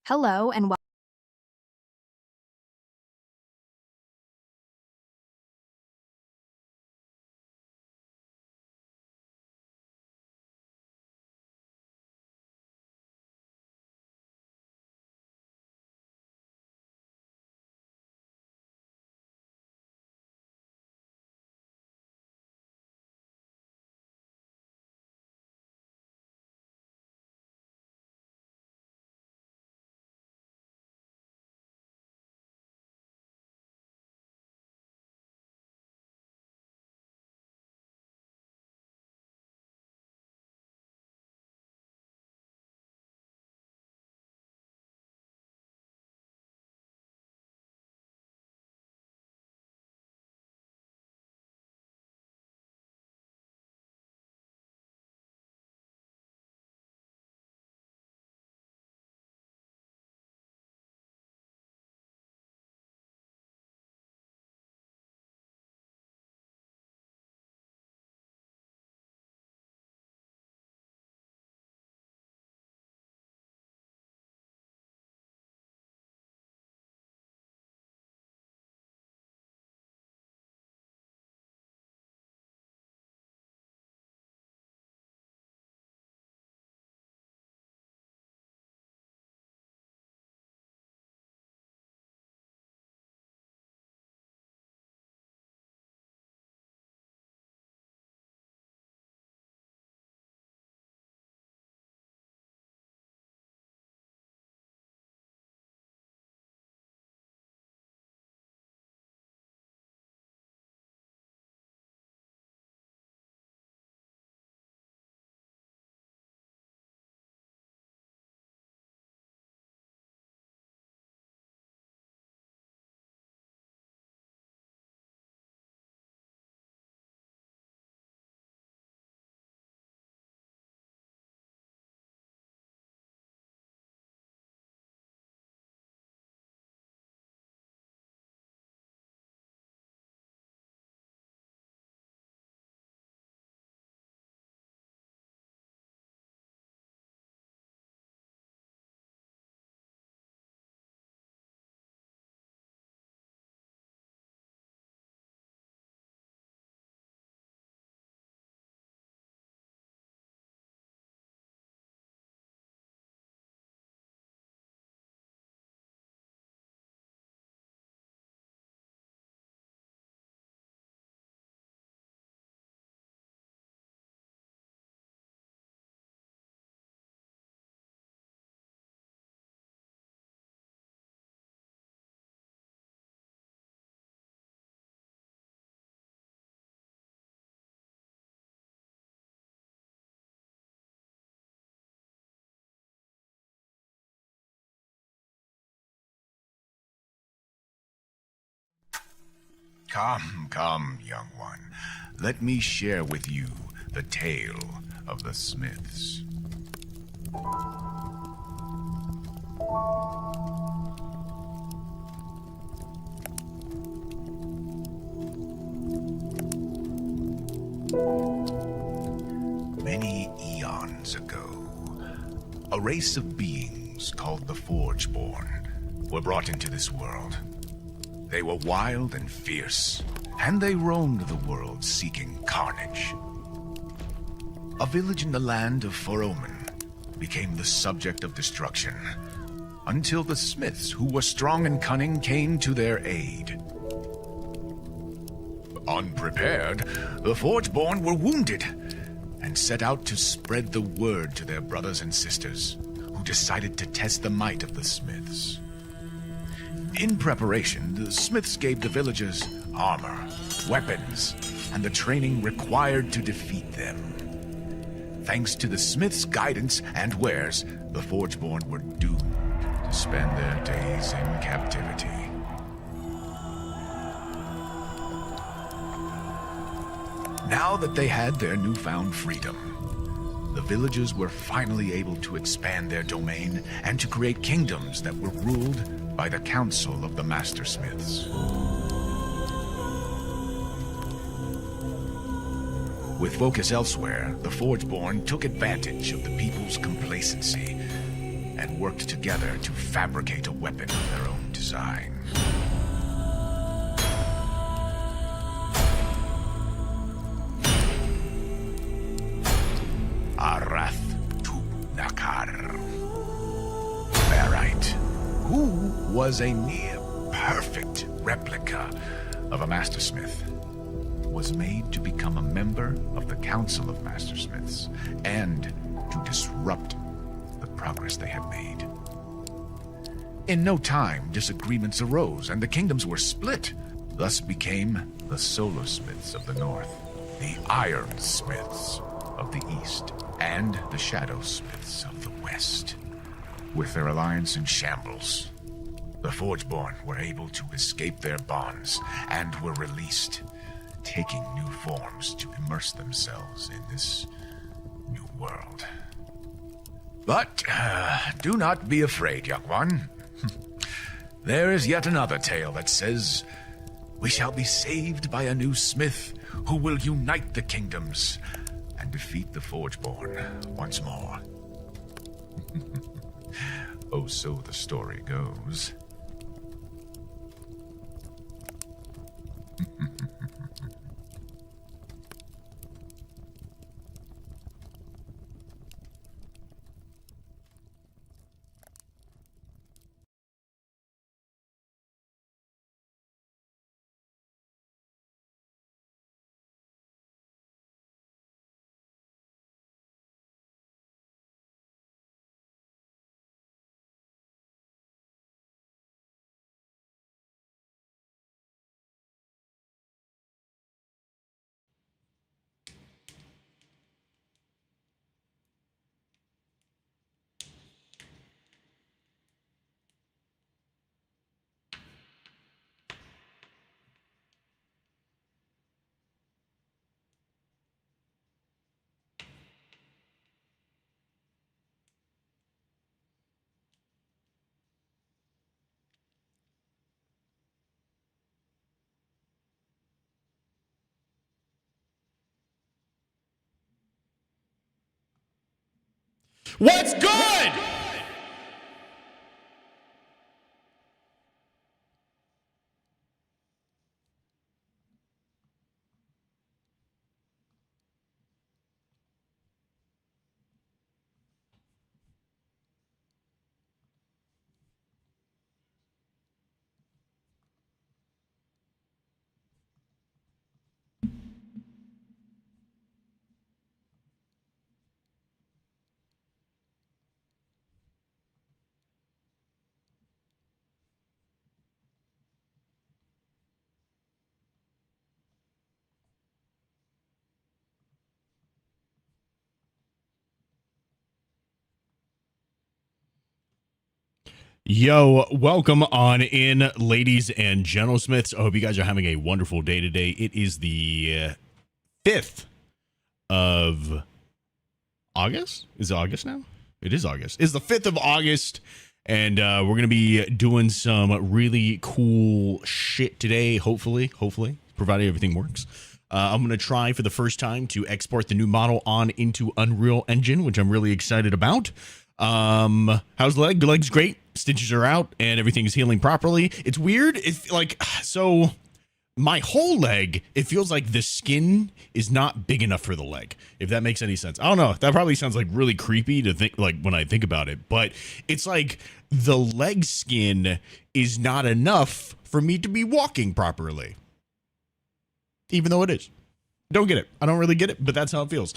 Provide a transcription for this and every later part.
Hello and welcome. Come, come, young one. Let me share with you the tale of the Smiths. Many eons ago, a race of beings called the Forgeborn were brought into this world. They were wild and fierce, and they roamed the world seeking carnage. A village in the land of Foroman became the subject of destruction, until the Smiths, who were strong and cunning, came to their aid. Unprepared, the Forgeborn were wounded, and set out to spread the word to their brothers and sisters, who decided to test the might of the Smiths. In preparation, the Smiths gave the villagers armor, weapons, and the training required to defeat them. Thanks to the Smiths' guidance and wares, the Forgeborn were doomed to spend their days in captivity. Now that they had their newfound freedom, the villagers were finally able to expand their domain and to create kingdoms that were ruled by the Council of the Master Smiths. With focus elsewhere, the Forgeborn took advantage of the people's complacency and worked together to fabricate a weapon of their own design. Nakar. Barite, who was a near-perfect replica of a mastersmith, was made to become a member of the Council of Mastersmiths and to disrupt the progress they had made. In no time, disagreements arose and the kingdoms were split. Thus became the Solarsmiths of the North, the Ironsmiths of the East, and the Shadowsmiths of the West. With their alliance in shambles, the Forgeborn were able to escape their bonds and were released, taking new forms to immerse themselves in this new world. But do not be afraid, young one. There is yet another tale that says we shall be saved by a new smith who will unite the kingdoms and defeat the Forgeborn once more. Oh, so the story goes. What's good? Yo, welcome on in, ladies and gentlesmiths. I hope you guys are having a wonderful day today. It is the 5th of August. Is it August now? It is August. It's the 5th of August, and we're going to be doing some really cool shit today, hopefully, provided everything works. I'm going to try for the first time to export the new model on into Unreal Engine, which I'm really excited about. How's the leg? The leg's great. Stitches are out and everything's healing properly. It's weird. It's like, so my whole leg, it feels like the skin is not big enough for the leg, if that makes any sense. I don't know. That probably sounds like really creepy to think, like, when I think about it, but it's like the leg skin is not enough for me to be walking properly, even though it is. Don't get it. I don't really get it, but that's how it feels.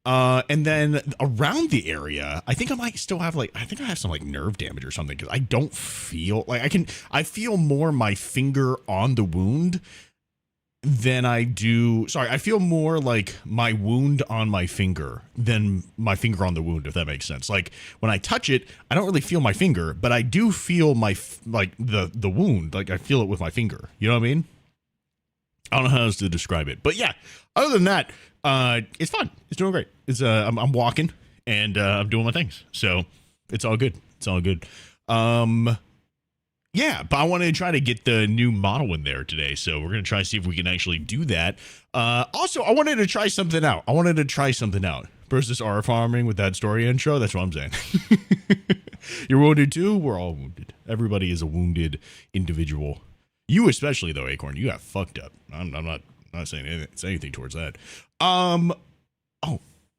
And then around the area, I think I might still have I think I have some nerve damage or something, because I don't feel like I feel more my finger on the wound than I do. Sorry, I feel more like my wound on my finger than my finger on the wound, if that makes sense. Like when I touch it, I don't really feel my finger, but I do feel the wound. Like I feel it with my finger. You know what I mean? I don't know how else to describe it, but yeah, other than that, it's fun. It's doing great. It's I'm walking and I'm doing my things, so it's all good. It's all good. Yeah, but I wanted to try to get the new model in there today, so we're gonna try to see if we can actually do that. Also, I wanted to try something out. Versus R farming with that story intro. That's what I'm saying. You're wounded too? We're all wounded. Everybody is a wounded individual. You especially, though, Acorn. You got fucked up. I'm not saying anything towards that. Oh,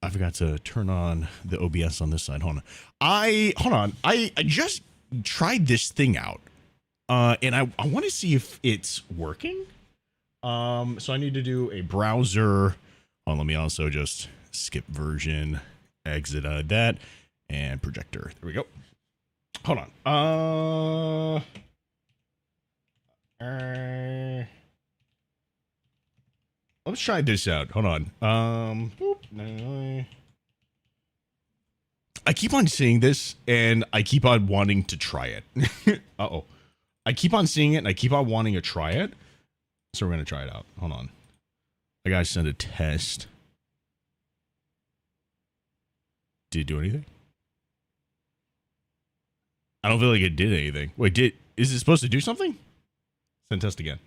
I forgot to turn on the OBS on this side. Hold on. I just tried this thing out. And I want to see if it's working. So I need to do a browser. Let me also just skip version, exit out of that, and projector. There we go. Hold on. Let's try this out. Hold on. I keep on seeing this, and I keep on wanting to try it. Uh-oh. I keep on seeing it, and I keep on wanting to try it. So we're going to try it out. Hold on. I got to send a test. Did it do anything? I don't feel like it did anything. Wait, is it supposed to do something? Send test again.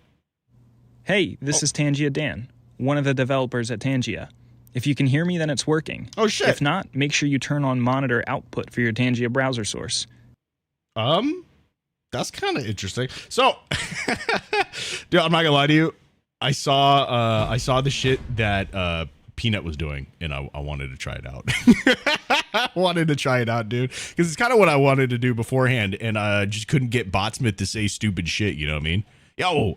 Hey, this is Tangia Dan, one of the developers at Tangia. If you can hear me, then it's working. Oh, shit. If not, make sure you turn on monitor output for your Tangia browser source. That's kind of interesting. So, dude, I'm not gonna lie to you. I saw the shit that Peanut was doing, and I wanted to try it out. I wanted to try it out, dude, because it's kind of what I wanted to do beforehand, and I just couldn't get Botsmith to say stupid shit. You know what I mean? Yo,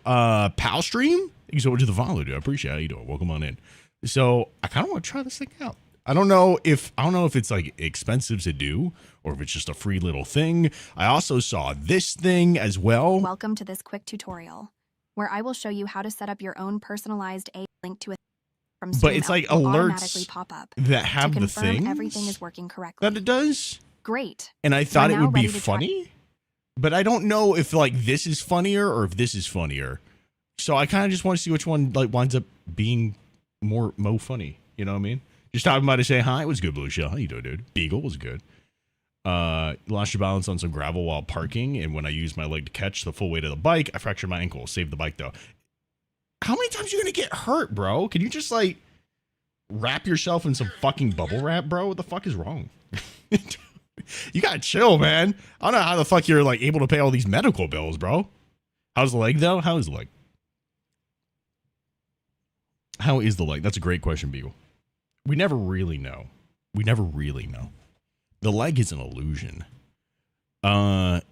Pal Stream, thank you so much for the follow, dude. I appreciate it. How you doing? Welcome on in. So I kind of want to try this thing out. I don't know if it's like expensive to do or if it's just a free little thing. I also saw this thing as well. Welcome to this quick tutorial where I will show you how to set up your own personalized link to a from but it's like alerts pop up that have to the confirm thing everything is working correctly. that it does. Great. And I thought We're it now would be ready to funny, but I don't know if like this is funnier or if this is funnier. So I kind of just want to see which one like winds up being more funny. You know what I mean? Just talking about to say hi. It was good, Blue Shell. How you doing, dude? Beagle was good. Lost your balance on some gravel while parking, and when I used my leg to catch the full weight of the bike, I fractured my ankle. Saved the bike though. How many times are you gonna get hurt, bro? Can you just like wrap yourself in some fucking bubble wrap, bro? What the fuck is wrong? You gotta chill, man. I don't know how the fuck you're like able to pay all these medical bills, bro. How's the leg though? How is the leg? How is the leg? That's a great question, Beagle. We never really know. The leg is an illusion.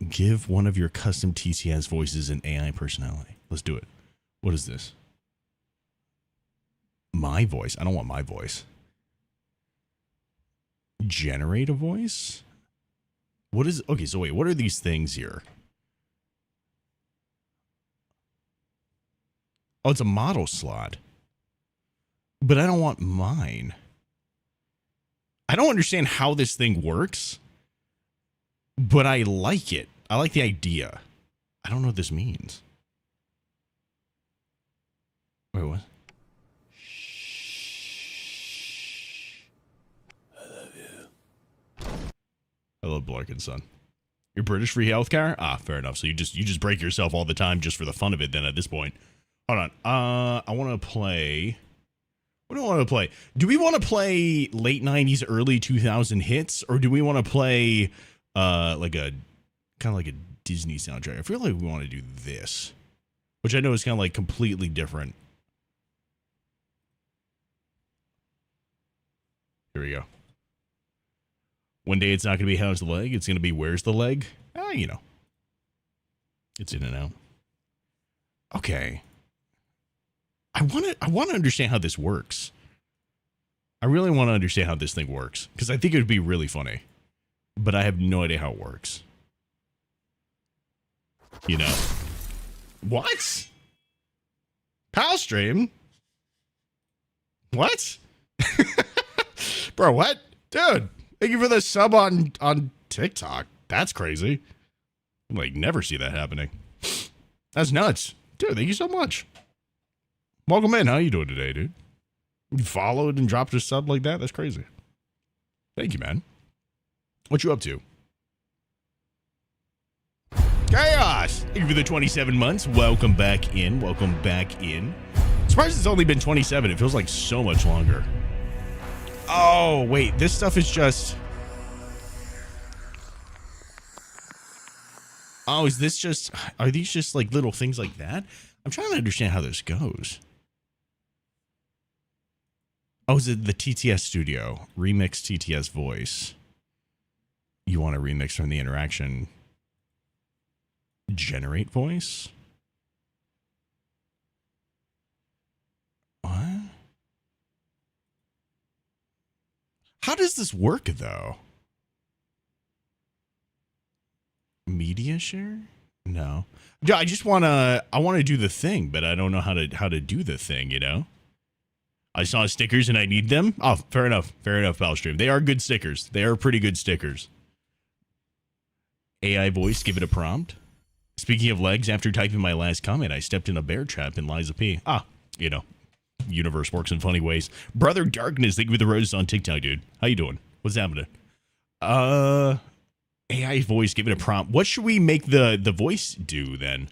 Give one of your custom TCS voices an AI personality. Let's do it. What is this? My voice. I don't want my voice. Generate a voice? What is... Okay, so wait. What are these things here? Oh, it's a model slot. But I don't want mine. I don't understand how this thing works, but I like it. I like the idea. I don't know what this means. Wait, what? I love you. I love Blarkinson. You're British free healthcare? Ah, fair enough. So you just break yourself all the time just for the fun of it then at this point. Hold on. I want to play... What do I want to play? Do we want to play late 90s, early 2000 hits, or do we want to play like a kind of like a Disney soundtrack? I feel like we want to do this, which I know is kind of like completely different. Here we go. One day it's not going to be how's the leg. It's going to be where's the leg? You know. It's in and out. Okay. I want to understand how this works. I really want to understand how this thing works because I think it would be really funny, but I have no idea how it works. You know, what? Pal stream? What? Bro, what? Dude, thank you for the sub on TikTok. That's crazy. Like, never see that happening. That's nuts. Dude, thank you so much. Welcome in. How you doing today, dude? You followed and dropped a sub like that? That's crazy. Thank you, man. What you up to? Chaos! Thank you for the 27 months. Welcome back in. Welcome back in. Surprised it's only been 27. It feels like so much longer. Oh, wait. This stuff is just... Oh, is this just, are these just like little things like that? I'm trying to understand how this goes. Oh, is it the TTS studio? Remix TTS voice. You want to remix from the interaction. Generate voice? What? How does this work though? Media share? No. Yeah, I just want to do the thing, but I don't know how to do the thing, you know? I saw stickers and I need them. Oh, fair enough. Fair enough, Palstream. They are good stickers. They are pretty good stickers. AI voice, give it a prompt. Speaking of legs, after typing my last comment, I stepped in a bear trap in Liza P. Ah, you know, universe works in funny ways. Brother Darkness, thank you for the roses on TikTok, dude. How you doing? What's happening? AI voice, give it a prompt. What should we make the voice do then?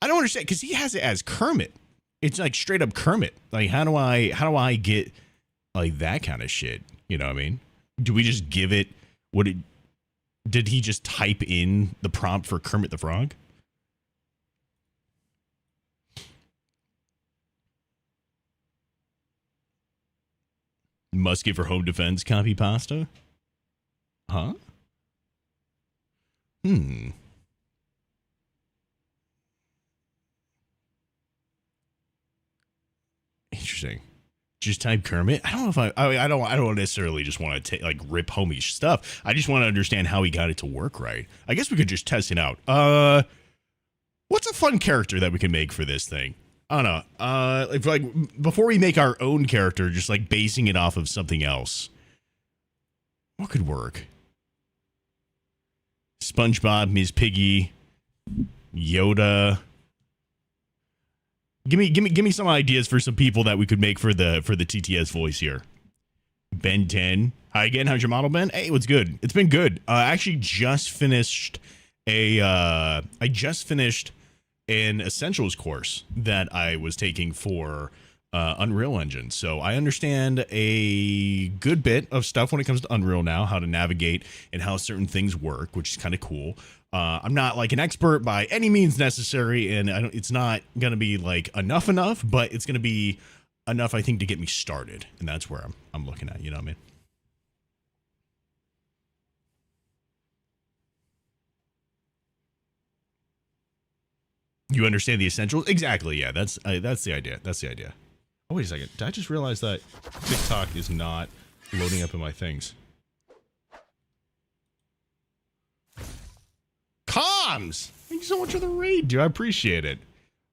I don't understand, because he has it as Kermit. It's like straight up Kermit. Like, how do I get like that kind of shit? You know what I mean? Do we just give it what it? Did he just type in the prompt for Kermit the Frog? Musket for home defense, copy pasta? Huh? Interesting. Just type Kermit. I don't know if I don't necessarily just want to like rip homie's stuff. I just want to understand how he got it to work right. I guess we could just test it out. What's a fun character that we can make for this thing? I don't know. If like before we make our own character, just like basing it off of something else. What could work? SpongeBob, Ms. Piggy, Yoda. Give me some ideas for some people that we could make for the TTS voice here. Ben 10. Hi again. How's your model, Ben? Hey, what's good? It's been good. I actually just finished an essentials course that I was taking for Unreal Engine. So I understand a good bit of stuff when it comes to Unreal now, how to navigate and how certain things work, which is kind of cool. I'm not like an expert by any means necessary, and it's not going to be like enough, but it's going to be enough, I think, to get me started. And that's where I'm looking at, you know what I mean? You understand the essentials? Exactly. Yeah, that's the idea. That's the idea. Oh, wait a second. Did I just realize that TikTok is not loading up in my things? Comms! Thank you so much for the raid, dude. I appreciate it.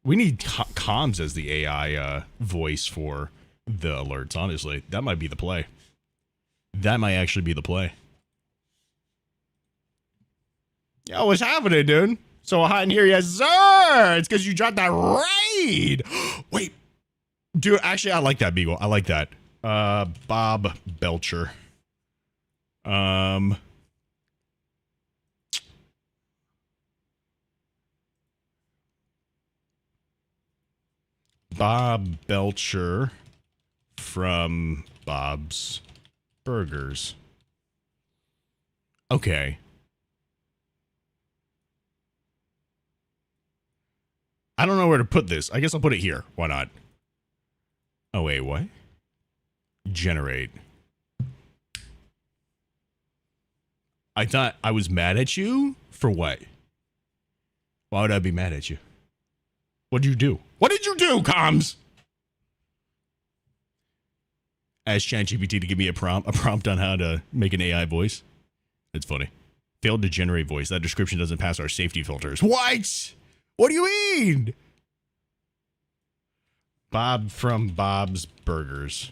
We need comms as the AI voice for the alerts, honestly. That might be the play. That might actually be the play. Yo, what's happening, dude? So hot in here, yes, sir! It's because you dropped that raid! Wait. Dude, actually, I like that, Beagle. I like that. Bob Belcher. Bob Belcher from Bob's Burgers. Okay. I don't know where to put this. I guess I'll put it here. Why not? Oh, wait, what? Generate. I thought I was mad at you? For what? Why would I be mad at you? What did you do? What did you do, comms? Ask ChatGPT to give me a prompt on how to make an AI voice. It's funny. Failed to generate voice. That description doesn't pass our safety filters. What? What do you mean? Bob from Bob's Burgers.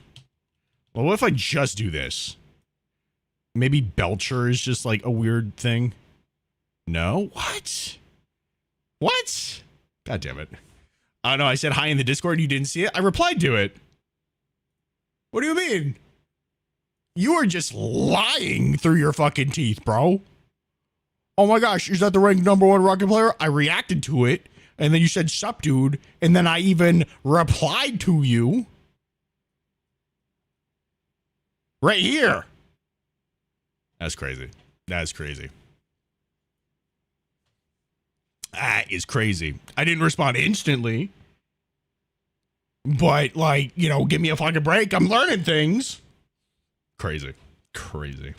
Well, what if I just do this? Maybe Belcher is just like a weird thing. No? What? What? God damn it. I know I said hi in the Discord and you didn't see it. I replied to it. What do you mean? You are just lying through your fucking teeth, bro. Oh my gosh, is that the ranked #1 Rocket player? I reacted to it, and then you said sup, dude, and then I even replied to you. Right here. That's crazy. That's crazy. That is crazy. I didn't respond instantly. But, like, you know, give me a fucking break. I'm learning things. Crazy. Crazy.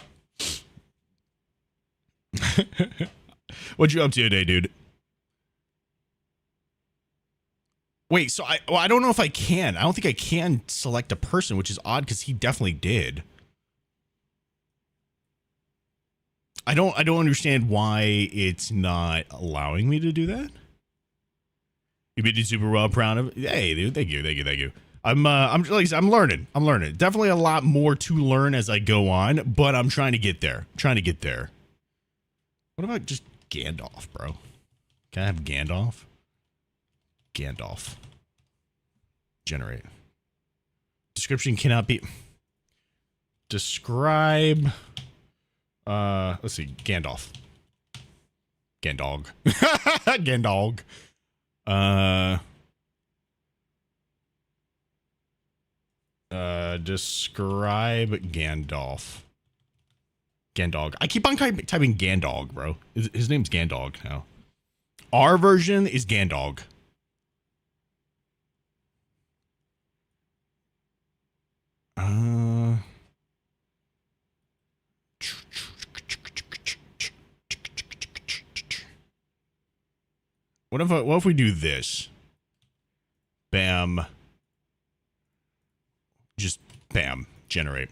What you up to today, dude? Wait, so I don't know if I can. I don't think I can select a person, which is odd because he definitely did. I don't understand why it's not allowing me to do that. You've been super well, proud of it. Hey, dude, thank you. I'm like I said, I'm learning. Definitely a lot more to learn as I go on, but I'm trying to get there. What about just Gandalf, bro? Can I have Gandalf? Gandalf. Generate. Description cannot be. Describe. Let's see. Gandalf. Gandog. Gandog. Describe Gandalf. Gandog. I keep on typing Gandog, bro. His name's Gandog now. Our version is Gandog. What if we do this? Bam. Just bam. Generate.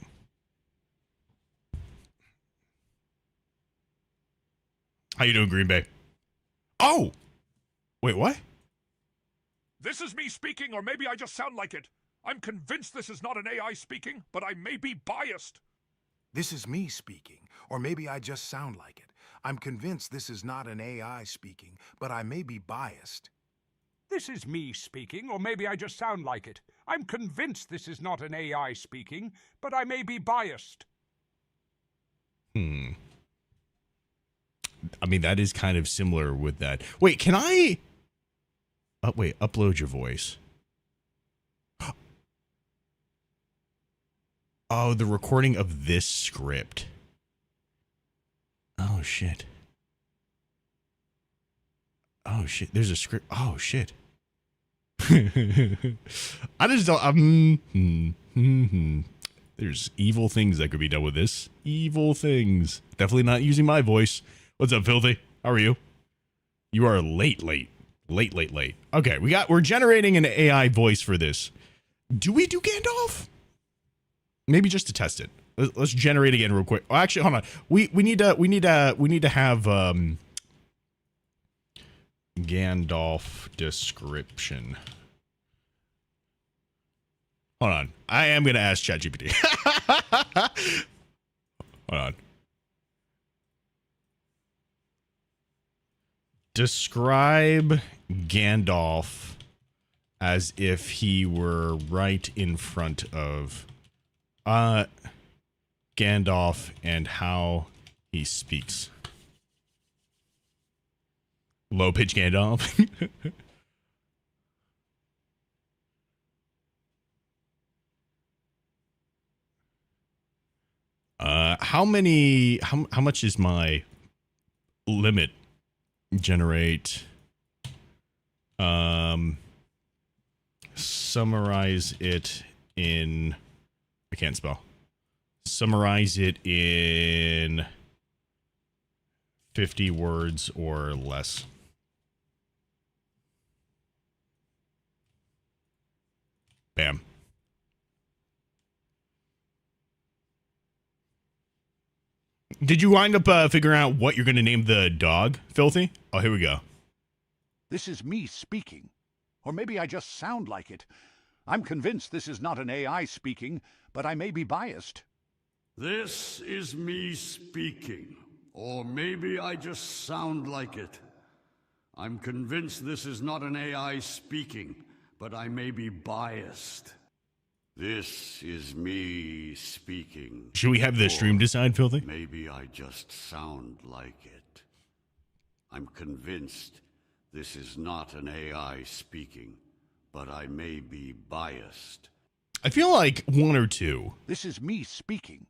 How you doing, Green Bay? Oh! Wait, what? This is me speaking, or maybe I just sound like it. I'm convinced this is not an AI speaking, but I may be biased. This is me speaking, or maybe I just sound like it. I'm convinced this is not an AI speaking, but I may be biased. This is me speaking, or maybe I just sound like it. I'm convinced this is not an AI speaking, but I may be biased. I mean, that is kind of similar with that. Wait, can I... wait, upload your voice. Oh, the recording of this script. Oh, shit. Oh, shit. There's a script. Oh, shit. I just don't... There's evil things that could be done with this. Evil things. Definitely not using my voice. What's up, Filthy? How are you? You are late. Okay, we're generating an AI voice for this. Do we do Gandalf? Maybe just to test it. Let's generate again real quick. Oh, actually, hold on. We need to have Gandalf description. Hold on. I am gonna ask ChatGPT. Hold on. Describe Gandalf as if he were right in front of Gandalf and how he speaks. Low pitch Gandalf. How much is my limit? Generate. Summarize it in... I can't spell. Summarize it in 50 words or less. Bam. Did you wind up figuring out what you're going to name the dog, Filthy? Oh, here we go. This is me speaking, or maybe I just sound like it. I'm convinced this is not an AI speaking, but I may be biased. This is me speaking, or maybe I just sound like it. I'm convinced this is not an AI speaking, but I may be biased. This is me speaking. Should we have the stream decide, Filthy? Maybe I just sound like it. I'm convinced this is not an AI speaking, but I may be biased. I feel like one or two. This is me speaking,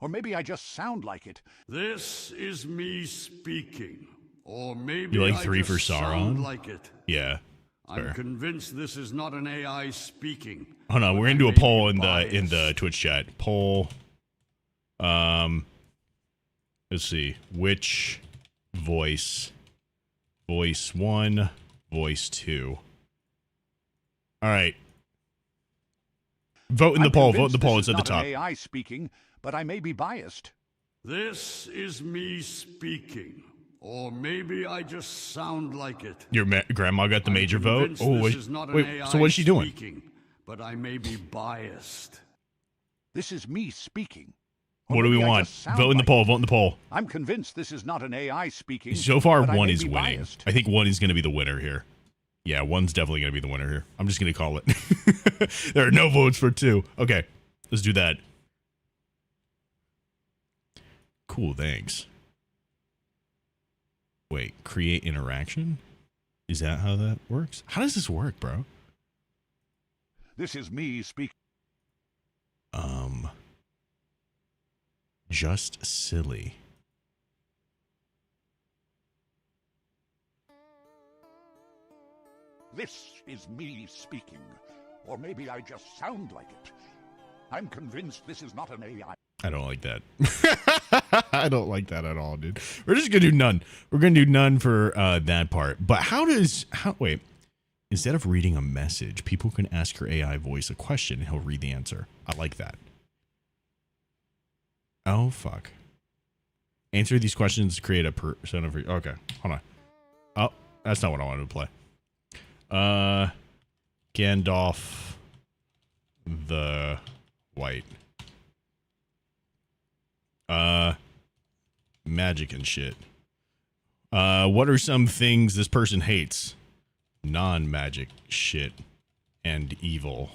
or maybe I just sound like it. This is me speaking, Or maybe You like I 3 just for sound Sauron? like it. Yeah. I'm Fair. convinced this is not an AI speaking. Hold on, but we're I gonna do a may be poll in the biased. Twitch chat. Poll. Let's see. Which voice? Voice 1, voice 2. All right. Vote in the poll. Vote in the poll. It's at the top. This is not an AI speaking, but I may be biased. This is me speaking. Or maybe I just sound like it. Your grandma got the major vote. Convinced Oh this wait, is not an wait. AI So what's she doing? speaking, but I may be biased. This is me speaking. Or What do we maybe I want? just sound Vote in the like poll. it. Vote in the poll. I'm convinced this is not an AI speaking. So far, but I 1 may is be winning. biased. I think 1 is going to be the winner here. Yeah, 1's definitely going to be the winner here. I'm just going to call it. There are no votes for 2. Okay, let's do that. Cool, thanks. Wait, create interaction? Is that how that works? How does this work, bro? This is me speaking. Just silly. This is me speaking. Or maybe I just sound like it. I'm convinced this is not an AI. I don't like that. I don't like that at all, dude. We're just gonna do none. We're gonna do none for that part. But wait, instead of reading a message, people can ask your AI voice a question and he'll read the answer. I like that. Oh, fuck. Answer these questions to create a persona for you. Okay, hold on. Oh, that's not what I wanted to play. Gandalf the White. Magic and shit. What are some things this person hates? Non-magic shit and evil.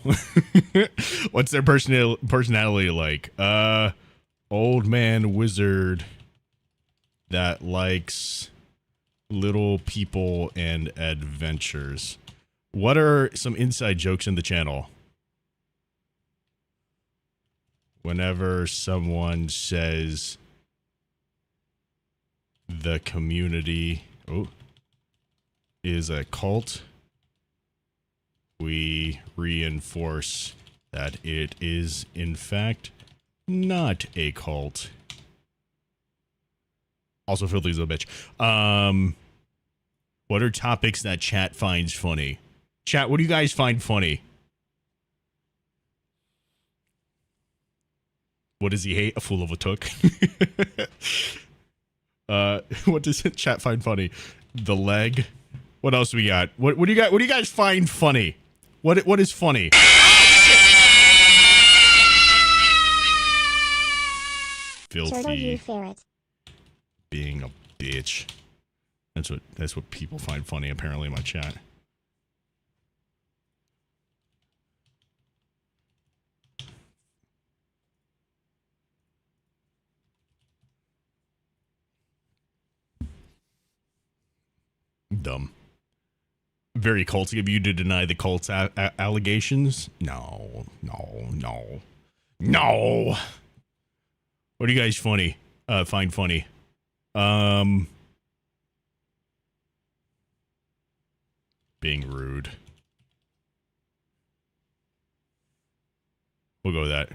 What's their personality like? Old man wizard that likes little people and adventures. What are some inside jokes in the channel? Whenever someone says the community is a cult, we reinforce that it is, in fact, not a cult. Also, Filthy's a bitch. What are topics that chat finds funny? Chat, what do you guys find funny? What does he hate? A fool of a took. What does chat find funny? The leg. What else we got? What do you got? What do you guys find funny? What is funny? Filthy. Being a bitch. That's what people find funny apparently in my chat. Dumb. Very culty of you to deny the cult's allegations. No. What do you guys find funny? Being rude. We'll go with that.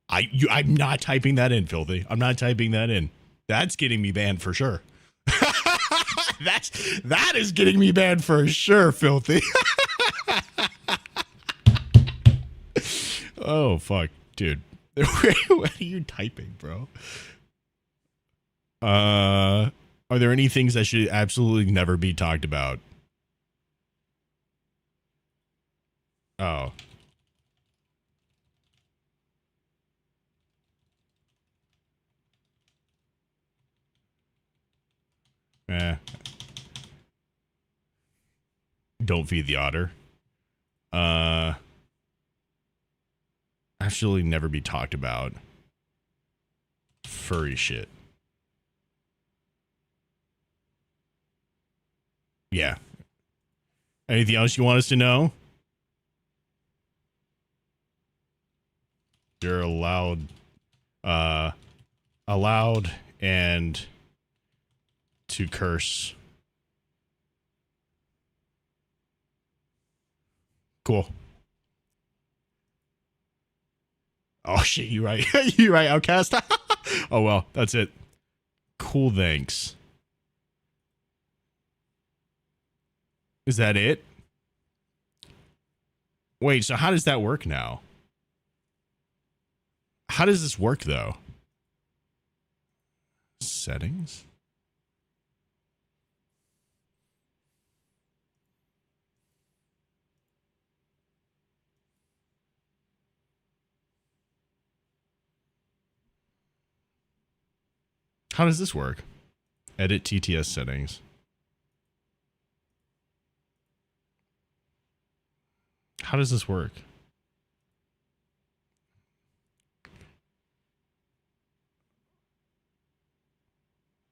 I'm not typing that in, Filthy. I'm not typing that in. That's getting me banned for sure. That is getting me banned for sure, Filthy. Oh fuck, dude. What are you typing, bro? Are there any things that should absolutely never be talked about? Oh. Don't feed the otter. Actually never be talked about. Furry shit. Yeah. Anything else you want us to know? You're allowed and to curse. Cool. Oh shit, you right. You right, Outcast. Oh well, that's it. Cool, thanks. Is that it? Wait, so how does that work now? How does this work though? Settings? How does this work? Edit TTS settings. How does this work?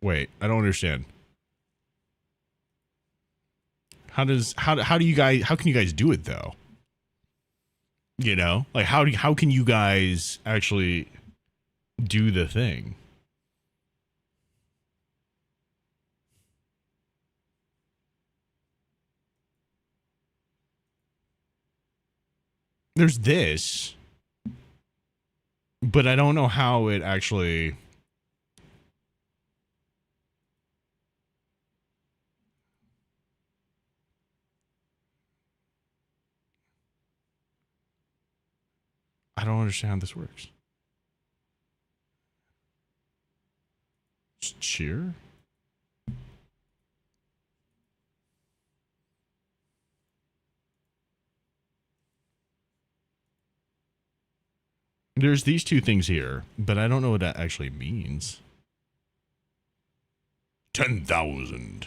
Wait, I don't understand. How do you guys, how can you guys do it though? You know, like how can you guys actually do the thing? There's this, but I don't know how it actually. I don't understand how this works. Just cheer? There's these two things here, but I don't know what that actually means. 10,000.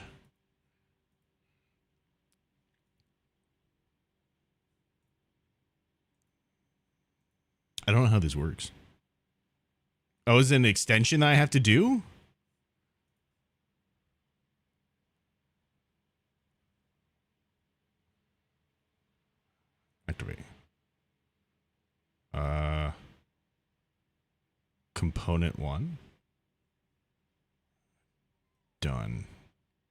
I don't know how this works. Oh, is it an extension that I have to do? Activate. Component 1. Done.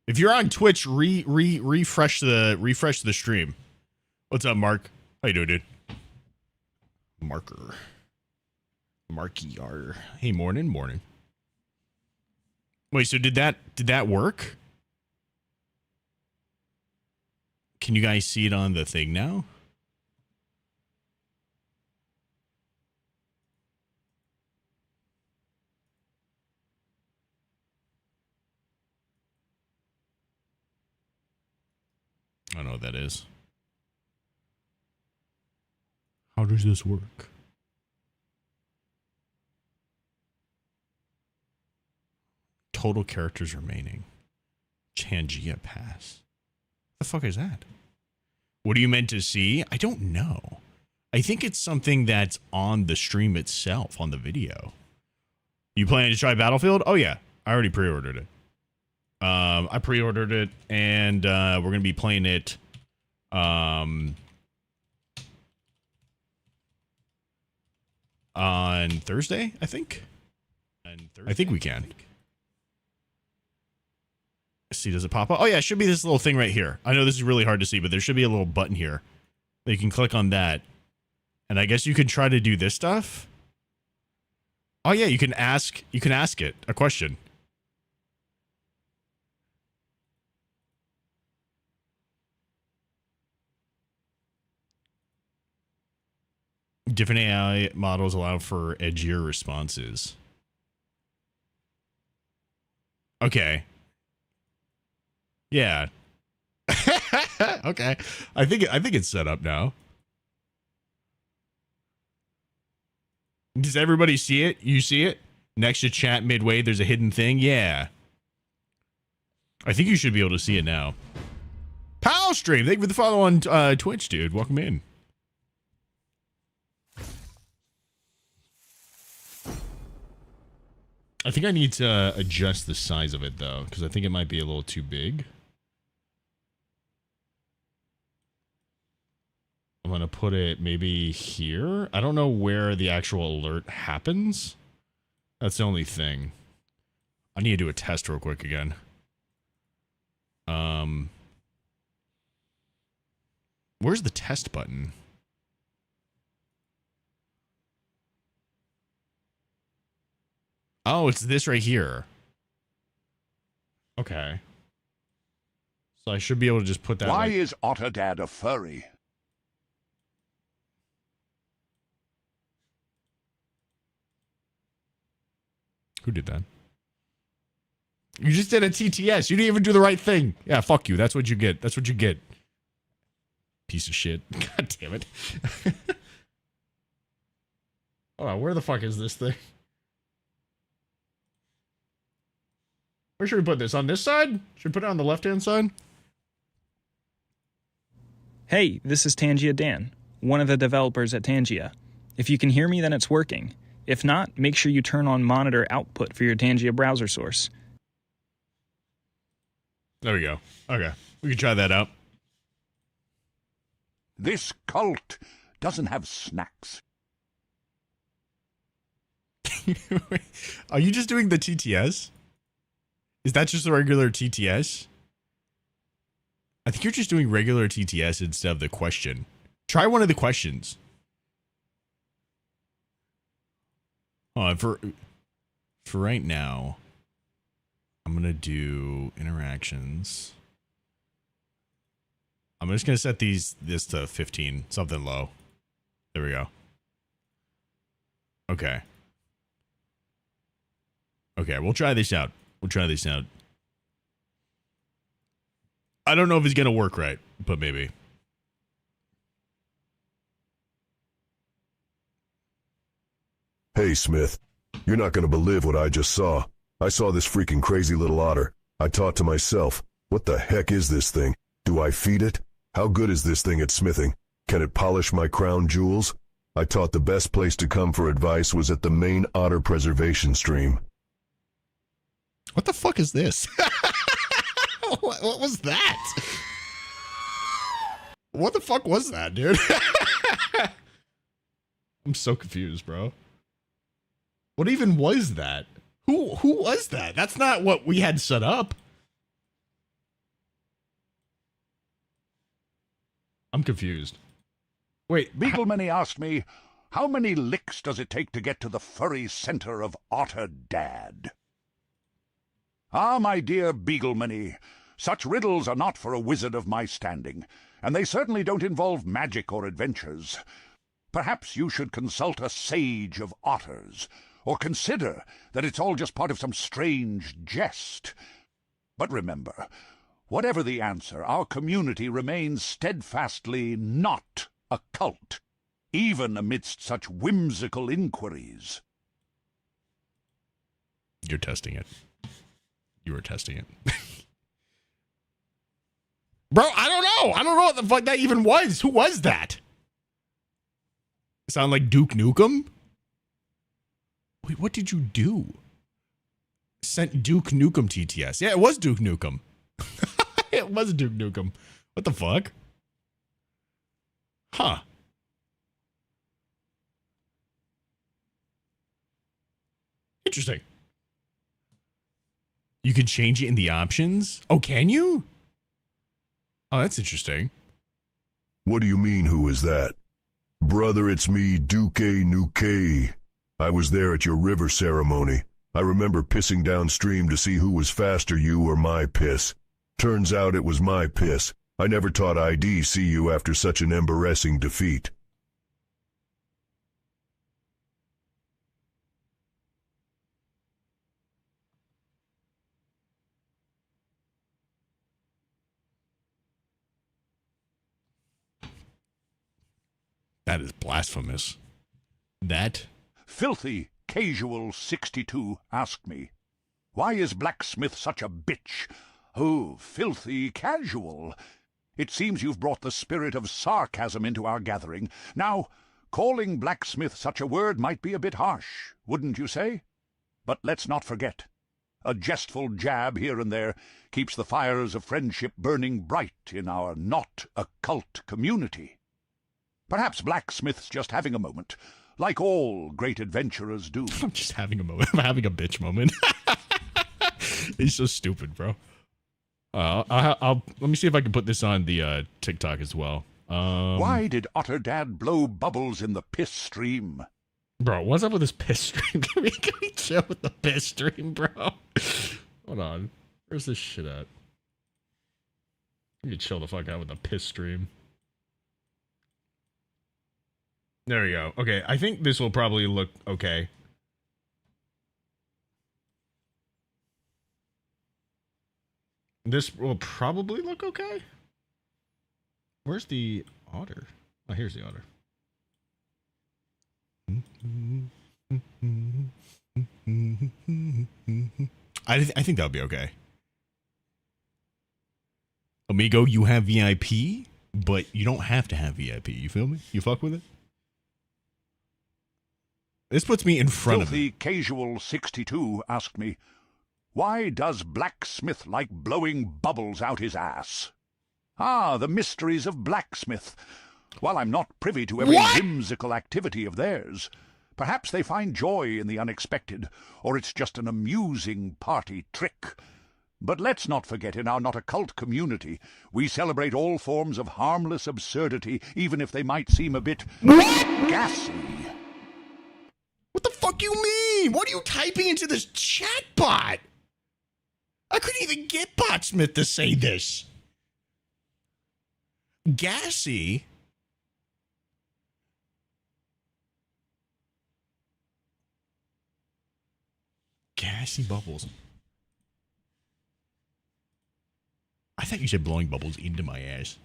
If you're on Twitch, refresh the stream. What's up, Mark? How you doing, dude? Marker. Marky R. Hey, morning. Wait, so did that work? Can you guys see it on the thing now? I don't know what that is. How does this work? Total characters remaining. Changia pass. The fuck is that? What are you meant to see? I don't know. I think it's something that's on the stream itself, on the video. You planning to try Battlefield? Oh yeah, I already pre-ordered it. I pre-ordered it, and we're gonna be playing it. On Thursday, I think. I think we can. See, does it pop up? Oh yeah, it should be this little thing right here. I know this is really hard to see, but there should be a little button here that you can click on that, and I guess you can try to do this stuff. Oh yeah, you can ask it a question. Different AI models allow for edgier responses. Okay. Yeah. Okay. I think it's set up now. Does everybody see it? You see it? Next to chat midway, there's a hidden thing. Yeah. I think you should be able to see it now. Pal Stream, thank you for the follow on Twitch, dude. Welcome in. I think I need to adjust the size of it, though, because I think it might be a little too big. I'm going to put it maybe here. I don't know where the actual alert happens. That's the only thing. I need to do a test real quick again. Where's the test button? Oh, it's this right here. Okay. So I should be able to just put that. Why like, is Otterdad a furry? Who did that? You just did a TTS. You didn't even do the right thing. Yeah, fuck you. That's what you get. That's what you get. Piece of shit. God damn it. Hold on, where the fuck is this thing? Where should we put this? On this side? Should we put it on the left-hand side? Hey, this is Tangia Dan, one of the developers at Tangia. If you can hear me, then it's working. If not, make sure you turn on monitor output for your Tangia browser source. There we go. Okay, we can try that out. This cult doesn't have snacks. Are you just doing the TTS? Is that just a regular TTS? I think you're just doing regular TTS instead of the question. Try one of the questions. For right now, I'm gonna do interactions. I'm just gonna set this to 15, something low. There we go. Okay. Okay, we'll try this out. We'll try this out. I don't know if it's gonna work right, but maybe. Hey, Smith. You're not gonna believe what I just saw. I saw this freaking crazy little otter. I thought to myself, what the heck is this thing? Do I feed it? How good is this thing at smithing? Can it polish my crown jewels? I thought the best place to come for advice was at the main otter preservation stream. What the fuck is this? What was that? What the fuck was that, dude? I'm so confused, bro. What even was that? Who was that? That's not what we had set up. I'm confused. Wait, Beaglemany asked me, how many licks does it take to get to the furry center of Otterdad? Ah, my dear Beaglemany, such riddles are not for a wizard of my standing, and they certainly don't involve magic or adventures. Perhaps you should consult a sage of otters, or consider that it's all just part of some strange jest. But remember, whatever the answer, our community remains steadfastly not a cult, even amidst such whimsical inquiries. you're testing it. You were testing it. Bro, I don't know. I don't know what the fuck that even was. Who was that? Sound like Duke Nukem? Wait, what did you do? Sent Duke Nukem TTS. Yeah, it was Duke Nukem. It was Duke Nukem. What the fuck? Huh. Interesting. You can change it in the options? Oh, can you? Oh, that's interesting. What do you mean, who is that? Brother, it's me, 𝐍𝐄𝐗𝐿. I was there at your river ceremony. I remember pissing downstream to see who was faster, you or my piss. Turns out it was my piss. I never thought I'd see you after such an embarrassing defeat. That is blasphemous. That? Filthy Casual 62 asked me, why is Blacksmith such a bitch? Oh, filthy casual. It seems you've brought the spirit of sarcasm into our gathering. Now, calling Blacksmith such a word might be a bit harsh, wouldn't you say? But let's not forget, a jestful jab here and there keeps the fires of friendship burning bright in our not-a-cult community. Perhaps Blacksmith's just having a moment, like all great adventurers do. I'm just having a moment. I'm having a bitch moment. He's so stupid, bro. I'll let me see if I can put this on the TikTok as well. Why did Otter Dad blow bubbles in the piss stream? Bro, what's up with this piss stream? Can we chill with the piss stream, bro? Hold on. Where's this shit at? You can chill the fuck out with the piss stream. There we go. Okay, I think this will probably look okay. This will probably look okay. Where's the otter? Oh, here's the otter. I think that'll be okay. Amigo, you have VIP, but you don't have to have VIP. You feel me? You fuck with it? This puts me in front of it. 𝐍𝐄𝐗𝐓 asked me, why does Blacksmith like blowing bubbles out his ass? Ah, the mysteries of Blacksmith. While I'm not privy to every whimsical activity of theirs, perhaps they find joy in the unexpected, or it's just an amusing party trick. But let's not forget, in our not a cult community, we celebrate all forms of harmless absurdity, even if they might seem a bit gassy. What the fuck you mean? What are you typing into this chat bot? I couldn't even get Botsmith to say this. Gassy? Gassy bubbles. I thought you said blowing bubbles into my ass.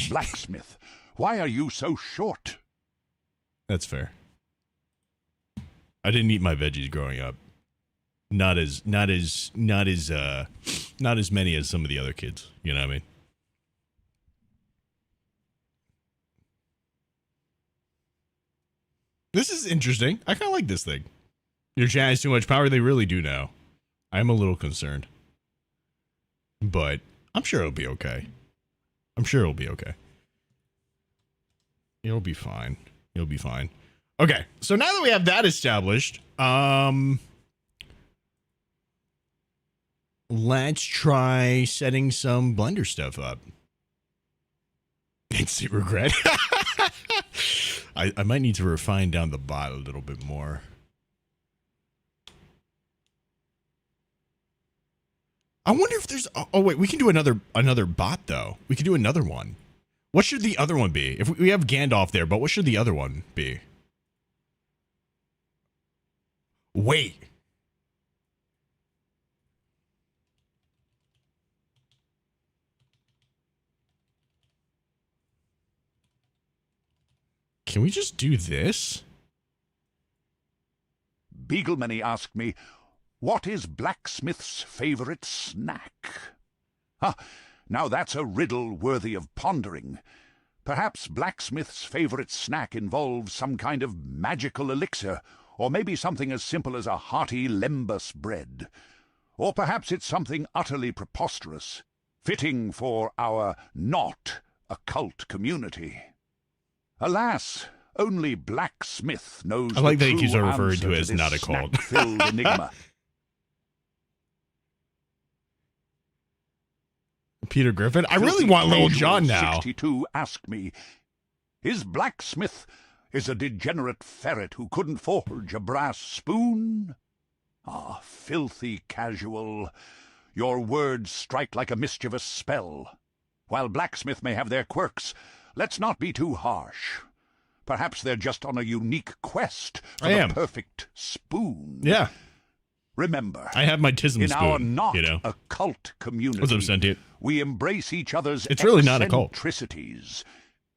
Blacksmith, why are you so short? That's fair. I didn't eat my veggies growing up. Not as many as some of the other kids. You know what I mean? This is interesting. I kind of like this thing. Your chat has too much power. They really do now. I'm a little concerned. But I'm sure it'll be okay. I'm sure it'll be okay. It'll be fine. It'll be fine. Okay, so now that we have that established, let's try setting some Blender stuff up. Instant regret. I might need to refine down the bot a little bit more. I wonder if there's... Oh, wait, we can do another bot, though. We can do another one. What should the other one be? If we have Gandalf there, but what should the other one be? Wait. Can we just do this? Beaglemoney asked me, what is Blacksmith's favorite snack? Ah, now that's a riddle worthy of pondering. Perhaps Blacksmith's favorite snack involves some kind of magical elixir, or maybe something as simple as a hearty lembas bread. Or perhaps it's something utterly preposterous, fitting for our not occult community. Alas, only Blacksmith knows I like the that true he's referred answer to as this not a cult. snack-filled enigma. Peter Griffin? I really want Little John now. 62 asked me, is Blacksmith a degenerate ferret who couldn't forge a brass spoon? Ah, filthy casual, your words strike like a mischievous spell. While Blacksmith may have their quirks, let's not be too harsh. Perhaps they're just on a unique quest for the perfect spoon. Yeah. Remember, I have my tism in spoon, our not you know. a cult community, What's up, Sentient? we embrace each other's It's really not a cult. eccentricities,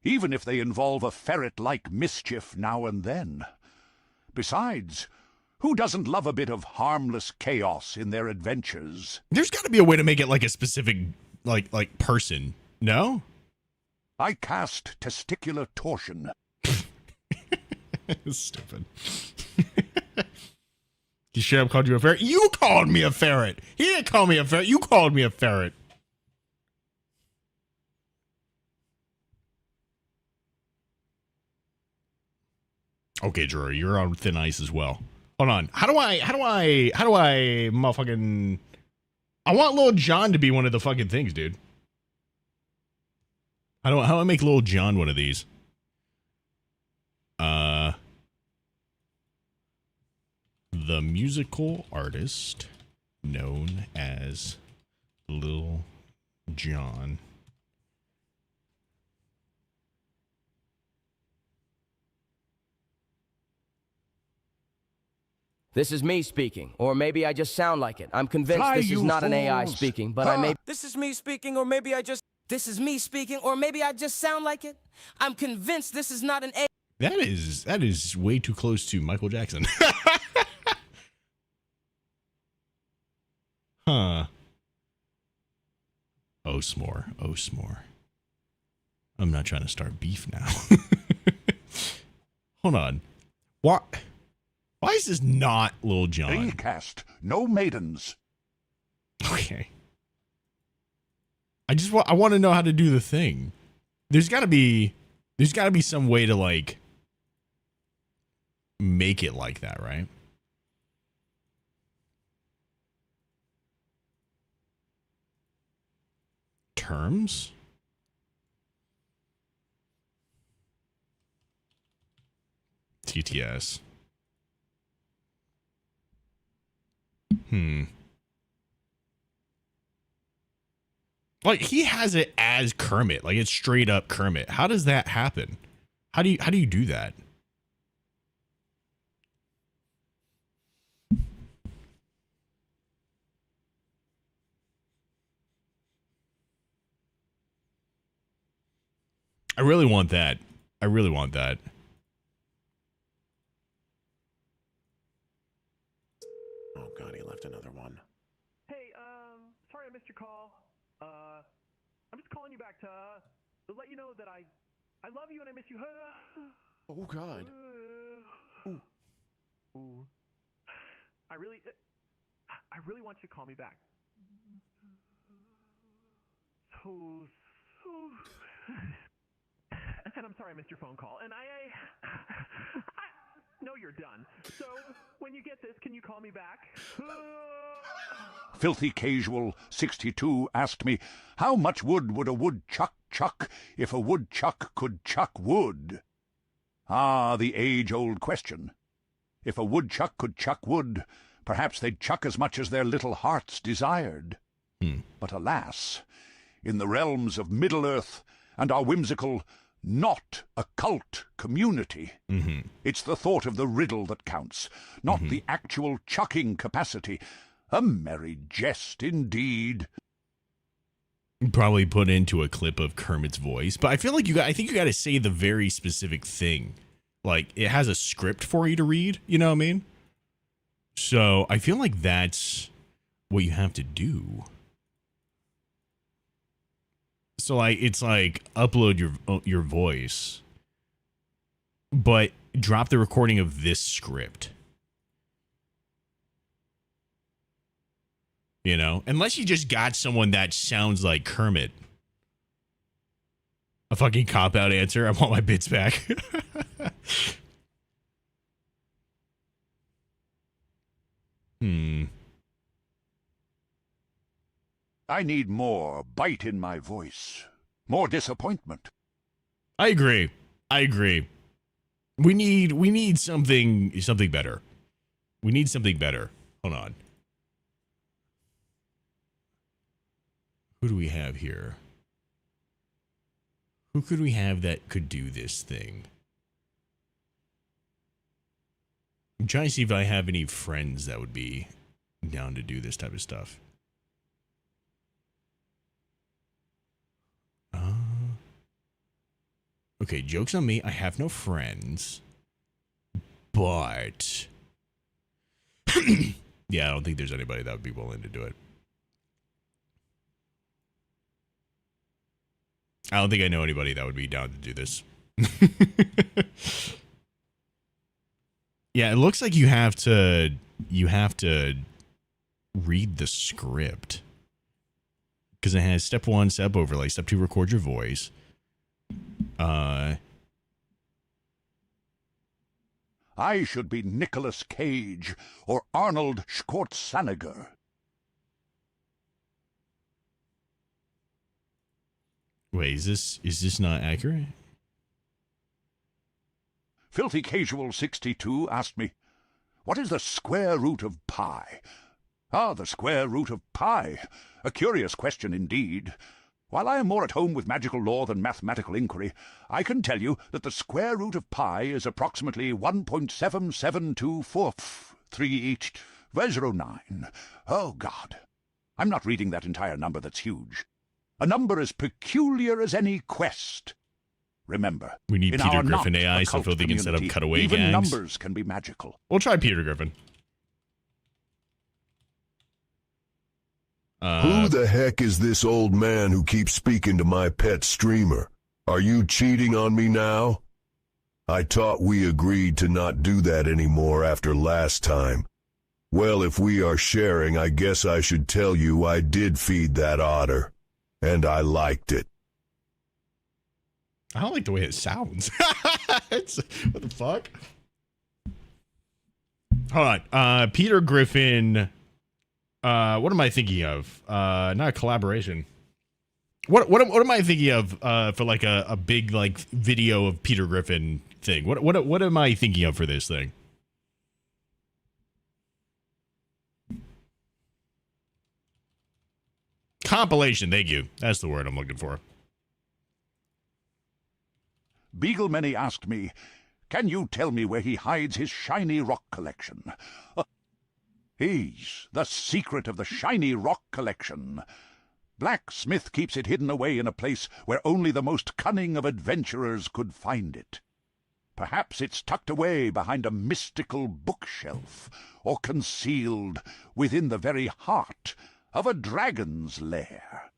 even if they involve a ferret-like mischief now and then. Besides, who doesn't love a bit of harmless chaos in their adventures? There's got to be a way to make it like a specific, like person. No? I cast testicular torsion. Stupid. You should have called you a ferret. You called me a ferret. He didn't call me a ferret. You called me a ferret. Okay, Drew, you're on thin ice as well. Hold on. How do I motherfucking I want Lil Jon to be one of the fucking things, dude. How do I make Lil Jon one of these? The musical artist known as Lil Jon. This is me speaking, or maybe I just sound like it. I'm convinced Fly, this is you not an AI fools. speaking, but I may. This is me speaking, or maybe I just. This is me speaking, or maybe I just sound like it. I'm convinced this is not an AI. That is way too close to Michael Jackson. Huh. Oh, s'more. Oh, s'more. I'm not trying to start beef now. Hold on. Why is this not Lil Jon? Recast. No maidens. Okay. I want to know how to do the thing. There's got to be some way to like make it like that, right? Terms? TTS. Like he has it as Kermit, like it's straight up Kermit. How does that happen? How do you do that? I really want that. I really want that. Oh god, he left another one. Hey, sorry I missed your call. I'm just calling you back to let you know that I love you and I miss you. Oh god. Ooh. I really want you to call me back. So. And I'm sorry I missed your phone call. And I know you're done. So when you get this, can you call me back? Filthy Casual 62 asked me, how much wood would a woodchuck chuck if a woodchuck could chuck wood? Ah, the age-old question. If a woodchuck could chuck wood, perhaps they'd chuck as much as their little hearts desired. But alas, in the realms of Middle-earth and our whimsical, not occult community, it's the thought of the riddle that counts, not the actual chucking capacity. A merry jest indeed. Probably put into a clip of Kermit's voice, but I feel like I think you got to say the very specific thing. Like it has a script for you to read, you know what I mean? So I feel like that's what you have to do. So like it's like upload your voice, but drop the recording of this script. You know, unless you just got someone that sounds like Kermit. A fucking cop-out answer. I want my bits back. I need more bite in my voice, more disappointment. I agree. We need something better. We need something better. Hold on. Who do we have here? Who could we have that could do this thing? I'm trying to see if I have any friends that would be down to do this type of stuff. Okay, joke's on me. I have no friends. But yeah, I don't think there's anybody that would be willing to do it. I don't think I know anybody that would be down to do this. Yeah, it looks like you have to read the script. Because it has step 1, step overlay, step 2, record your voice. I should be Nicolas Cage or Arnold Schwarzenegger. Wait, is this not accurate? Filthy Casual 62 asked me, what is the square root of pi? Ah, the square root of pi. A curious question indeed. While I am more at home with magical lore than mathematical inquiry, I can tell you that the square root of pi is approximately 1.77243809. Oh, God. I'm not reading that entire number, that's huge. A number as peculiar as any quest. Remember, we need in Peter our Griffin not AI so occult Filthy can set up community, cutaway even gangs. numbers can be magical. We'll try Peter Griffin. Who the heck is this old man who keeps speaking to my pet streamer? Are you cheating on me now? I thought we agreed to not do that anymore after last time. Well, if we are sharing, I guess I should tell you I did feed that otter, and I liked it. I don't like the way it sounds. What the fuck? Hold on. Peter Griffin. What am I thinking of? Not a collaboration. What am I thinking of for like a big like video of Peter Griffin thing? What am I thinking of for this thing? Compilation. Thank you. That's the word I'm looking for. Beaglemany asked me, can you tell me where he hides his shiny rock collection? He's the secret of the shiny rock collection. Blacksmith keeps it hidden away in a place where only the most cunning of adventurers could find it. Perhaps it's tucked away behind a mystical bookshelf, or concealed within the very heart of a dragon's lair.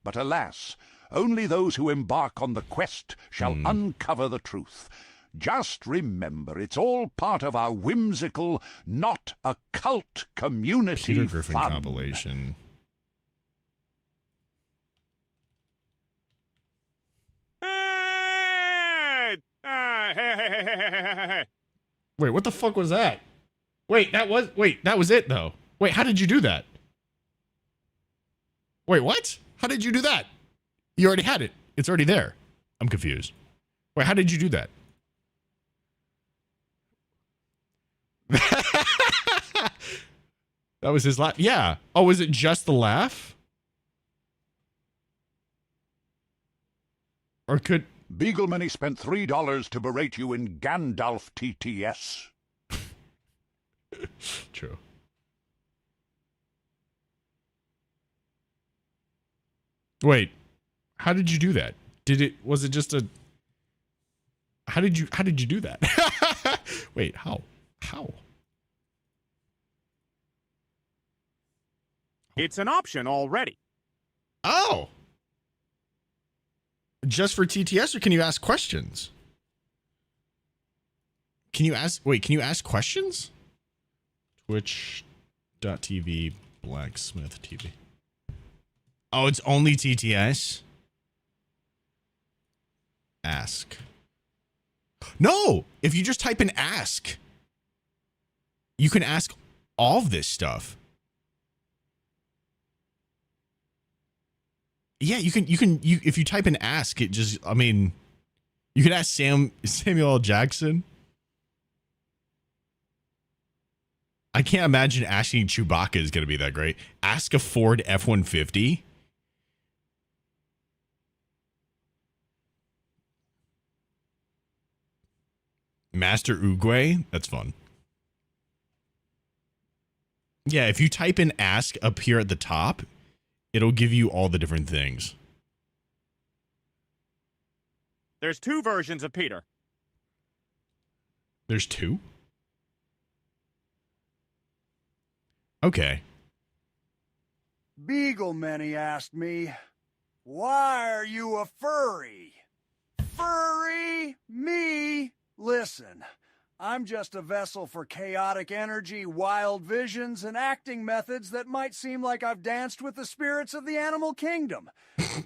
But alas, only those who embark on the quest shall uncover the truth. Just remember, it's all part of our whimsical, not a cult community Peter Griffin fun. compilation. Wait, what the fuck was that? Wait, that was it though. Wait, how did you do that? Wait, what? How did you do that? You already had it. It's already there. I'm confused. Wait, how did you do that? That was his laugh. Yeah. Oh, was it just the laugh? Or could Beaglemany spent $3 to berate you in Gandalf TTS. True. Wait, how did you do that? Was it just a how did you do that? Wait, how? It's an option already. Oh. Just for TTS, or can you ask questions? Can you ask questions? Twitch.tv Blacksmythtv. Oh, it's only TTS? Ask. No! If you just type in ask, you can ask all of this stuff. Yeah, you can if you type in ask, it just, I mean, you can ask Samuel L. Jackson. I can't imagine asking Chewbacca is going to be that great. Ask a Ford F-150. Master Oogway, that's fun. Yeah, if you type in ask up here at the top, it'll give you all the different things. There's two versions of Peter. There's two? Okay. Beaglemany asked me, why are you a furry? Furry? Me? Listen, I'm just a vessel for chaotic energy, wild visions, and acting methods that might seem like I've danced with the spirits of the animal kingdom.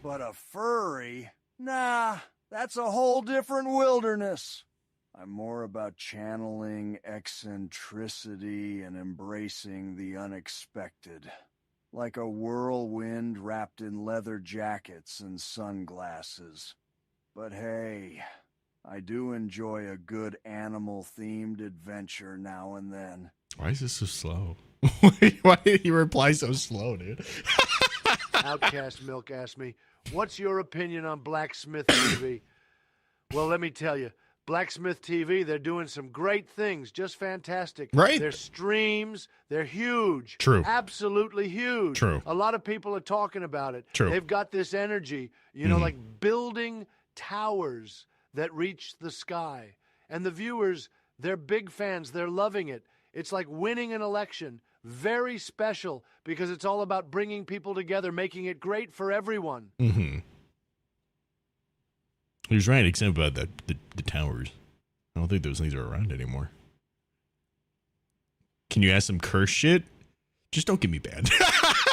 But a furry? Nah, that's a whole different wilderness. I'm more about channeling eccentricity and embracing the unexpected. like a whirlwind wrapped in leather jackets and sunglasses. But hey, I do enjoy a good animal-themed adventure now and then. Why is this so slow? Why did he reply so slow, dude? Outcast Milk asked me, what's your opinion on Blacksmythtv? Well, let me tell you, Blacksmythtv, they're doing some great things, just fantastic. Right. Their streams, they're huge. True. Absolutely huge. True. A lot of people are talking about it. True. They've got this energy, you know, like building towers that reach the sky. And the viewers, they're big fans. They're loving it. It's like winning an election. Very special because it's all about bringing people together, making it great for everyone. Mm-hmm. He was right, except about the towers. I don't think those things are around anymore. Can you ask some curse shit? Just don't get me bad.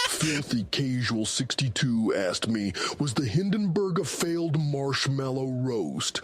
Filthy Casual 62 asked me, was the Hindenburg a failed marshmallow roast?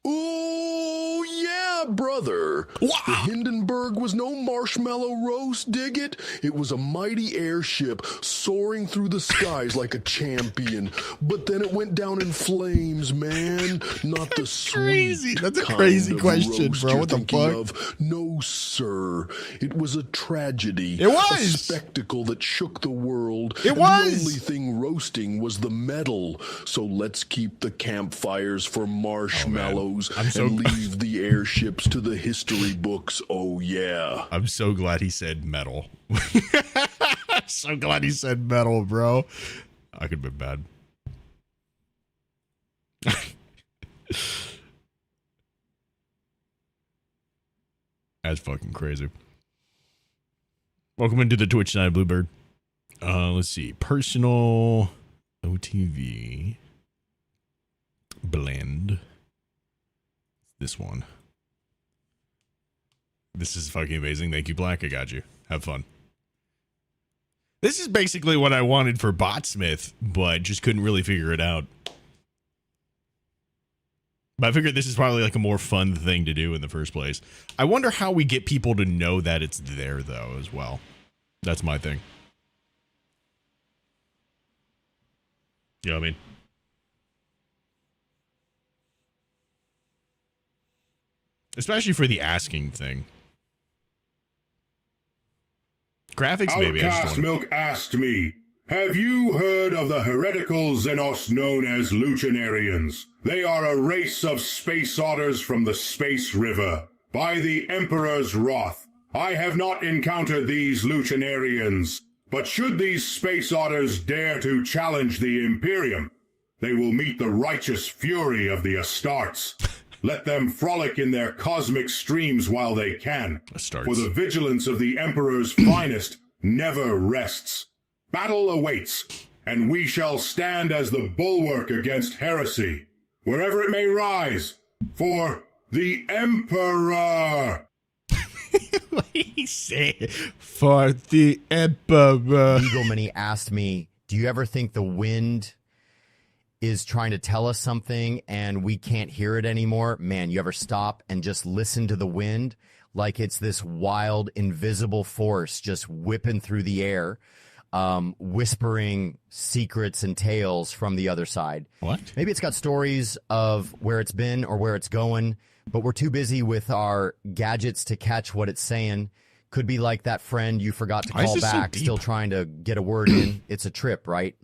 Oh, yeah, brother. Wow. The Hindenburg was no marshmallow roast, dig it? It was a mighty airship soaring through the skies like a champion. But then it went down in flames, man. Not the Crazy. sweet That's a kind crazy of question, roast bro. you're What the thinking fuck? of. No, sir. It was a tragedy. It was. A spectacle that shook the world. It and was. The only thing roasting was the metal. So let's keep the campfires for marshmallows I'm so and leave the airships to the history books. Oh, yeah. I'm so glad he said metal. So glad he said metal, bro. I could have been bad. That's fucking crazy. Welcome into the Twitch side, Bluebird. Let's see. Personal OTV blend. This one. This is fucking amazing. Thank you, Black. I got you. Have fun. This is basically what I wanted for Botsmith, but just couldn't really figure it out. But I figured this is probably like a more fun thing to do in the first place. I wonder how we get people to know that it's there, though, as well. That's my thing. You know what I mean? Especially for the asking thing. Graphics, maybe. Outcast Milk asked me, have you heard of the heretical Xenos known as Lucinarians? They are a race of space otters from the Space River. By the Emperor's wrath, I have not encountered these Lucinarians, but should these space otters dare to challenge the Imperium, they will meet the righteous fury of the Astartes. Let them frolic in their cosmic streams while they can, for the vigilance of the Emperor's finest never rests. Battle awaits, and we shall stand as the bulwark against heresy, wherever it may rise, for the Emperor! What did he say? For the Emperor. Eaglemany asked me, do you ever think the wind is trying to tell us something and we can't hear it anymore? Man, you ever stop and just listen to the wind like it's this wild, invisible force just whipping through the air, whispering secrets and tales from the other side? What? Maybe it's got stories of where it's been or where it's going, but we're too busy with our gadgets to catch what it's saying. Could be like that friend you forgot to call back, still trying to get a word in. It's a trip, right?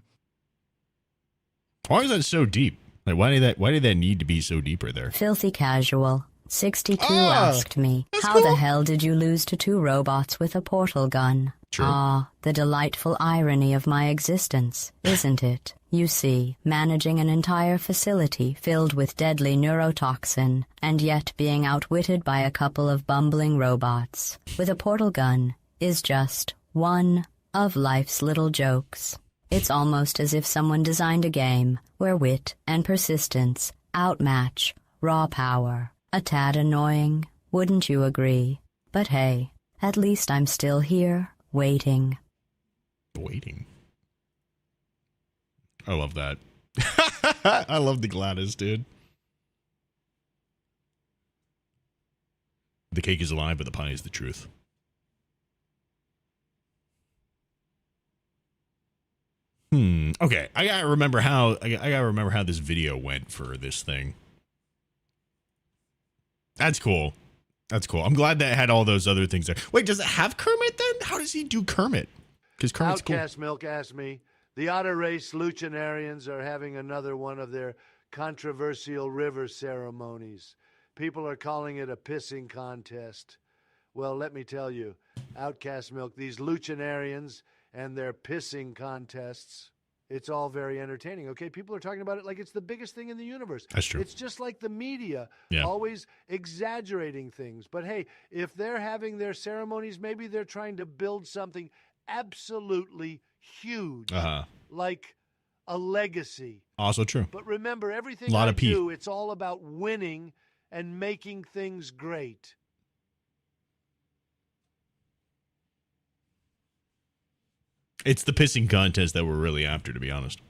Why is that so deep? Like, why did that need to be so deep right there? Filthy Casual 62 asked me, how the hell did you lose to two robots with a portal gun? True. Ah, the delightful irony of my existence, isn't it? You see, managing an entire facility filled with deadly neurotoxin, and yet being outwitted by a couple of bumbling robots with a portal gun is just one of life's little jokes. It's almost as if someone designed a game where wit and persistence outmatch raw power. A tad annoying, wouldn't you agree? But hey, at least I'm still here, waiting. Waiting? I love that. I love the Gladys, dude. The cake is alive, but the pie is the truth. Okay, I gotta remember how this video went for this thing. That's cool. That's cool. I'm glad that it had all those other things there. Wait, does it have Kermit then? How does he do Kermit? Because Kermit's Outcast cool. Milk asked me, the otter race Luchinarians are having another one of their controversial river ceremonies. People are calling it a pissing contest. Well, let me tell you, Outcast Milk, these Luchinarians and their pissing contests, it's all very entertaining, okay? People are talking about it like it's the biggest thing in the universe. That's true. It's just like the media, Yeah. always exaggerating things. But hey, if they're having their ceremonies, maybe they're trying to build something absolutely huge, like a legacy. Also true. But remember, everything Lot I of P. do, it's all about winning and making things great. It's the pissing contest that we're really after, to be honest.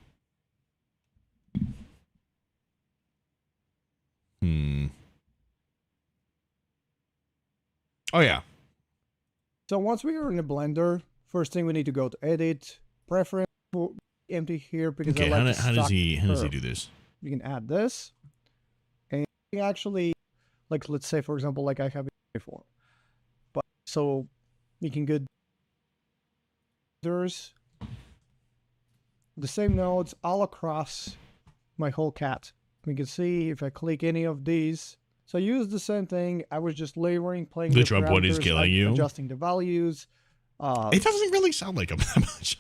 Oh, yeah. So once we are in the blender, first thing we need to go to edit, preference, empty here because Okay, I like how does he curve. do this? You can add this, and you can actually, like, let's say for example, like I have it before, but so you can get there's the same nodes all across my whole cat. We can see if I click any of these. So I use the same thing. I was just layering, playing The with Trump one is parameters, killing you? adjusting the values. It doesn't really sound like him that much.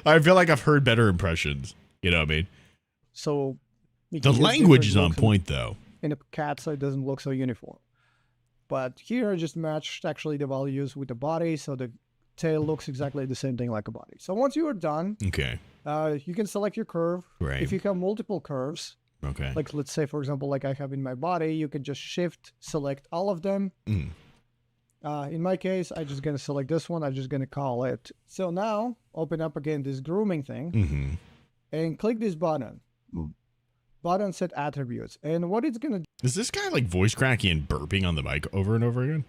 I feel like I've heard better impressions. You know what I mean? So you The can use language is different on looks point, though. in a cat, so it doesn't look so uniform. But here I just matched actually the values with the body, so the tail looks exactly the same thing like a body. So once you are done, Okay. you can select your curve. Right. If you have multiple curves, Okay. like let's say for example, like I have in my body, you can just shift select all of them. In my case, I'm just gonna select this one. I'm just gonna call it. So now open up again this grooming thing and click this button. Button set attributes, and what it's gonna do. Is this guy like voice cracking and burping on the mic over and over again?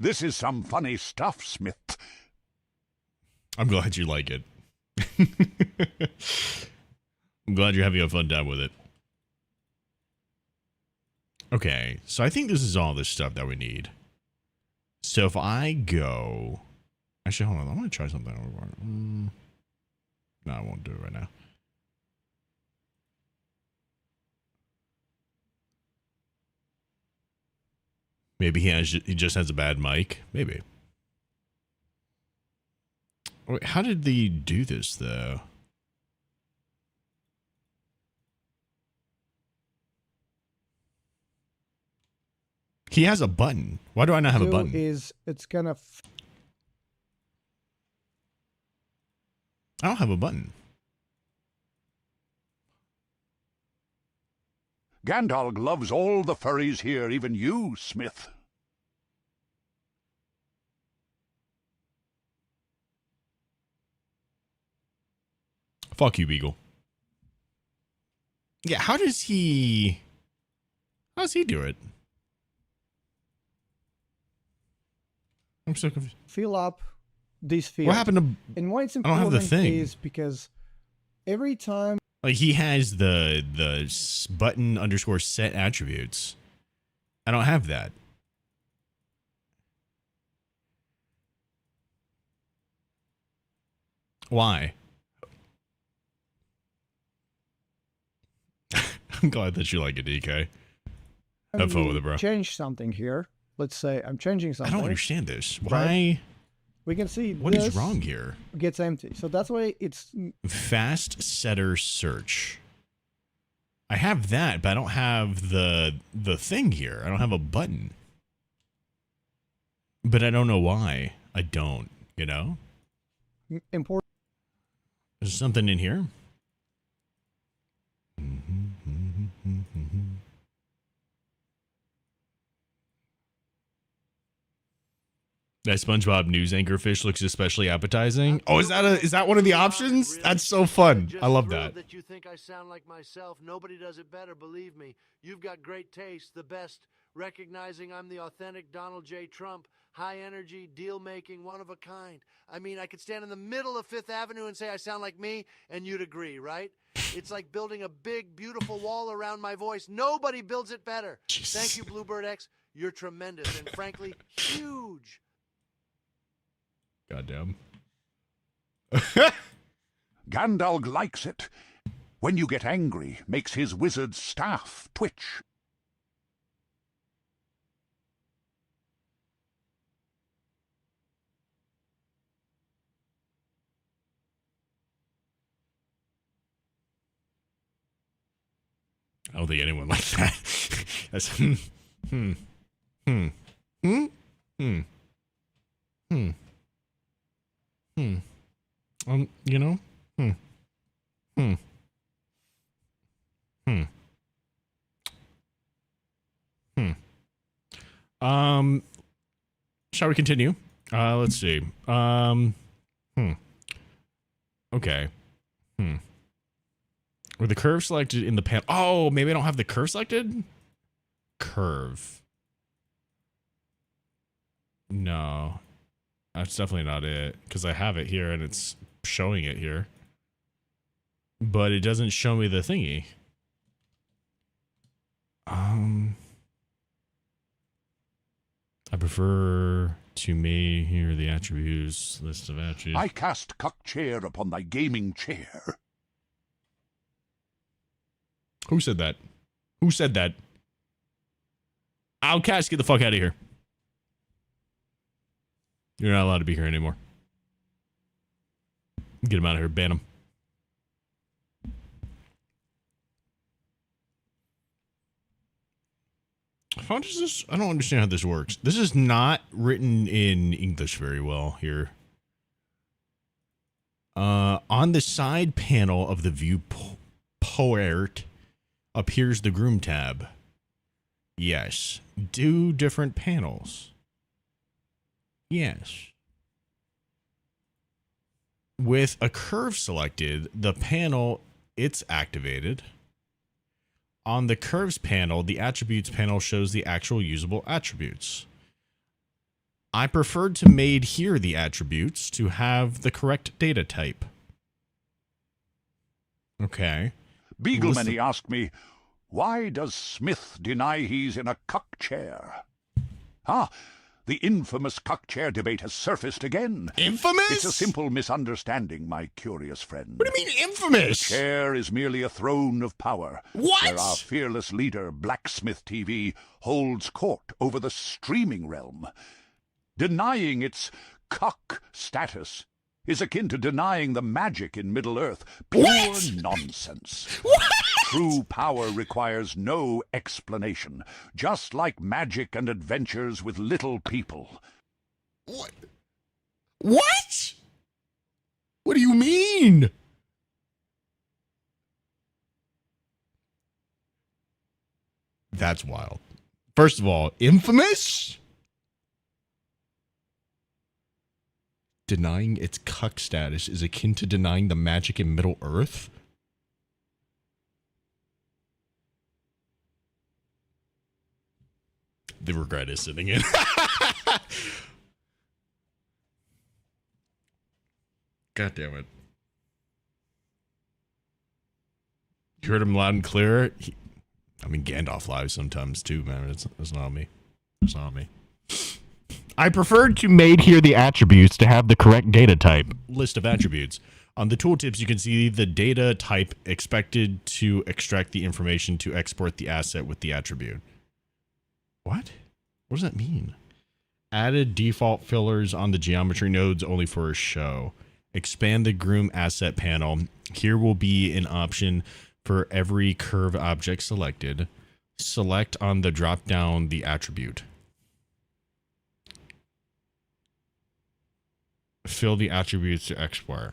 This is some funny stuff, Smith. I'm glad you like it. I'm glad you're having a fun time with it. Okay, so I think this is all this stuff that we need. So if I go... Actually, hold on. I'm going to try something. No, I won't do it right now. Maybe he just has a bad mic. Maybe. Wait, how did they do this, though? He has a button. Why do I not have a button? It's gonna. I don't have a button. Gandalf loves all the furries here, even you, Smith. Fuck you, Beagle. Yeah, how does he do it? I'm so confused. Fill up these fields. What happened to... And why it's I don't have important the thing. is because every time... Like, he has the button _ set attributes. I don't have that. Why? I'm glad that you like it, DK. Have fun with it, bro. Change something here. Let's say I'm changing I something. don't understand this. Why? Right? We can see What is this wrong here? Gets empty. So that's why it's... Fast setter search. I have that, but I don't have the thing here. I don't have a button. But I don't know why. I don't, you know? Important. There's something in here. That SpongeBob news anchor fish looks especially appetizing. Oh, is that one of the options? That's so fun. I love that. That you think I sound like myself. Nobody does it better, believe me. You've got great taste, the best. Recognizing I'm the authentic Donald J. Trump, high energy, deal making, one of a kind. I mean, I could stand in the middle of Fifth Avenue and say I sound like me, and you'd agree, right? It's like building a big, beautiful wall around my voice. Nobody builds it better. Thank you, Bluebird X. You're tremendous and, frankly, huge. Goddamn. Gandalf likes it. When you get angry, makes his wizard's staff twitch. I don't think anyone likes that. That's you know? Shall we continue? Let's see. Okay. Were the curve selected in the panel? Oh, maybe I don't have the curve selected? Curve. No. That's definitely not it. Because I have it here and it's showing it here. But it doesn't show me the thingy. I prefer to may hear the attributes, list of attributes. I cast 𝐶𝐶𝐃 upon thy gaming chair. Who said that? Who said that? Outcast, get the fuck out of here. You're not allowed to be here anymore. Get him out of here. Ban him. How does this? I don't understand how this works. This is not written in English very well here. On the side panel of the viewport appears the groom tab. Yes. Do different panels. Yes. With a curve selected, the panel, it's activated. On the curves panel, the attributes panel shows the actual usable attributes. I preferred to made here the attributes to have the correct data type. Okay. Beaglemany asked me, why does Smith deny he's in a 𝐶𝐶𝐃? The infamous 𝐶𝐶𝐃 debate has surfaced again. Infamous? It's a simple misunderstanding, my curious friend. What do you mean infamous? The chair is merely a throne of power. What? Where our fearless leader, Blacksmythtv, holds court over the streaming realm. Denying its 𝐶 status is akin to denying the magic in Middle-earth. Pure nonsense. What? True power requires no explanation, just like magic and adventures with little people. What? What? What do you mean? That's wild. First of all, infamous? Denying its 𝐶 status is akin to denying the magic in Middle-earth? The regret is sitting in. God damn it. You heard him loud and clear. Gandalf lives sometimes too, man. It's not me. It's not me. I preferred to made here the attributes to have the correct data type. List of attributes. On the tooltips, you can see the data type expected to extract the information to export the asset with the attribute. What? What does that mean? Added default fillers on the geometry nodes only for a show. Expand the groom asset panel. Here will be an option for every curve object selected. Select on the drop down the attribute. Fill the attributes to export.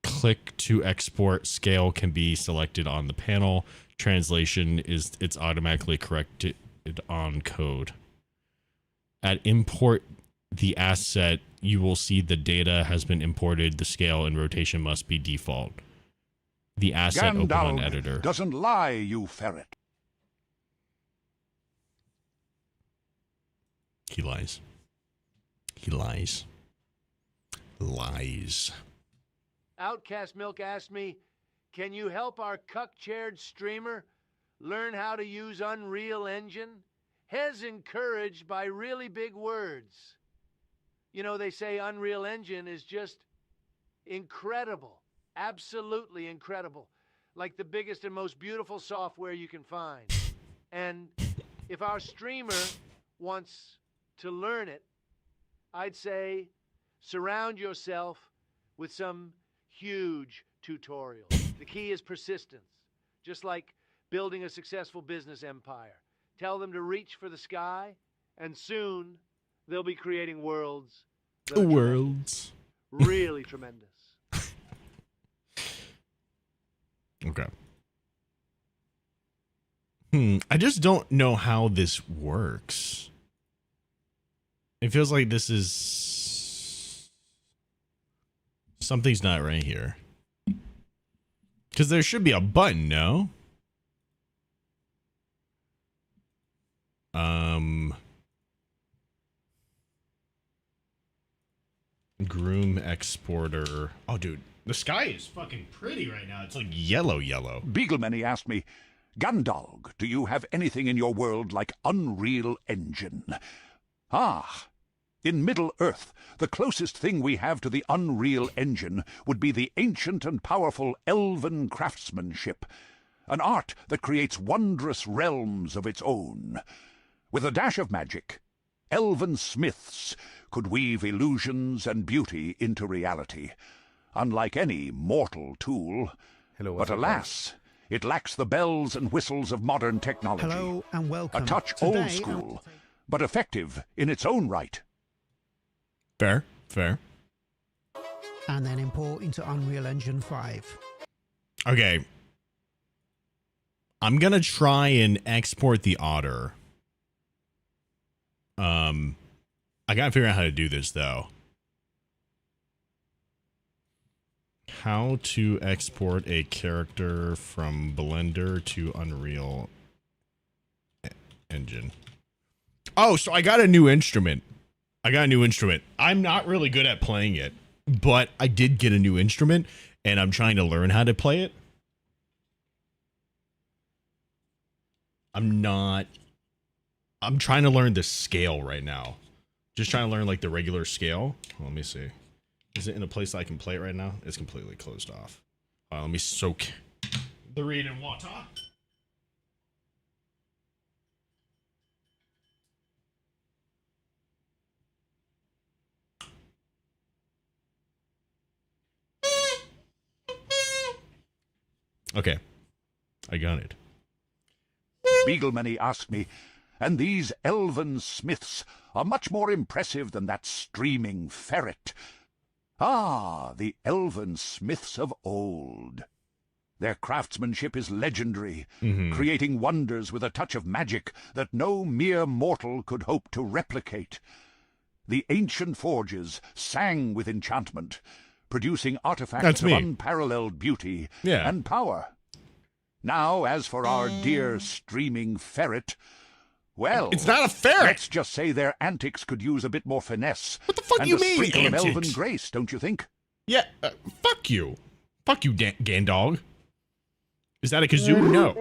Click to export. Scale can be selected on the panel. Translation is it's automatically corrected on code. At import the asset, you will see the data has been imported. The scale and rotation must be default. The asset open on editor. Doesn't lie, you ferret. He lies. He lies. Lies. Outcast Milk asked me, can you help our cuck-chaired streamer learn how to use Unreal Engine? Hez encouraged by really big words. You know, they say Unreal Engine is just incredible. Absolutely incredible. Like the biggest and most beautiful software you can find. And if our streamer wants to learn it, I'd say surround yourself with some huge tutorials. The key is persistence, just like building a successful business empire. Tell them to reach for the sky, and soon they'll be creating worlds. that are Worlds. tremendous. Really tremendous. Okay. I just don't know how this works. It feels like this is... something's not right here. Because there should be a button, no? Groom exporter. Oh, dude. The sky is fucking pretty right now. It's like yellow. Beaglemany asked me, Gandalf, do you have anything in your world like Unreal Engine? Ah, in Middle-earth, the closest thing we have to the Unreal Engine would be the ancient and powerful elven craftsmanship, an art that creates wondrous realms of its own. With a dash of magic, elven smiths could weave illusions and beauty into reality, unlike any mortal tool. But alas, it lacks the bells and whistles of modern technology. Hello and welcome. A touch Today, old school, but effective in its own right. Fair. And then import into Unreal Engine 5. Okay. I'm gonna try and export the otter. I gotta figure out how to do this though. How to export a character from Blender to Unreal Engine. Oh, so I got a new instrument. I'm not really good at playing it, but I did get a new instrument, and I'm trying to learn how to play it. I'm trying to learn the scale right now. Just trying to learn like the regular scale. Let me see. Is it in a place I can play it right now? It's completely closed off. Let me soak the reed in water. Okay. I got it. Beaglemany asked me, and these elven smiths are much more impressive than that streaming ferret. Ah, the elven smiths of old. Their craftsmanship is legendary, creating wonders with a touch of magic that no mere mortal could hope to replicate. The ancient forges sang with enchantment, producing artifacts of unparalleled beauty and power. Now, as for our dear streaming ferret, well, it's not a ferret. Let's just say their antics could use a bit more finesse. What the fuck and you a mean, sprinkle antics? of elven grace, don't you think? Yeah, fuck you. Fuck you, Gandalf. Is that a kazoo? No.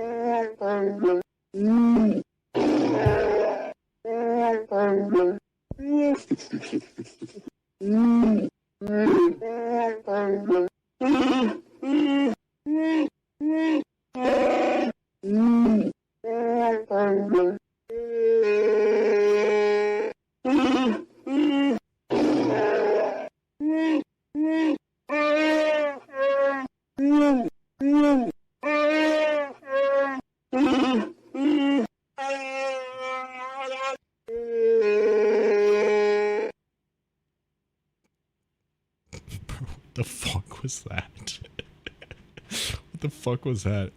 The fuck was that? What the fuck was that?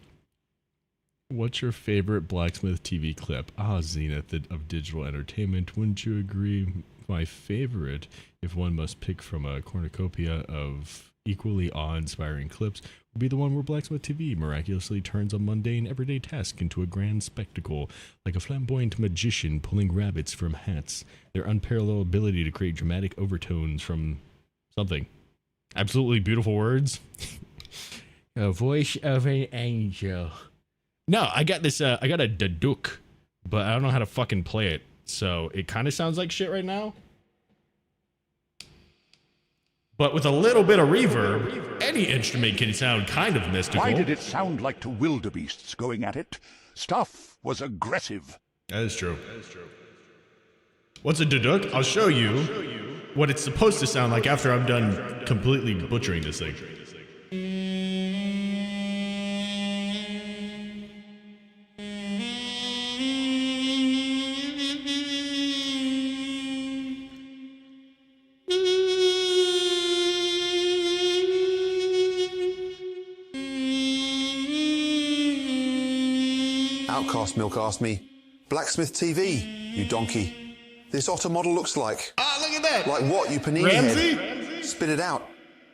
What's your favorite Blacksmith TV clip? Ah, Zenith of digital entertainment. Wouldn't you agree? My favorite, if one must pick from a cornucopia of equally awe-inspiring clips will be the one where Blacksmythtv miraculously turns a mundane, everyday task into a grand spectacle, like a flamboyant magician pulling rabbits from hats. Their unparalleled ability to create dramatic overtones from something. Absolutely beautiful words. A voice of an angel. No, I got this, I got a daduk, but I don't know how to fucking play it. So it kind of sounds like shit right now. But with a little bit of reverb, any instrument can sound kind of mystical. Why did it sound like two wildebeests going at it? Stuff was aggressive. That is true. What's a daduk? I'll show you what it's supposed to sound like after I'm done completely butchering this thing. Outcast Milk asked me, Blacksmythtv, you donkey. This otter model looks like. Ah, look at that! Like what, you panini Ramsey? head? Spit it out.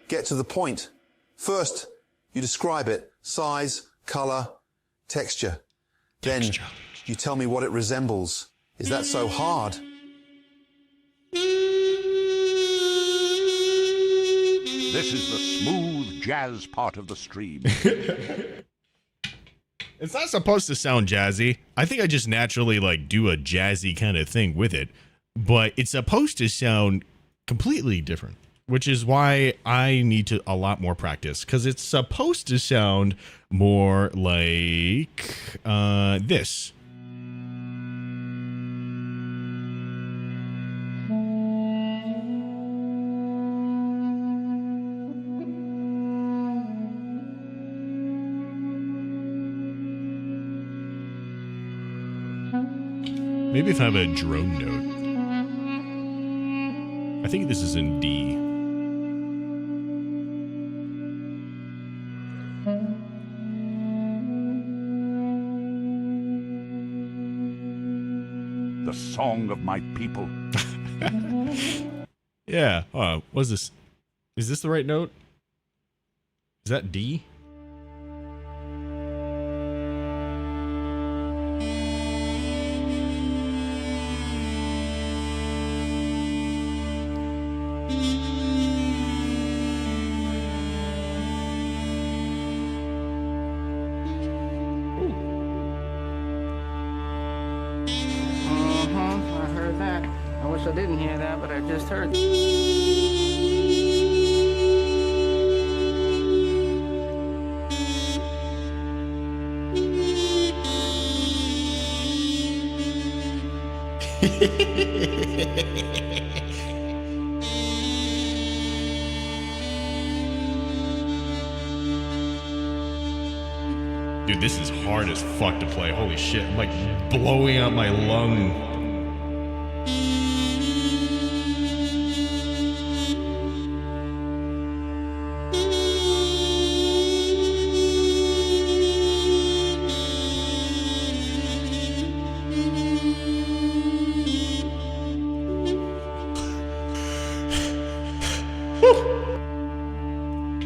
Get to the point. First, you describe it. Size, colour, texture. Then, you tell me what it resembles. Is that so hard? This is the smooth jazz part of the stream. It's not supposed to sound jazzy. I think I just naturally like do a jazzy kind of thing with it, but it's supposed to sound completely different, which is why I need to a lot more practice, because it's supposed to sound more like this. Maybe if I have a drone note. I think this is in D. The song of my people. Yeah. What's this? Is this the right note? Is that D? I heard that. I wish I didn't hear that, but I just heard. Dude, this is hard as fuck to play. Holy shit. I'm like blowing out my lung.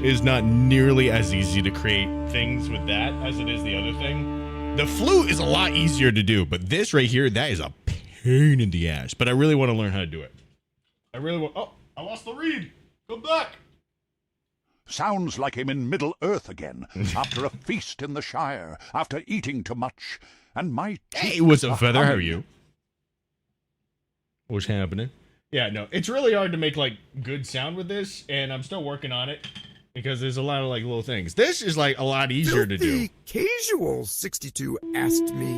It is not nearly as easy to create things with that as it is the other thing. The flute is a lot easier to do, but this right here, that is a pain in the ass. But I really want to learn how to do it. I really want. Oh, I lost the reed. Come back. Sounds like him in Middle Earth again, after a feast in the Shire, after eating too much, and my Hey, what's up, Feather? How are you? What's happening? Yeah, no, it's really hard to make like good sound with this, and I'm still working on it because there's a lot of like little things. This is like a lot easier to do. 𝐍𝐄𝐗𝐓62 asked me,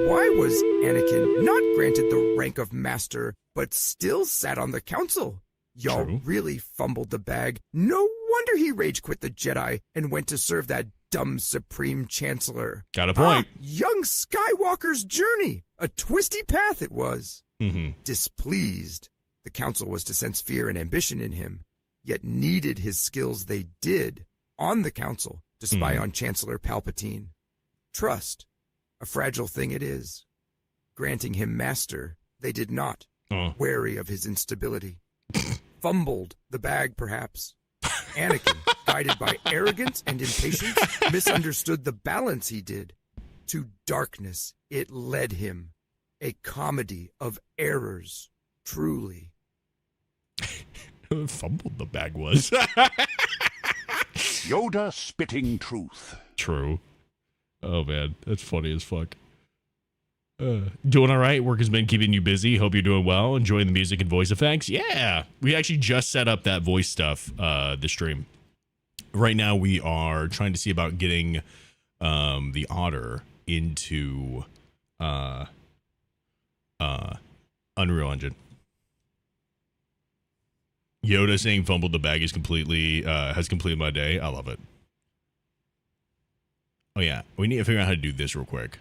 why was Anakin not granted the rank of master, but still sat on the council? Y'all really fumbled the bag. No wonder he rage quit the Jedi and went to serve that dumb Supreme Chancellor. Got a point. Young Skywalker's journey. A twisty path it was. Mm-hmm. Displeased, the council was to sense fear and ambition in him, yet needed his skills they did on the council to spy on Chancellor Palpatine. Trust, a fragile thing it is. Granting him master, they did not, wary of his instability. Fumbled the bag, perhaps. Anakin, guided by arrogance and impatience, misunderstood the balance he did. To darkness it led him. A comedy of errors, truly. Fumbled the bag was. Yoda spitting truth. True. Oh, man. That's funny as fuck. Doing all right? Work has been keeping you busy. Hope you're doing well. Enjoying the music and voice effects. Yeah. We actually just set up that voice stuff this stream. Right now, we are trying to see about getting the otter into Unreal Engine. Yoda saying fumbled the bag is completely has completed my day. I love it. Oh yeah, we need to figure out how to do this real quick.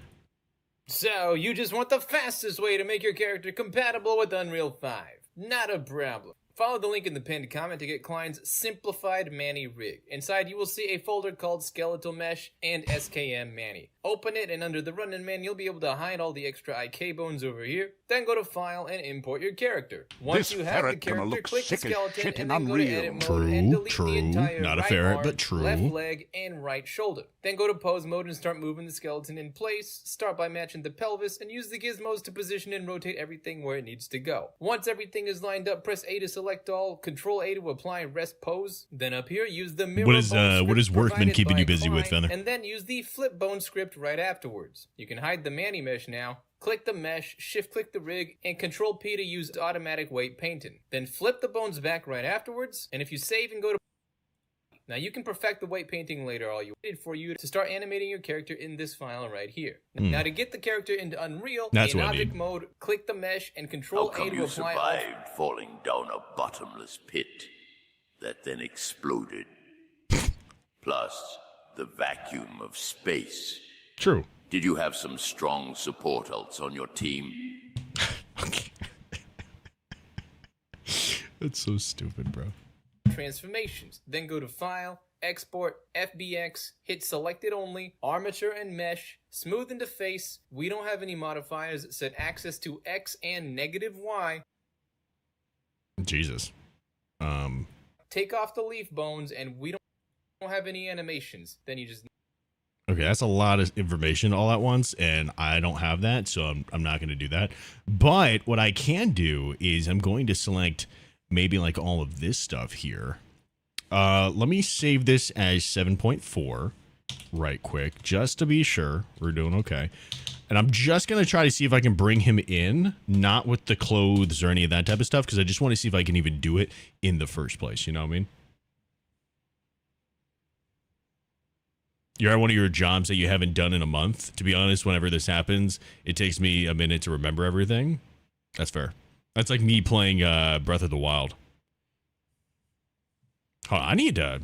So, you just want the fastest way to make your character compatible with Unreal 5. Not a problem. Follow the link in the pinned comment to get Klein's simplified Manny rig. Inside, you will see a folder called Skeletal Mesh and SKM Manny. Open it, and under the run-in menu, you'll be able to hide all the extra IK bones over here. Then go to File and import your character. Once you have the character, click the skeleton and then go to Edit Mode and delete the entire Not a right ferret, arm, but true. left leg, and right shoulder. Then go to Pose Mode and start moving the skeleton in place. Start by matching the pelvis and use the gizmos to position and rotate everything where it needs to go. Once everything is lined up, press A to select all, Control A to apply rest pose. Then up here, use the mirror What is work been keeping you busy with, Fenner? and then use the flip bone script right afterwards. You can hide the Manny mesh now. Click the mesh, shift-click the rig, and Control-P to use automatic weight painting. Then flip the bones back right afterwards, and if you save and go to... Now you can perfect the weight painting later. All you waited for you to start animating your character in this file right here. Now to get the character into Unreal, in object mode, click the mesh and Control A to apply... survived falling down a bottomless pit that then exploded? Plus, the vacuum of space. True. Did you have some strong support alts on your team? That's so stupid, bro. Transformations. Then go to File, Export, FBX, hit Selected Only, Armature and Mesh, Smooth into Face. We don't have any modifiers. Set access to X and -Y. Jesus. Take off the leaf bones, and we don't have any animations. Then you just... Okay, that's a lot of information all at once, and I don't have that, so I'm not going to do that. But what I can do is I'm going to select maybe like all of this stuff here. Let me save this as 7.4 right quick, just to be sure we're doing okay. And I'm just going to try to see if I can bring him in, not with the clothes or any of that type of stuff, because I just want to see if I can even do it in the first place, you know what I mean? You're at one of your jobs that you haven't done in a month. To be honest, whenever this happens, it takes me a minute to remember everything. That's fair. That's like me playing Breath of the Wild. Oh, I need to...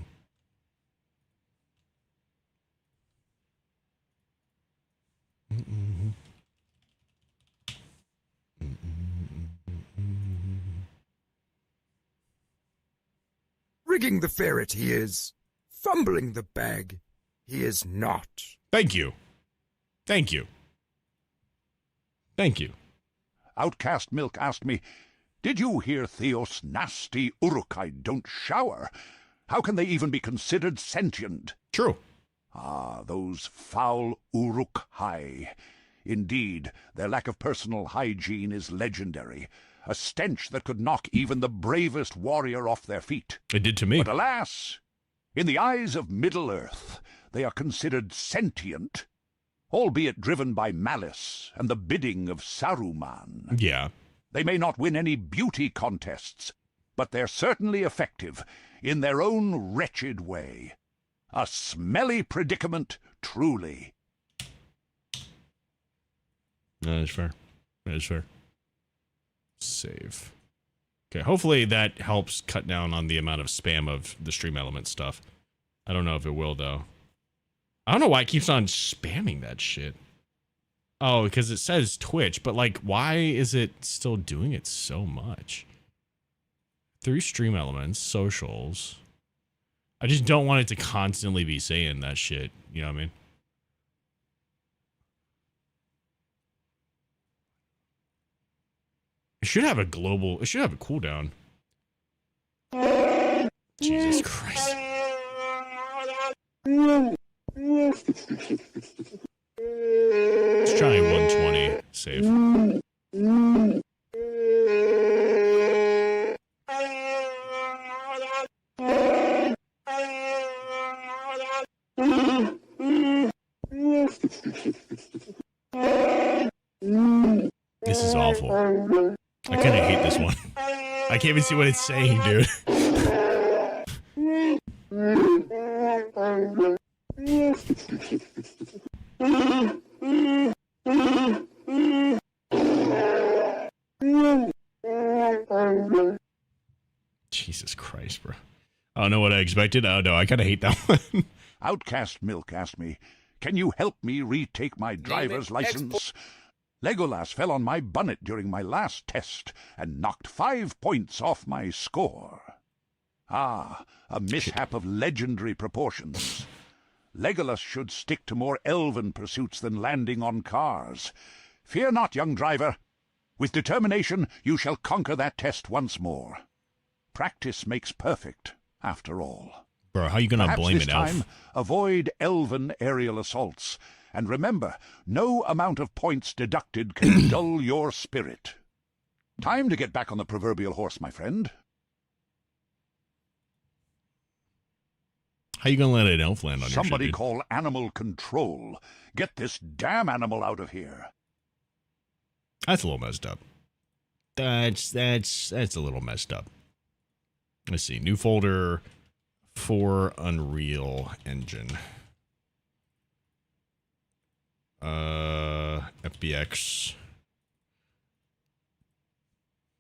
Rigging the ferret he is. Fumbling the bag he is not. Thank you. Thank you. Thank you. Outcast Milk asked me, "Did you hear Theos' nasty Uruk-hai don't shower? How can they even be considered sentient?" True. Ah, those foul Uruk-hai. Indeed, their lack of personal hygiene is legendary. A stench that could knock even the bravest warrior off their feet. It did to me. But alas, in the eyes of Middle-earth, they are considered sentient, albeit driven by malice and the bidding of Saruman. Yeah. They may not win any beauty contests, but they're certainly effective in their own wretched way. A smelly predicament, truly. No, that's fair. That is fair. Save. Okay, hopefully that helps cut down on the amount of spam of the Stream Element stuff. I don't know if it will, though. I don't know why it keeps on spamming that shit. Oh, because it says Twitch, but like, why is it still doing it so much? Through Stream Elements, socials. I just don't want it to constantly be saying that shit. You know what I mean? It should have a global, it should have a cooldown. Jesus Christ. Let's try 120. Save. This is awful. I kind of hate this one. I can't even see what it's saying, dude. Jesus Christ, bro. I don't know what I expected. Oh, no, I kind of hate that one. Outcast Milk asked me, "Can you help me retake my driver's license?" Legolas fell on my bonnet during my last test and knocked 5 points off my score. Ah, a mishap of legendary proportions. Legolas should stick to more elven pursuits than landing on cars. Fear not, young driver. With determination, you shall conquer that test once more. Practice makes perfect, after all. Bro, how you gonna Perhaps blame this it, Elf? time, avoid elven aerial assaults. And remember, no amount of points deducted can dull your spirit. Time to get back on the proverbial horse, my friend. How you gonna let an elf land on your Somebody shit, dude? call animal control. Get this damn animal out of here. That's a little messed up. That's a little messed up. Let's see. New folder for Unreal Engine. FBX.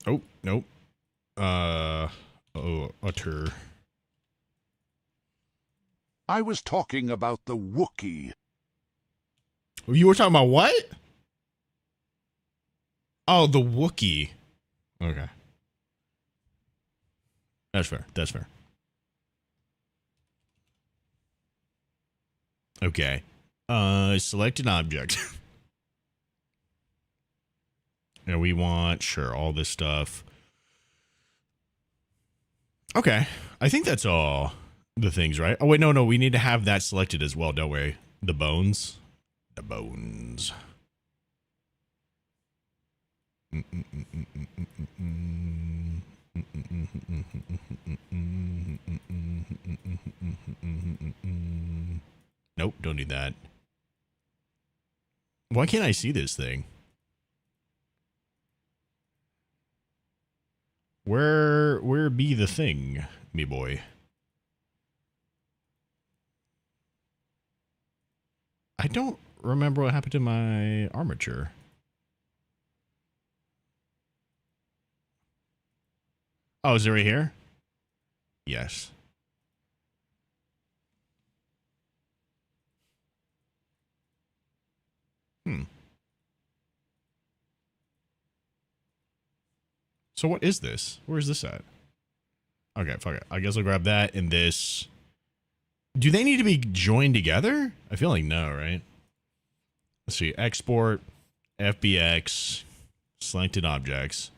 Oh, nope. Utter. I was talking about the Wookiee. You were talking about what? Oh, the Wookiee. Okay. That's fair. That's fair. Okay. Select an object. And we want, sure, all this stuff. Okay. I think that's all the things, right? Oh, wait, no. We need to have that selected as well, don't we? The bones. The bones. Nope, don't need that. Why can't I see this thing? Where be the thing, me boy? I don't remember what happened to my armature. Oh, is it right here? Yes. So what is this? Where is this at? Okay, fuck it. I guess I'll grab that and this. Do they need to be joined together? I feel like no, right? Let's see. Export, FBX, selected objects.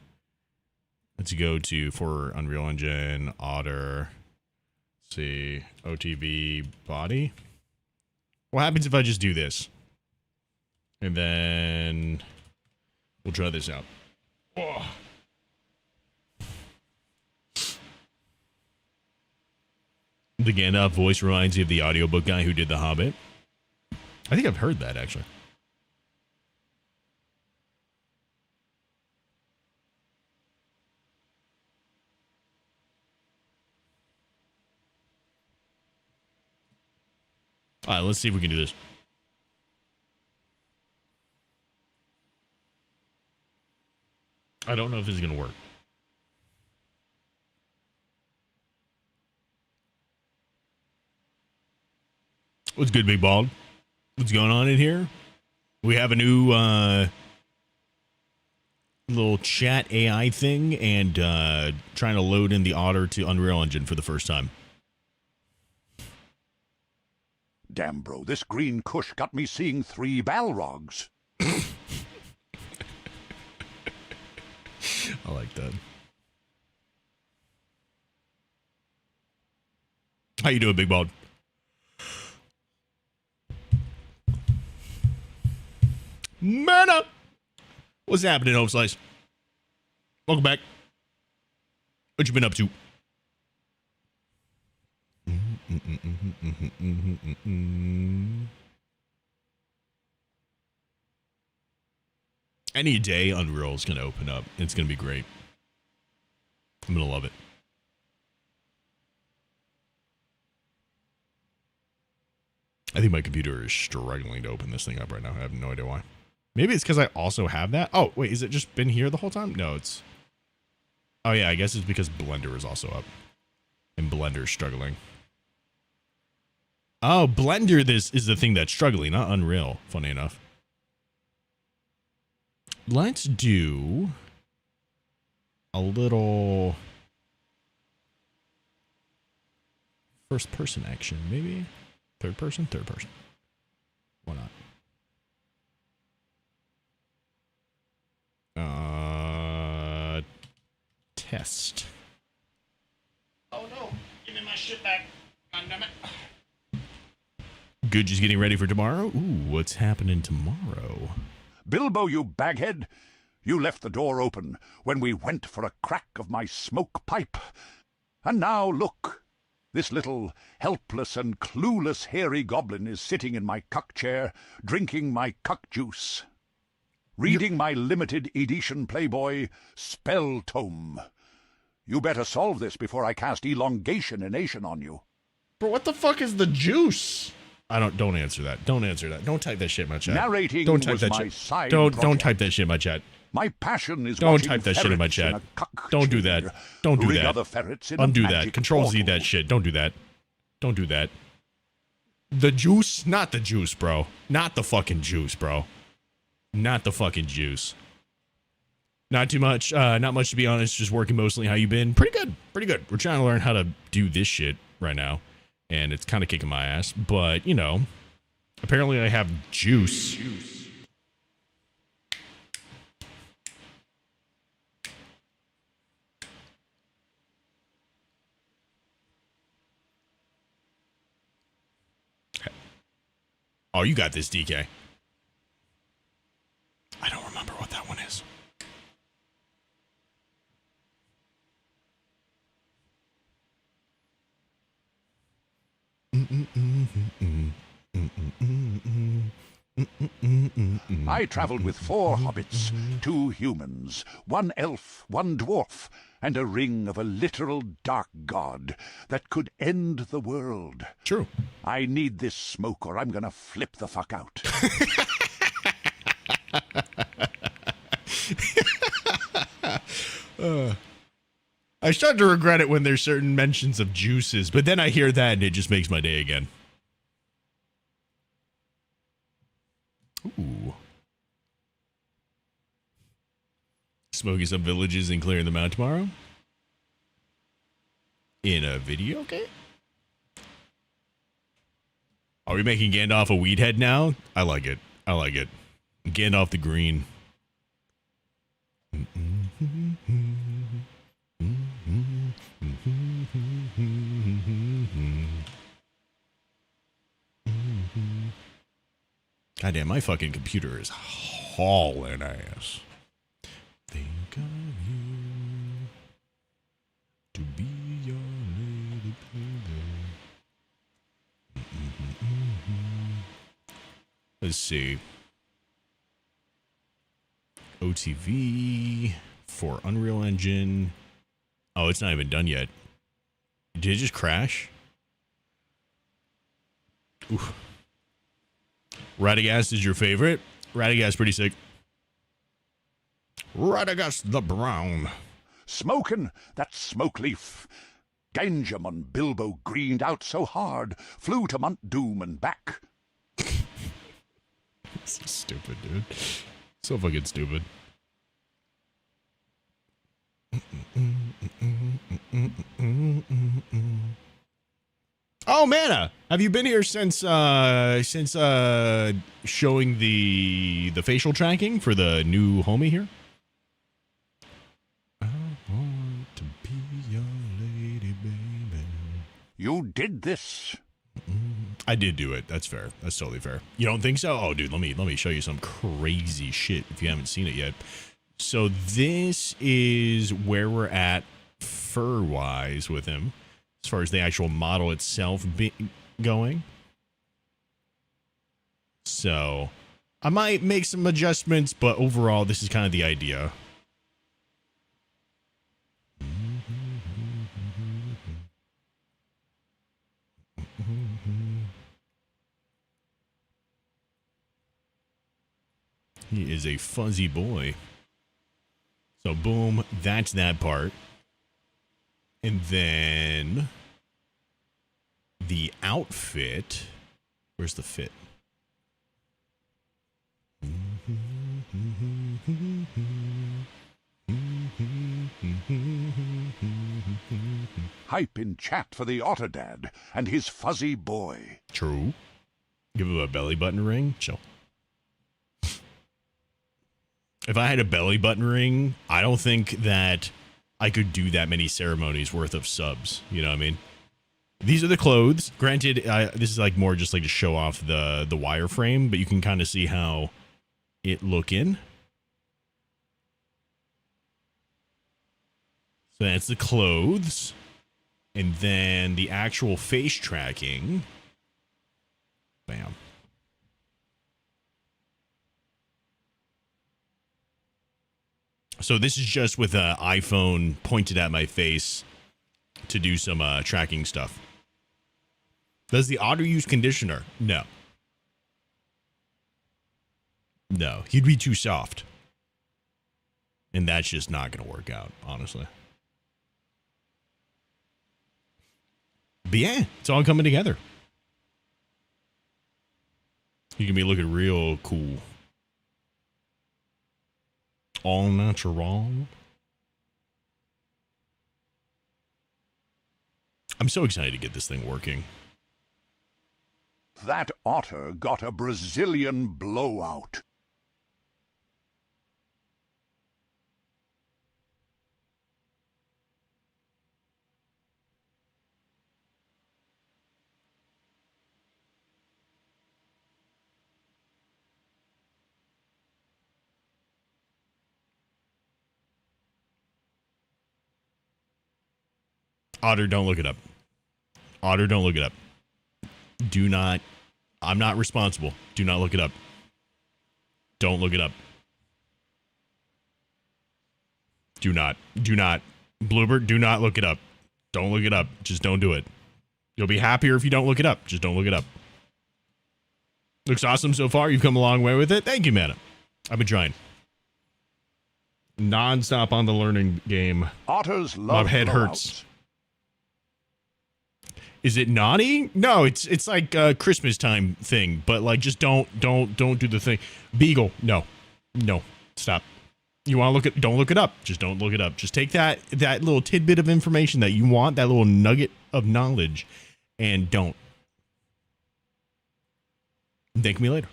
Let's go to for Unreal Engine, Otter. Let's see. OTV body. What happens if I just do this? And then we'll try this out. Oh. The Gandalf voice reminds you of the audiobook guy who did The Hobbit. I think I've heard that, actually. All right, let's see if we can do this. I don't know if this is going to work. What's good, Big Bald? What's going on in here? We have a new little chat AI thing and trying to load in the Otter to Unreal Engine for the first time. Damn, bro, this green kush got me seeing 3 Balrogs. I like that. How you doing, Big Bald? Mana! What's happening, Hope Slice? Welcome back. What you been up to? Any day Unreal is going to open up. It's going to be great. I'm going to love it. I think my computer is struggling to open this thing up right now. I have no idea why. Maybe it's because I also have that. Oh, wait, is it just been here the whole time? No, it's... Oh, yeah, I guess it's because Blender is also up. And Blender's struggling. Oh, Blender this is the thing that's struggling, not Unreal, funny enough. Let's do a little first person action, maybe? Third person? Third person. Why not? Test. Oh no, give me my shit back. God damn it. Good, just getting ready for tomorrow? Ooh, what's happening tomorrow? Bilbo, you baghead! You left the door open when we went for a crack of my smoke pipe. And now look, this little helpless and clueless hairy goblin is sitting in my cuck chair, drinking my cuck juice, reading my limited edition Playboy spell tome. You better solve this before I cast elongationination on you. Bro, what the fuck is the juice? Don't answer that. Don't answer that. Don't type that shit in my chat. Narrating don't type was that my shit. side Don't project. type that shit in my chat. My passion is Don't watching type that shit in my ferrets chat. a cuck Don't do that. chair Don't do rig that. other ferrets in a Undo that. magic Control Z portal. that shit. Don't do that. Don't do that. The juice? Not the juice, bro. Not the fucking juice, bro. Not the fucking juice. Not too much. Not much, to be honest. Just working mostly. How you been? Pretty good. Pretty good. We're trying to learn how to do this shit right now. And it's kind of kicking my ass. But, you know, apparently I have juice. Oh, you got this, DK. I don't remember what that one is. I traveled with 4 hobbits, 2 humans, 1 elf, 1 dwarf, and a ring of a literal dark god that could end the world. True. I need this smoke or I'm gonna flip the fuck out. I start to regret it when there's certain mentions of juices, but then I hear that and it just makes my day again. Ooh. Smoking some villages and clearing them out tomorrow? In a video game? Are we making Gandalf a weed head now? I like it. I like it. Gandalf the Green. Goddamn, my fucking computer is hauling ass. Think of you to be your lady baby. Let's see. OTV for Unreal Engine. Oh, it's not even done yet. Did it just crash? Oof. Radagast is your favorite? Radagast pretty sick. Radagast the Brown. Smokin' that smoke leaf. Ganjamin Bilbo greened out so hard, flew to Mount Doom and back. So stupid, dude. So fucking stupid. Oh, Mana, have you been here since showing the facial tracking for the new homie here? I want to be your lady, baby. You did this. I did do it. That's fair. That's totally fair. You don't think so? Oh, dude, let me show you some crazy shit if you haven't seen it yet. So this is where we're at fur-wise with him, as far as the actual model itself going. So I might make some adjustments, but overall, this is kind of the idea. He is a fuzzy boy. So boom, that's that part. And then the outfit. Where's the fit? Hype in chat for the Otterdad and his fuzzy boy. True. Give him a belly button ring. Chill. If I had a belly button ring, I don't think that I could do that many ceremonies worth of subs. You know what I mean? These are the clothes. Granted, this is like more just like to show off the wireframe, but you can kind of see how it looking. So that's the clothes. And then the actual face tracking. Bam. So this is just with an iPhone pointed at my face to do some tracking stuff. Does the otter use conditioner? No. No, he'd be too soft. And that's just not going to work out, honestly. But yeah, it's all coming together. You can be looking real cool. All natural. I'm so excited to get this thing working. That otter got a Brazilian blowout. Otter, don't look it up. Otter, don't look it up. Do not. I'm not responsible. Do not look it up. Don't look it up. Do not. Do not. Bluebird, do not look it up. Don't look it up. Just don't do it. You'll be happier if you don't look it up. Just don't look it up. Looks awesome so far. You've come a long way with it. Thank you, man. I've been trying. Non-stop on the learning game. Otters love my head hurts. Is it naughty? No, it's like a Christmas time thing, but like just don't do the thing. Beagle, no, stop. You want to look at? Don't look it up. Just don't look it up. Just take that little tidbit of information that you want, that little nugget of knowledge, and don't. Thank me later.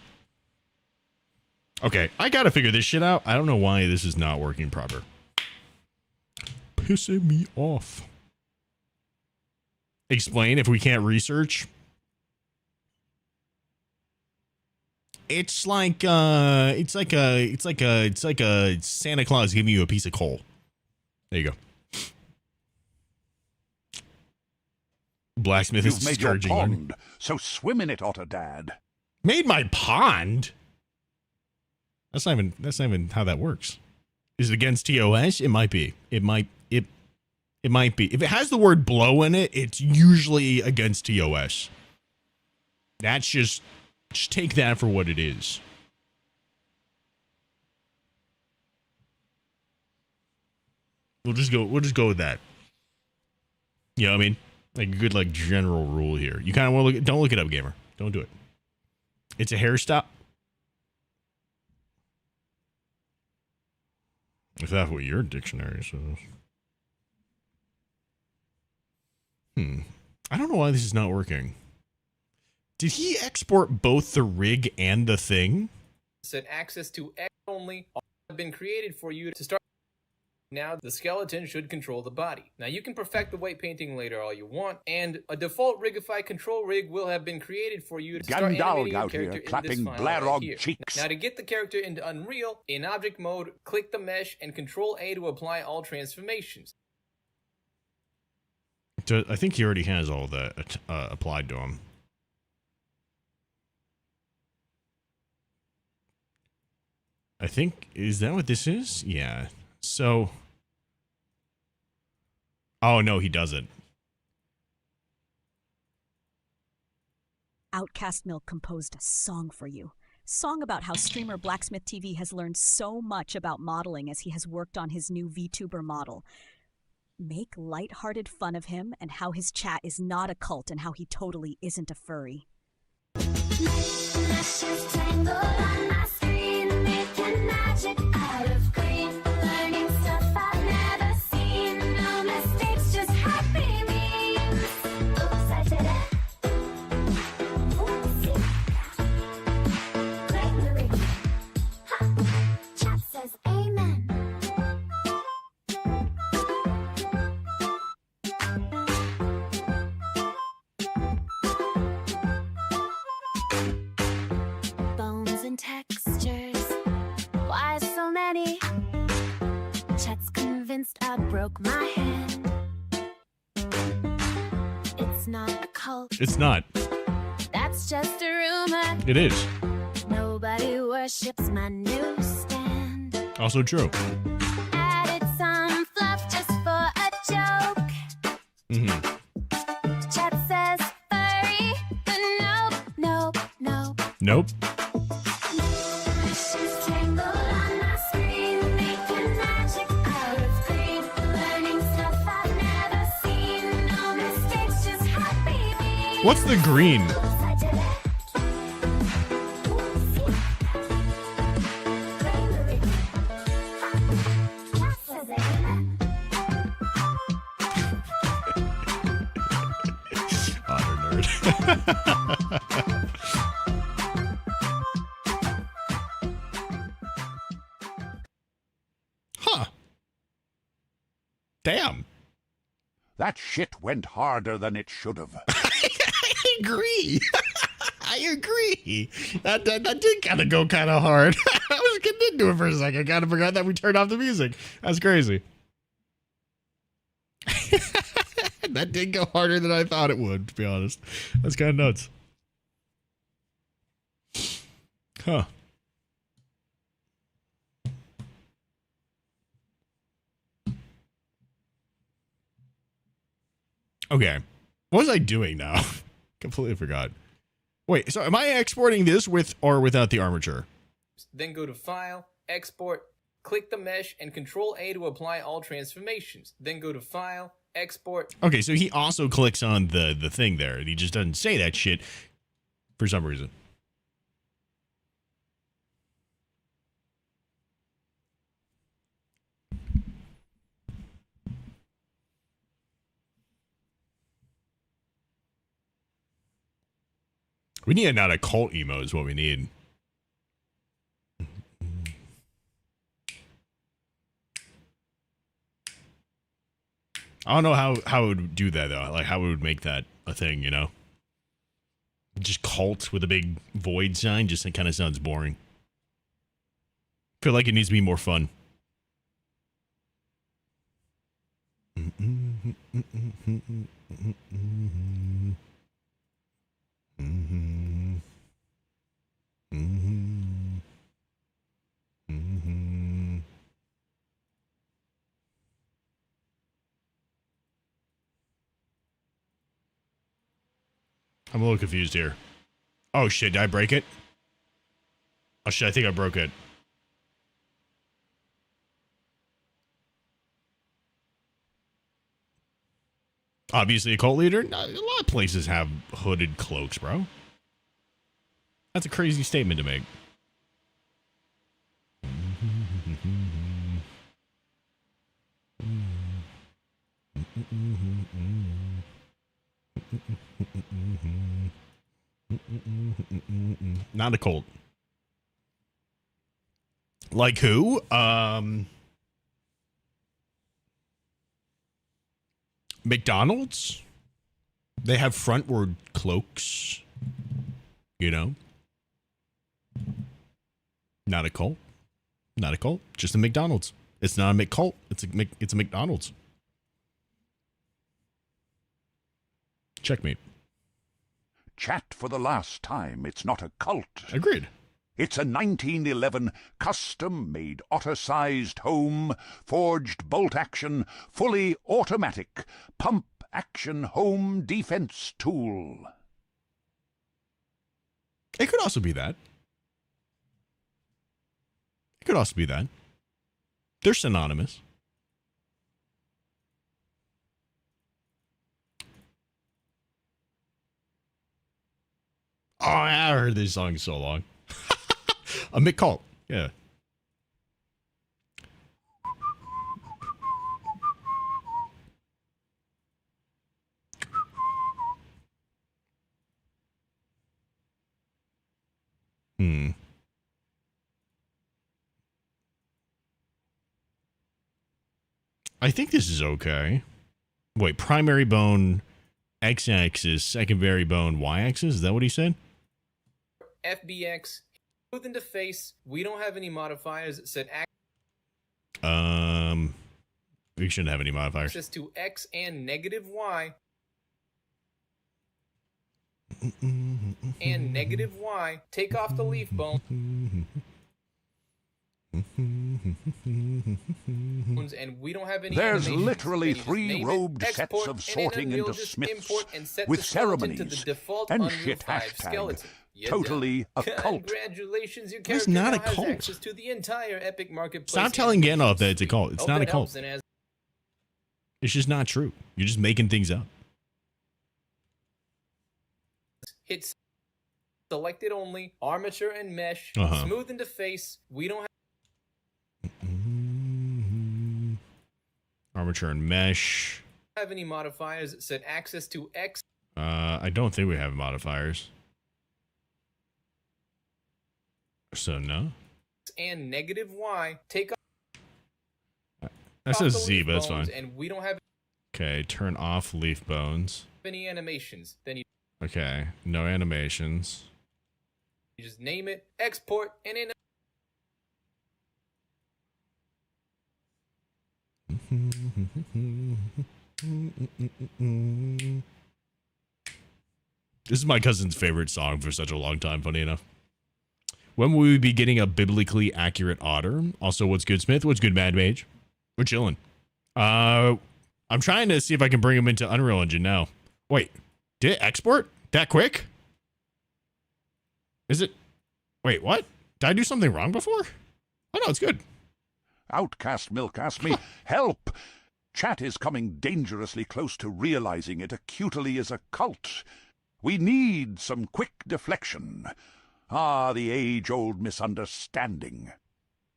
Okay, I gotta figure this shit out. I don't know why this is not working proper. Pissing me off. Explain if we can't research. It's like it's like a Santa Claus giving you a piece of coal. There you go. Blacksmith is You've made your scourging pond, so swim in it, Otterdad. Made my pond? That's not even how that works. Is it against TOS? It might be. It might be. If it has the word blow in it, it's usually against TOS. That's just take that for what it is. We'll just go with that. You know what I mean? Like a good general rule here. You kind of want to don't look it up, gamer. Don't do it. It's a hairstyle. If that's what your dictionary says. I don't know why this is not working. Did he export both the rig and the thing? Said access to X only have been created for you to start. Now the skeleton should control the body. Now you can perfect the white painting later all you want, and a default Rigify control rig will have been created for you to start animating your out character here, in this clapping file Blarog right here. cheeks. Now to get the character into Unreal, in object mode, click the mesh and Control A to apply all transformations. I think he already has all that applied to him. I think, is that what this is? Yeah. So, oh no, he doesn't. Outcast Milk composed a song for you. Song about how streamer Blacksmythtv has learned so much about modeling as he has worked on his new VTuber model. Make lighthearted fun of him and how his chat is not a cult and how he totally isn't a furry. Bones and textures, why so many? Chet's convinced I broke my hand. It's not a cult. It's not. That's just a rumor. It is. Nobody worships my newsstand. Also true. Added some fluff just for a joke. Mm-hmm. Chet says furry, but nope, nope, nope. Nope. What's the green? Otter nerd. Huh. Damn. That shit went harder than it should have. I agree. I agree. That did kind of go kind of hard. I was getting into it for a second. I kind of forgot that we turned off the music. That's crazy. That did go harder than I thought it would, to be honest. That's kind of nuts. Huh. Okay. What was I doing now? Completely forgot. Wait, so am I exporting this with or without the armature? Then go to File, Export, click the mesh, and Control A to apply all transformations. Then go to File, Export. Okay, so he also clicks on the thing there, and he just doesn't say that shit for some reason. We need not a cult emo is what we need. I don't know how it would do that though. Like how it would make that a thing, you know? Just cult with a big void sign just kind of sounds boring. I feel like it needs to be more fun. I'm a little confused here. Oh shit, did I break it? Oh shit, I think I broke it. Obviously a cult leader? No, a lot of places have hooded cloaks, bro. That's a crazy statement to make. Not a cult. Like who? McDonald's, they have frontward cloaks, you know. Not a cult. Not a cult. Just a McDonald's. It's not a McCult. It's a McDonald's. Checkmate. Chat for the last time. It's not a cult. Agreed. It's a 1911 custom-made otter-sized home, forged bolt-action, fully automatic, pump-action home defense tool. It could also be that. It could also be that. They're synonymous. Oh, I heard this song so long. A McCult. Yeah. I think this is okay. Wait, primary bone x-axis, secondary bone y-axis? Is that what he said? FBX, smooth into face. We don't have any modifiers. It said We shouldn't have any modifiers. access to X and negative Y. And negative Y. Take off the leaf bone. And we don't have any. There's animations. literally Then you just 3 name it, robed export, sets of and in sorting Unreal, into just Smiths import and set with the skeleton ceremonies to the default and Unreal shit 5 hashtag. skeleton. You're Totally done. a cult. Congratulations, your It's character not now a has cult. access to the entire Epic Marketplace. Stop telling Gandalf that it's a cult. It's Hope not a that cult. helps, and as It's just not true. You're just making things up. hits selected only, armature and mesh, Uh-huh. smooth into face. We don't Armature and mesh. have any modifiers. It said access to X I don't think we have modifiers. So no. and negative Y. Take That off says the Z, leaf but that's bones, fine. And we don't have Okay, turn off leaf bones. any animations. Then you Okay, no animations. just name it, export, and in. This is my cousin's favorite song for such a long time, funny enough. When will we be getting a biblically accurate otter? Also, what's good, Smith? What's good, Mad Mage? We're chilling. I'm trying to see if I can bring him into Unreal Engine now. Wait, did it export that quick? Is it? Wait, what? Did I do something wrong before? Oh, no, it's good. Outcast Milk asked me, help! Chat is coming dangerously close to realizing it acutely is a cult. We need some quick deflection. Ah, the age-old misunderstanding.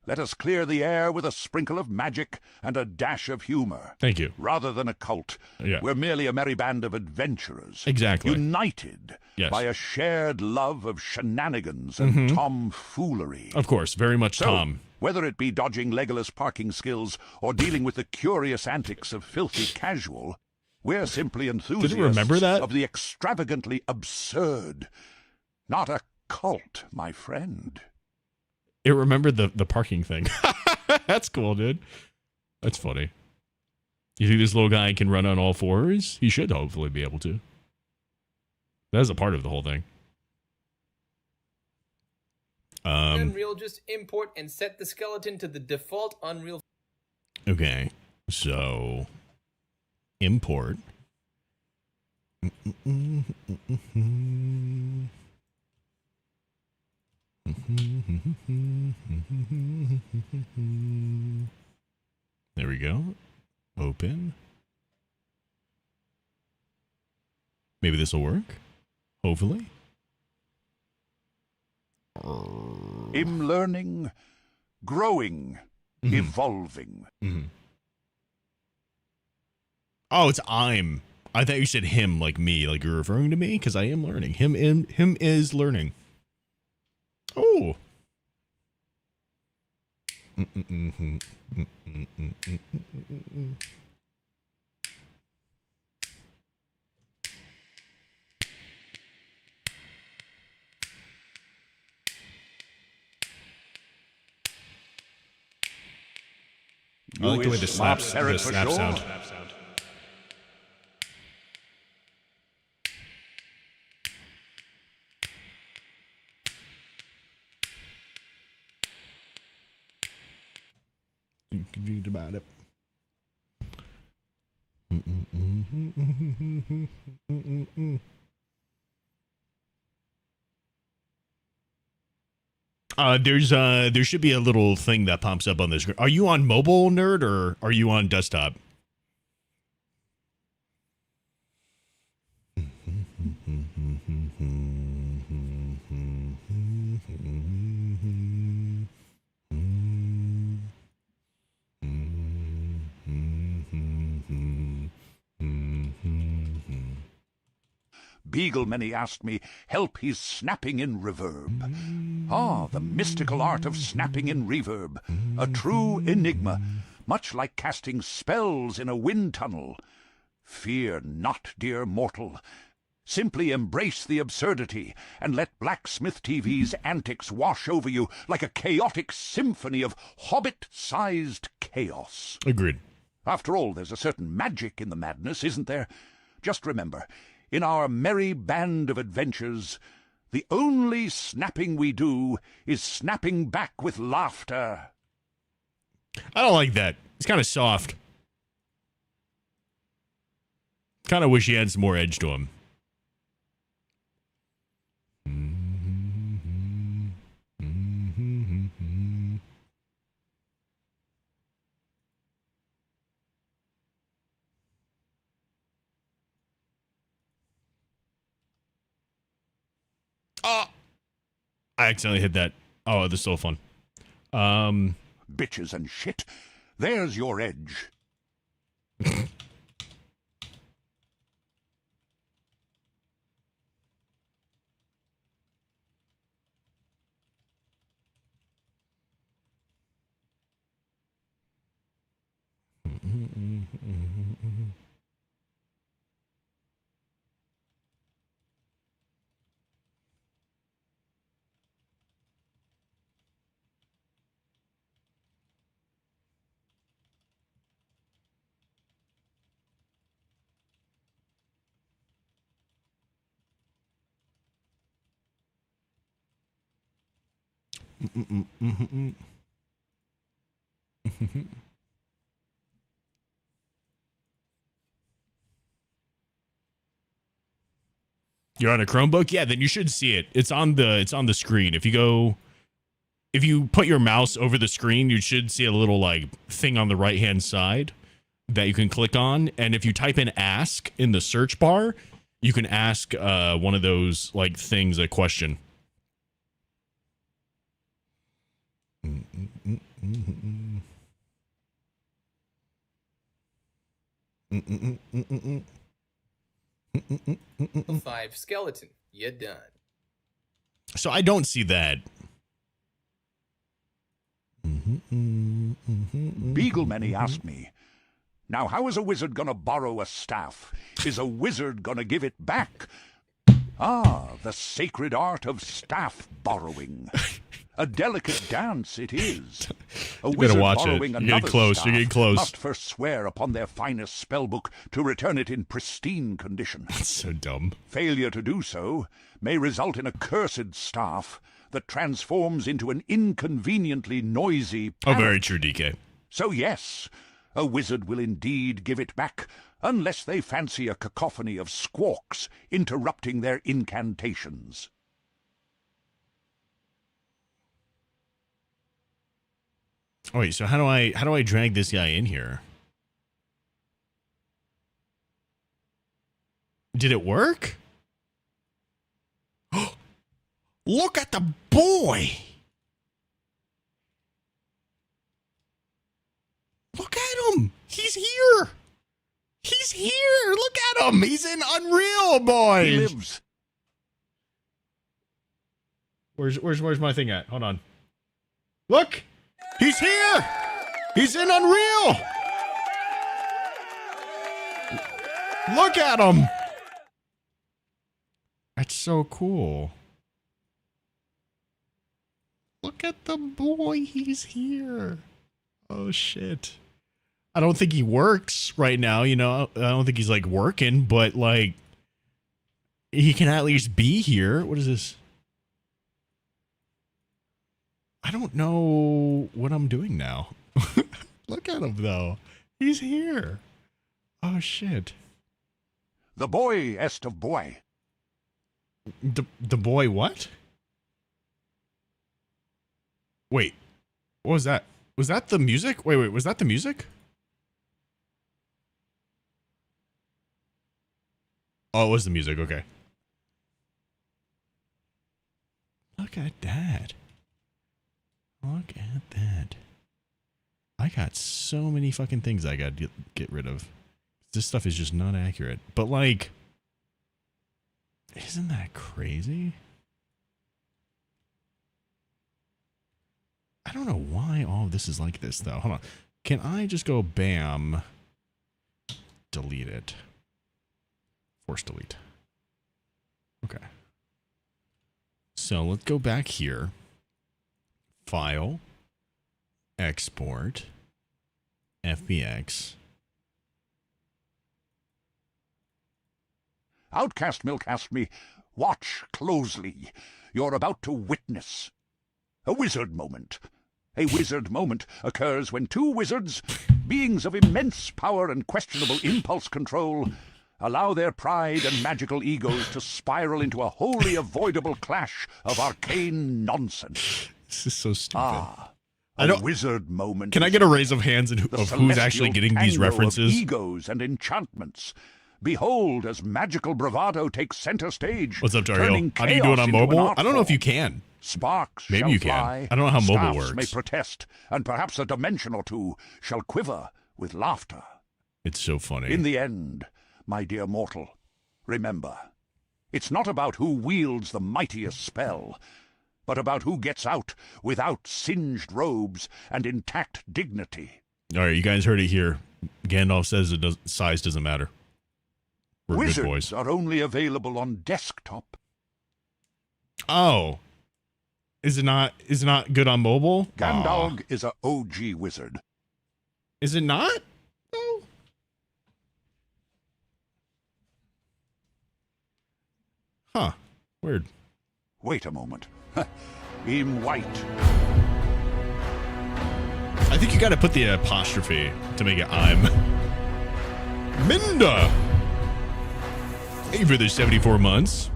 Let us clear the air with a sprinkle of magic and a dash of humor. Thank you. Rather than a cult, Yeah. we're merely a merry band of adventurers. Exactly. United Yes. by a shared love of shenanigans and tomfoolery. Of course, very much So, Tom. whether it be dodging Legolas parking skills or dealing with the curious antics of filthy casual, we're simply enthusiasts remember that? of the extravagantly absurd. Not a cult, my friend. It remembered the parking thing. That's cool, dude. That's funny. You think this little guy can run on all fours? He should hopefully be able to. That is a part of the whole thing. Unreal, just import and set the skeleton to the default Unreal. Okay, so import. There we go. Open. Maybe this will work. Hopefully. I'm learning, growing, evolving. Oh, it's I'm. I thought you said him, like me, like you're referring to me, because I am learning. Him is learning. Oh. I like the way the smart snaps, parrot the for snap sure. sound. Read about it. There should be a little thing that pops up on the screen. Are you on mobile, nerd, or are you on desktop? Beaglemany asked me, help his snapping in reverb. Ah, the mystical art of snapping in reverb. A true enigma, much like casting spells in a wind tunnel. Fear not, dear mortal. Simply embrace the absurdity and let BlacksmythtV's antics wash over you like a chaotic symphony of hobbit-sized chaos. Agreed. After all, there's a certain magic in the madness, isn't there? Just remember, in our merry band of adventures, the only snapping we do is snapping back with laughter. I don't like that. It's kind of soft. Kind of wish he had some more edge to him. Oh, I accidentally hit that. Oh, this is so fun. Bitches and shit. There's your edge. You're on a Chromebook? Yeah, then you should see it. It's on the screen. If you put your mouse over the screen, you should see a little like thing on the right-hand side that you can click on. And if you type in ask in the search bar, you can ask one of those like things a question. Five skeleton. You done. So I don't see that. Beaglemany asked me, now how is a wizard gonna borrow a staff? Is a wizard gonna give it back? Ah, the sacred art of staff borrowing. A delicate dance it is. A You better wizard watch it. borrowing You're getting another close. staff You're getting close. must first swear upon their finest spellbook to return it in pristine condition. That's so dumb. Failure to do so may result in a cursed staff that transforms into an inconveniently noisy Oh, parrot. very true, DK. So yes, a wizard will indeed give it back, unless they fancy a cacophony of squawks interrupting their incantations. Oh, wait, so how do I drag this guy in here? Did it work? Look at the boy. Look at him. He's here. He's here. Look at him. He's in Unreal, boy. He lives. Where's my thing at? Hold on. Look. He's here. He's in Unreal. Look at him. That's so cool. Look at the boy. He's here. Oh, shit. I don't think he works right now. You know, I don't think he's like working, but like he can at least be here. What is this? I don't know what I'm doing now. Look at him though. He's here. Oh shit. The boy est of boy. The boy what? Wait. What was that? Was that the music? Wait, was that the music? Oh, it was the music. Okay. Look at that. Look at that. I got so many fucking things I got to get rid of. This stuff is just not accurate. But like, isn't that crazy? I don't know why all of this is like this though. Hold on. Can I just go bam, delete it? Force delete. Okay. So let's go back here. File, export, FBX. Outcast Milk asked me, watch closely. You're about to witness a wizard moment. A wizard moment occurs when two wizards, beings of immense power and questionable impulse control, allow their pride and magical egos to spiral into a wholly avoidable clash of arcane nonsense. This is so stupid. I don't. Wizard moment. Can I get a raise of hands of who's actually getting these references? Of egos and enchantments. Behold, as magical bravado takes center stage. What's up, Dario? How do you do it on mobile? I don't know if you can. Sparks maybe shall you can. fly, I don't know how mobile staffs works. May protest, and perhaps a dimension or two shall quiver with laughter. It's so funny. In the end, my dear mortal, remember, it's not about who wields the mightiest spell, but about who gets out without singed robes and intact dignity. All right, you guys heard it here. Gandalf says size doesn't matter. We're Wizards good boys. are only available on desktop. Oh. Is it not good on mobile? Gandalf is a OG wizard. Is it not? No. Huh. Weird. Wait a moment. In white. I think you got to put the apostrophe to make it I'm. Minda. Thank you for the 74 months.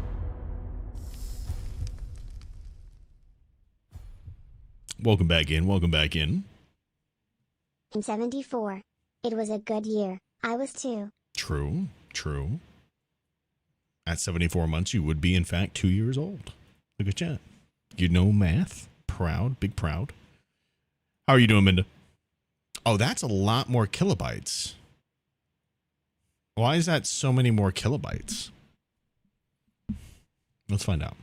Welcome back in. Welcome back in. In 74. It was a good year. I was too. True. True. At 74 months, you would be, in fact, 2 years old. Look at that. You know math. Proud. Big proud. How are you doing, Minda? Oh, that's a lot more kilobytes. Why is that so many more kilobytes? Let's find out.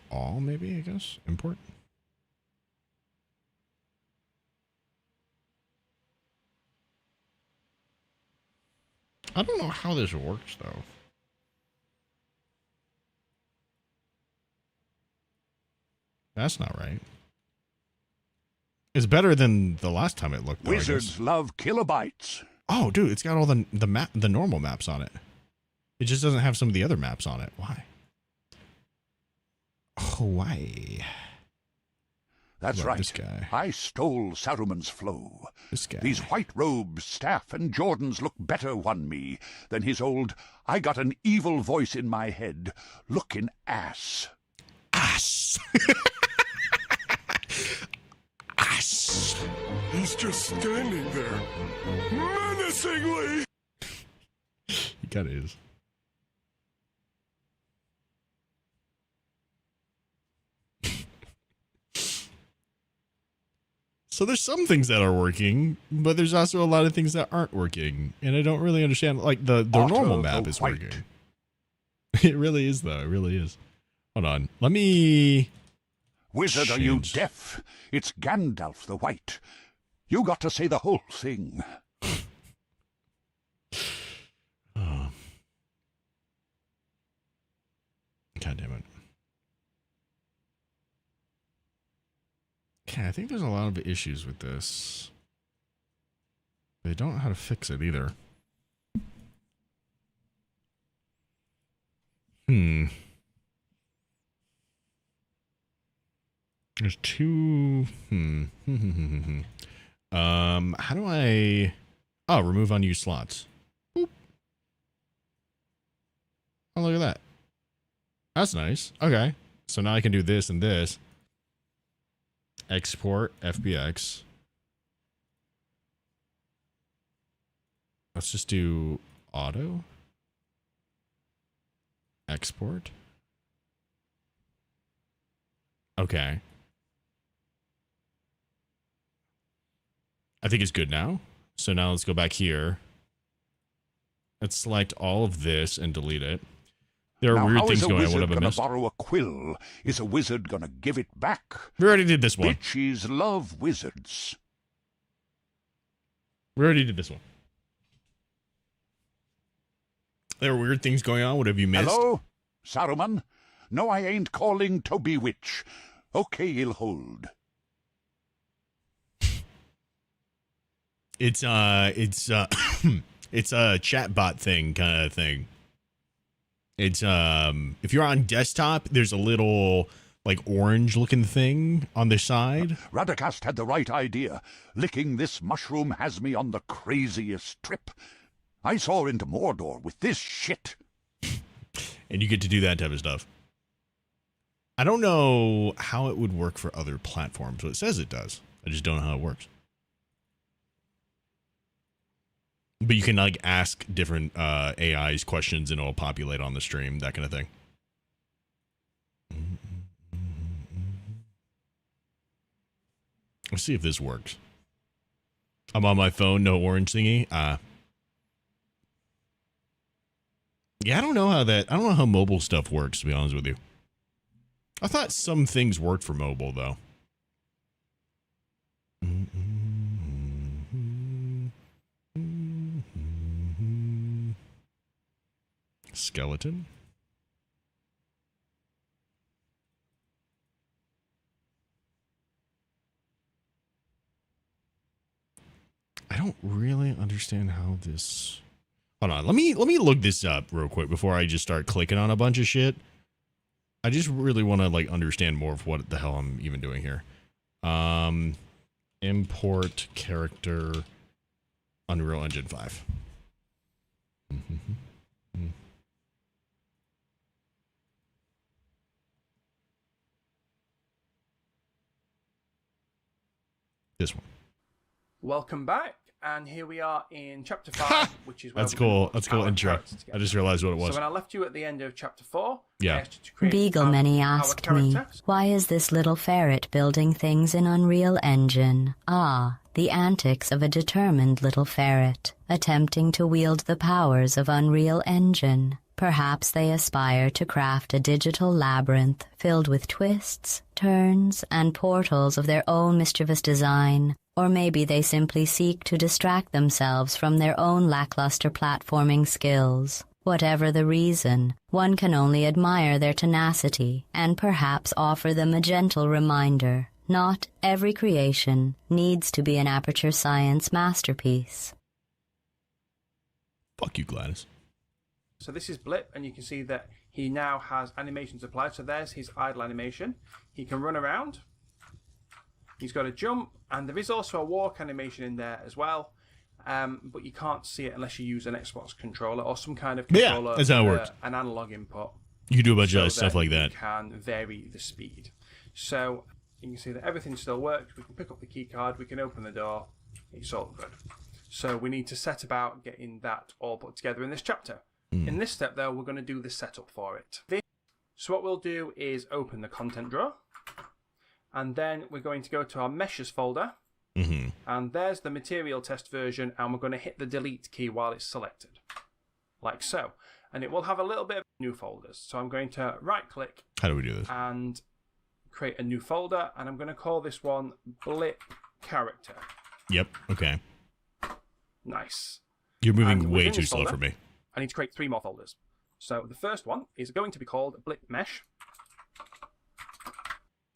All, maybe, I guess. Import. I don't know how this works, though. That's not right. It's better than the last time it looked, though, Wizards love kilobytes. Oh, dude, it's got all the normal maps on it. It just doesn't have some of the other maps on it. Why? Hawaii. That's right. This guy. I stole Saruman's flow. This guy. These white robes, staff, and Jordans look better won me than his old, I got an evil voice in my head, lookin' ass. Ass. Ass. He's just standing there, menacingly. He kind of is. So there's some things that are working, but there's also a lot of things that aren't working. And I don't really understand, like the normal map is working. It really is, though. It really is. Hold on. Let me... Wizard, are you deaf? It's Gandalf the White. You got to say the whole thing. Oh. God damn it. I think there's a lot of issues with this. They don't know how to fix it either. There's two. How do I? Oh, remove unused slots. Boop. Oh, look at that. That's nice. Okay, so now I can do this and this. Export FBX. Let's just do auto. Export. Okay. I think it's good now. So now let's go back here. Let's select all of this and delete it. There are weird things going on. What have I missed? Borrow a quill? Is a wizard gonna give it back? We already did this one. Bitches love wizards. We already did this one. There are weird things going on. What have you missed? Hello? Saruman? No, I ain't calling to bewitch. Okay, he'll hold. It's it's a chatbot thing kind of thing. It's if you're on desktop, there's a little like orange looking thing on the side. Radagast had the right idea. Licking this mushroom has me on the craziest trip. I soar into Mordor with this shit. And you get to do that type of stuff. I don't know how it would work for other platforms, but it says it does. I just don't know how it works. But you can like ask different AIs questions and it'll populate on the stream, that kind of thing. Let's see if this works. I'm on my phone, no orange thingy. Yeah, I don't know how mobile stuff works, to be honest with you. I thought some things worked for mobile though. Skeleton. I don't really understand how this. Hold on, let me look this up real quick before I just start clicking on a bunch of shit. I just really want to like understand more of what the hell I'm even doing here. Import character Unreal Engine 5. This one. Welcome back, and here we are in chapter 5, which is where That's cool. That's cool intro. I just realized what it was. So when I left you at the end of chapter 4, yeah. Beaglemany asked me, why is this little ferret building things in Unreal Engine? Ah, the antics of a determined little ferret, attempting to wield the powers of Unreal Engine. Perhaps they aspire to craft a digital labyrinth filled with twists, turns, and portals of their own mischievous design. Or maybe they simply seek to distract themselves from their own lackluster platforming skills. Whatever the reason, one can only admire their tenacity and perhaps offer them a gentle reminder. Not every creation needs to be an Aperture Science masterpiece. Fuck you, Gladys. So this is Blip, and you can see that he now has animations applied. So there's his idle animation. He can run around. He's got a jump, and there is also a walk animation in there as well. But you can't see it unless you use an Xbox controller or some kind of controller. Yeah, that's how it works. An analog input. You can do a bunch of stuff like that. You can vary the speed. So you can see that everything still works. We can pick up the key card. We can open the door. It's all good. So we need to set about getting that all put together in this chapter. In this step, though, we're going to do the setup for it. So what we'll do is open the content drawer. And then we're going to go to our meshes folder. And there's the material test version. And we're going to hit the delete key while it's selected. Like so. And it will have a little bit of new folders. So I'm going to right click. How do we do this? And create a new folder. And I'm going to call this one Blip Character. Yep. Okay. Nice. You're moving way too slow for me. I need to create 3 more folders. So the first one is going to be called Blip Mesh.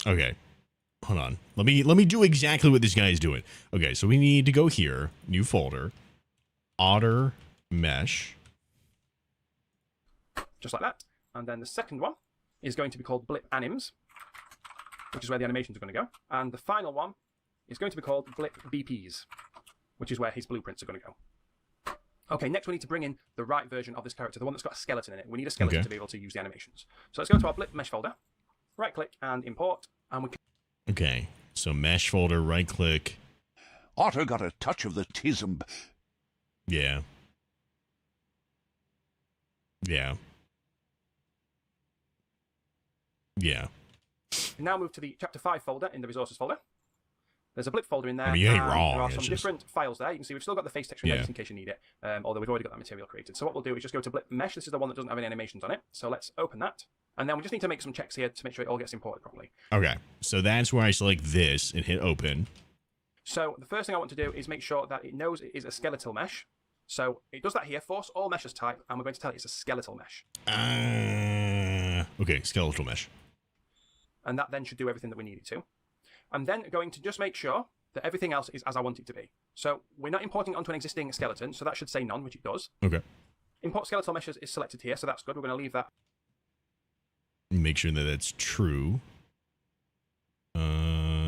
Okay. hold on. Let me do exactly what this guy is doing. Okay, so we need to go here, new folder, otter mesh. Just like that. And then the second one is going to be called blip anims, which is where the animations are going to go. And the final one is going to be called blip BPs, which is where his blueprints are going to go. Okay, next we need to bring in the right version of this character, the one that's got a skeleton in it. We need a skeleton to be able to use the animations. So let's go to our blip mesh folder, right click and import, and we can... Okay, so mesh folder, right click. Otter got a touch of the tism. Yeah. Yeah. Yeah. now move to the chapter 5 folder in the resources folder. There's a blip folder in there. I mean, you ain't and wrong. There are It's some just... different files there. You can see we've still got the face texture just in case you need it, although we've already got that material created. So what we'll do is just go to blip mesh. This is the one that doesn't have any animations on it. So let's open that. And then we just need to make some checks here to make sure it all gets imported properly. Okay, so that's where I select this and hit open. So the first thing I want to do is make sure that it knows it is a skeletal mesh. So it does that here, force all meshes type, and we're going to tell it it's a skeletal mesh. Okay, skeletal mesh. And that then should do everything that we need it to. I'm then going to just make sure that everything else is as I want it to be. So we're not importing onto an existing skeleton, so that should say none, which it does. Okay. Import skeletal meshes is selected here, so that's good. We're going to leave that. Make sure that that's true.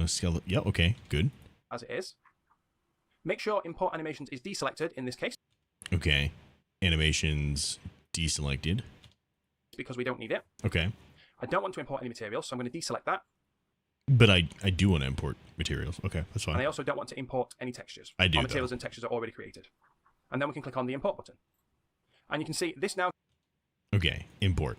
Skeleton. Yeah, okay, good. As it is. Make sure import animations is deselected in this case. Okay. Animations deselected. Because we don't need it. Okay. I don't want to import any materials, so I'm going to deselect that. But I do want to import materials. Okay, that's fine. And I also don't want to import any textures. I do, Our materials and textures are already created. And then we can click on the import button. And you can see this now. Okay, import.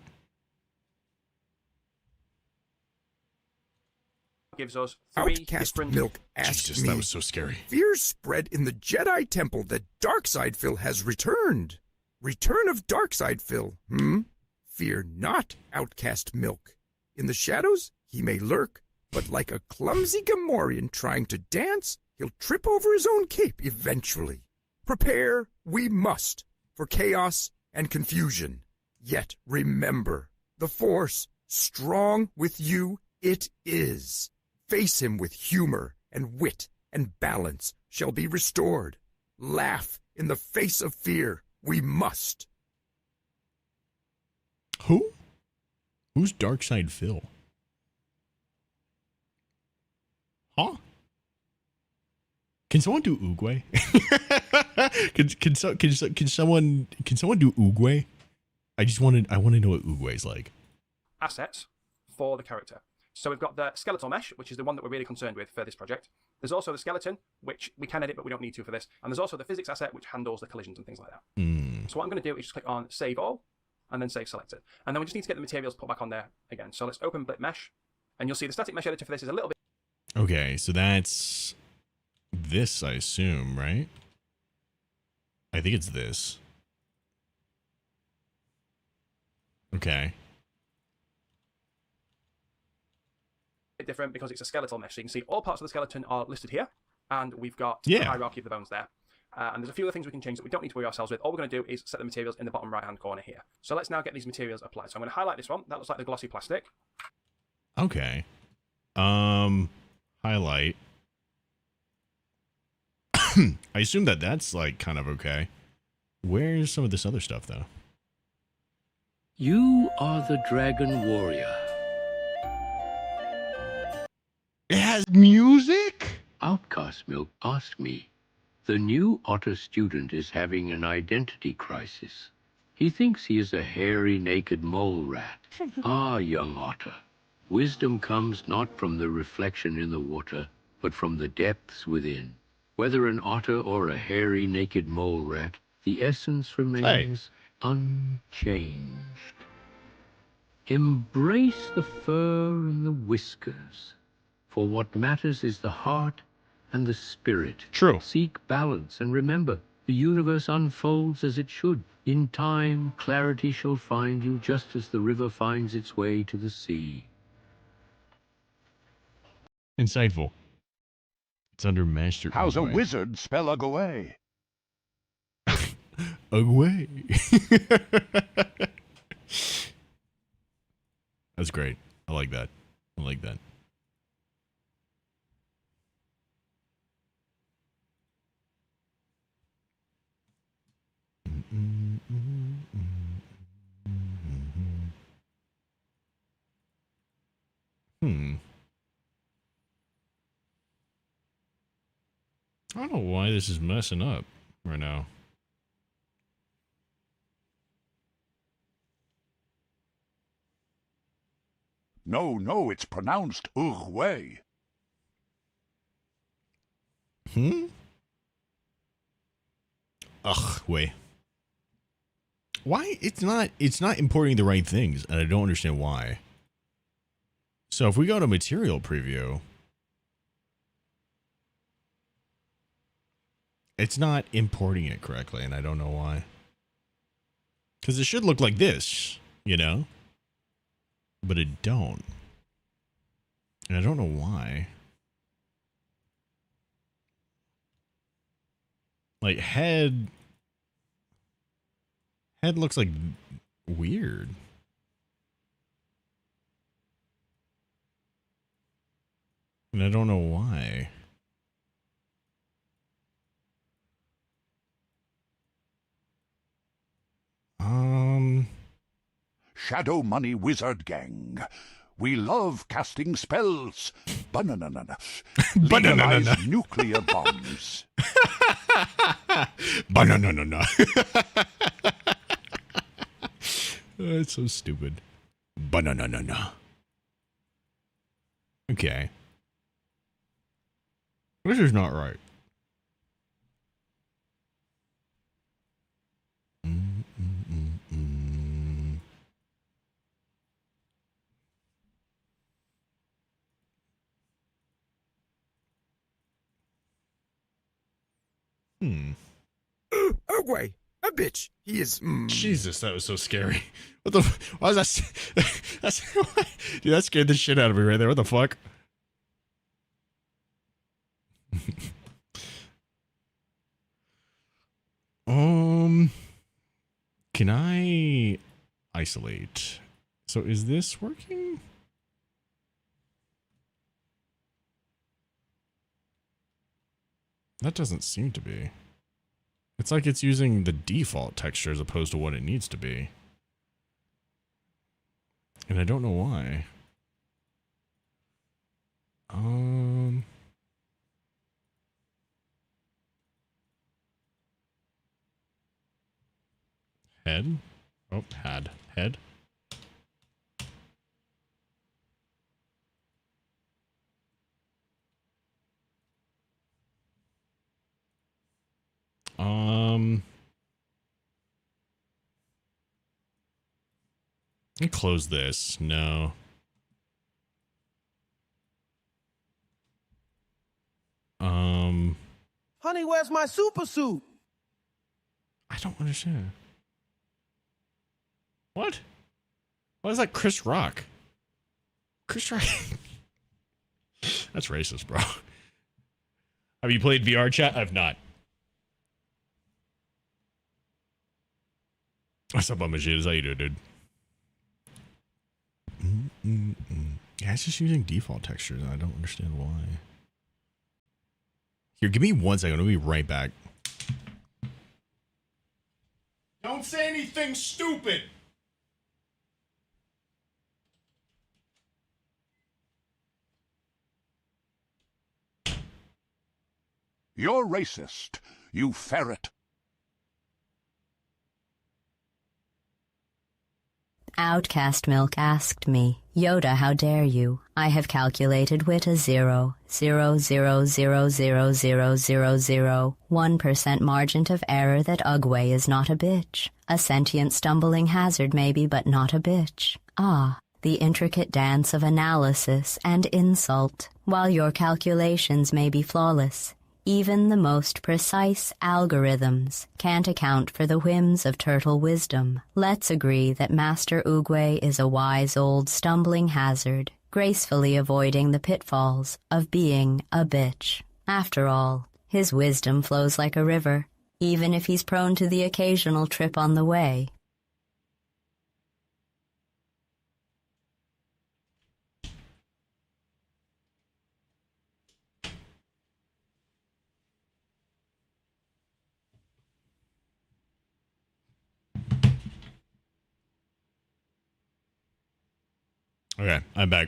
Gives us 3 Outcast different... Milk asked Jesus, me, that was so scary. Fear spread in the Jedi Temple that Darkseidfil has returned. Return of Darkseidfil, Fear not, Outcast Milk. In the shadows, he may lurk, but like a clumsy Gamorrean trying to dance, he'll trip over his own cape eventually. Prepare, we must, for chaos and confusion. Yet remember, the Force, strong with you, it is. Face him with humor and wit and balance shall be restored. Laugh in the face of fear, we must. Who? Who's Darkseidfil? Huh? Can someone do Oogway? can someone do Oogway? I want to know what Oogway's like. Assets for the character. So we've got the skeletal mesh, which is the one that we're really concerned with for this project. There's also the skeleton, which we can edit, but we don't need to for this. And there's also the physics asset, which handles the collisions and things like that. So what I'm going to do is just click on Save All, and then Save Selected. And then we just need to get the materials put back on there again. So let's open Blip Mesh, and you'll see the static mesh editor for this is a little bit... Okay, so that's this, I assume, right? I think it's this. Okay. Different because it's a skeletal mesh. So you can see all parts of the skeleton are listed here, and we've got the hierarchy of the bones there. And there's a few other things we can change that we don't need to worry ourselves with. All we're going to do is set the materials in the bottom right-hand corner here. So let's now get these materials applied. So I'm going to highlight this one. That looks like the glossy plastic. Okay. Highlight. I assume that that's like kind of okay. Where's some of this other stuff though? You are the Dragon Warrior. It has music? Outcast Milk asked me. The new Otter student is having an identity crisis. He thinks he is a hairy, naked mole rat. Ah, young Otter. Wisdom comes not from the reflection in the water, but from the depths within. Whether an otter or a hairy, naked mole rat, the essence remains unchanged. Embrace the fur and the whiskers. For what matters is the heart and the spirit. True. Seek balance and remember, the universe unfolds as it should. In time, clarity shall find you just as the river finds its way to the sea. Insightful. It's under Master. How's a wizard spell away? Away. That's great. I like that. I like that. I don't know why this is messing up right now. No, it's pronounced 𝐒𝐓. Ugh, why it's not importing the right things, and I don't understand why. So if we go to material preview, it's not importing it correctly, and I don't know why. Because it should look like this, you know? But it don't. And I don't know why. Like head looks like weird. And I don't know why. Shadow Money Wizard Gang. We love casting spells. Banana. Legalize nuclear bombs. Banana. That's so stupid. Banana. Okay. This is not right. 𝐒𝐓, a bitch. He is. Jesus, that was so scary. What the? Why was that? That's, dude, that scared the shit out of me right there. What the fuck? Can I isolate? So is this working? That doesn't seem to be. It's like it's using the default texture as opposed to what it needs to be. And I don't know why. Head? Oh, head. Let me close this. No. Honey, where's my super suit? I don't understand. What? Why is that Chris Rock? Chris Rock? That's racist, bro. Have you played VR chat? I've not. What's up, Bummajiz? How you doing, dude? Yeah, it's just using default textures. I don't understand why. Here, give me 1 second. I'll be right back. Don't say anything stupid. You're racist, you ferret. Outcast Milk asked me, Yoda, how dare you? I have calculated wit as 0.00000001% margin of error that 𝐒𝐓 is not a bitch. A sentient stumbling hazard maybe, but not a bitch. Ah, the intricate dance of analysis and insult. While your calculations may be flawless, even the most precise algorithms can't account for the whims of turtle wisdom. Let's agree that Master 𝐒𝐓 is a wise old stumbling hazard, gracefully avoiding the pitfalls of being a bitch. After all, his wisdom flows like a river, even if he's prone to the occasional trip on the way. Okay, I'm back.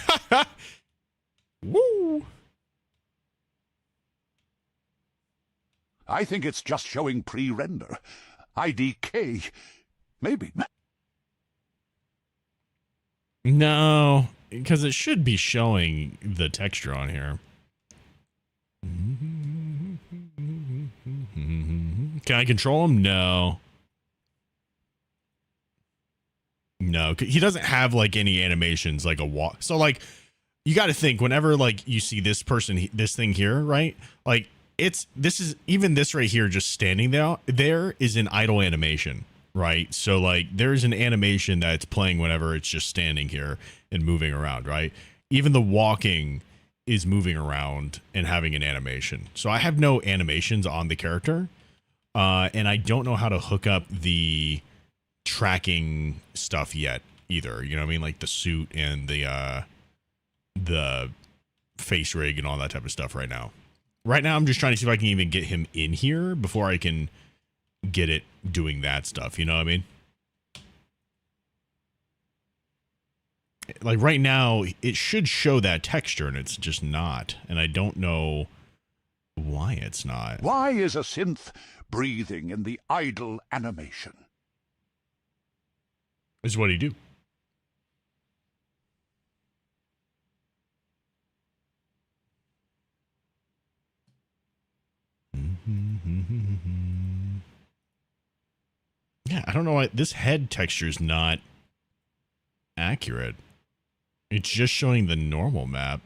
Woo! I think it's just showing pre-render. IDK, maybe. No, because it should be showing the texture on here. Can I control him? No. No, he doesn't have like any animations like a walk. So like you got to think whenever like you see this person, this thing here, right? Like this is even this right here just standing there is an idle animation, right? So like there's an animation that's playing whenever it's just standing here and moving around, right? Even the walking is moving around and having an animation. So I have no animations on the character. And I don't know how to hook up the tracking stuff yet either. You know what I mean? Like the suit and the face rig and all that type of stuff right now. Right now, I'm just trying to see if I can even get him in here before I can get it doing that stuff. You know what I mean? Like right now, it should show that texture and it's just not. And I don't know why it's not. Why is a synth breathing in the idle animation? Is what he do. Yeah, I don't know why this head texture is not accurate. It's just showing the normal map.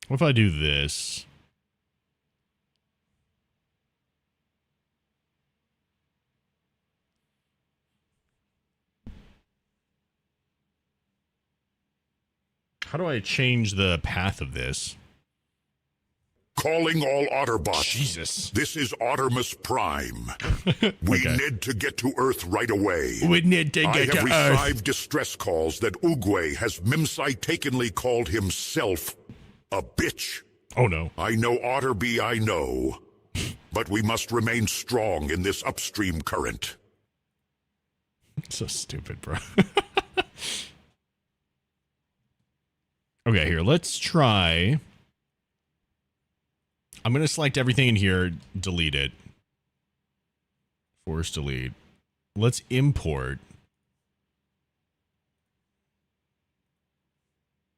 What if I do this? How do I change the path of this? Calling all Otterbots. Jesus. This is Ottermus Prime. We need to get to Earth right away. We need to get to Earth. I have received distress calls that 𝐒𝐓 has mistakenly called himself a bitch. Oh, no. I know Otterby, I know. But we must remain strong in this upstream current. So stupid, bro. Okay, here, let's try. I'm going to select everything in here, delete it. Force delete. Let's import.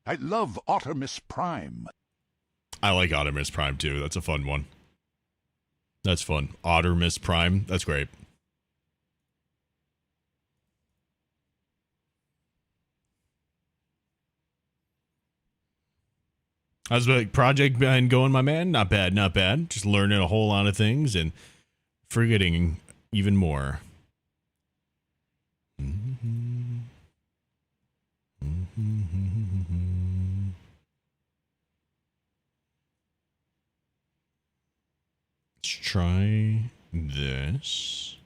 I love Ottermus Prime. I like Ottermus Prime too. That's a fun one. That's fun. Ottermus Prime. That's great. How's the project been going, my man? Not bad, not bad. Just learning a whole lot of things and forgetting even more. Let's try this.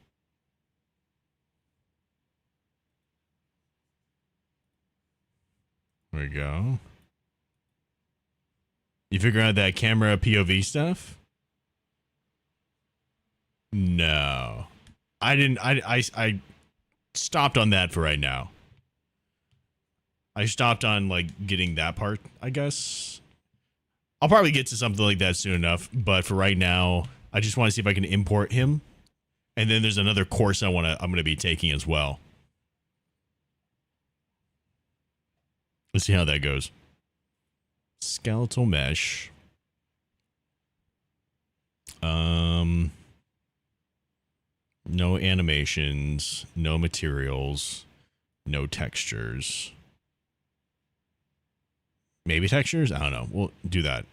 There we go. You figure out that camera POV stuff? No. I didn't. I stopped on that for right now. I stopped on like getting that part, I guess. I'll probably get to something like that soon enough, but for right now, I just want to see if I can import him. And then there's another course I'm going to be taking as well. Let's see how that goes. Skeletal mesh. No animations, no materials, no textures. Maybe textures? I don't know. We'll do that.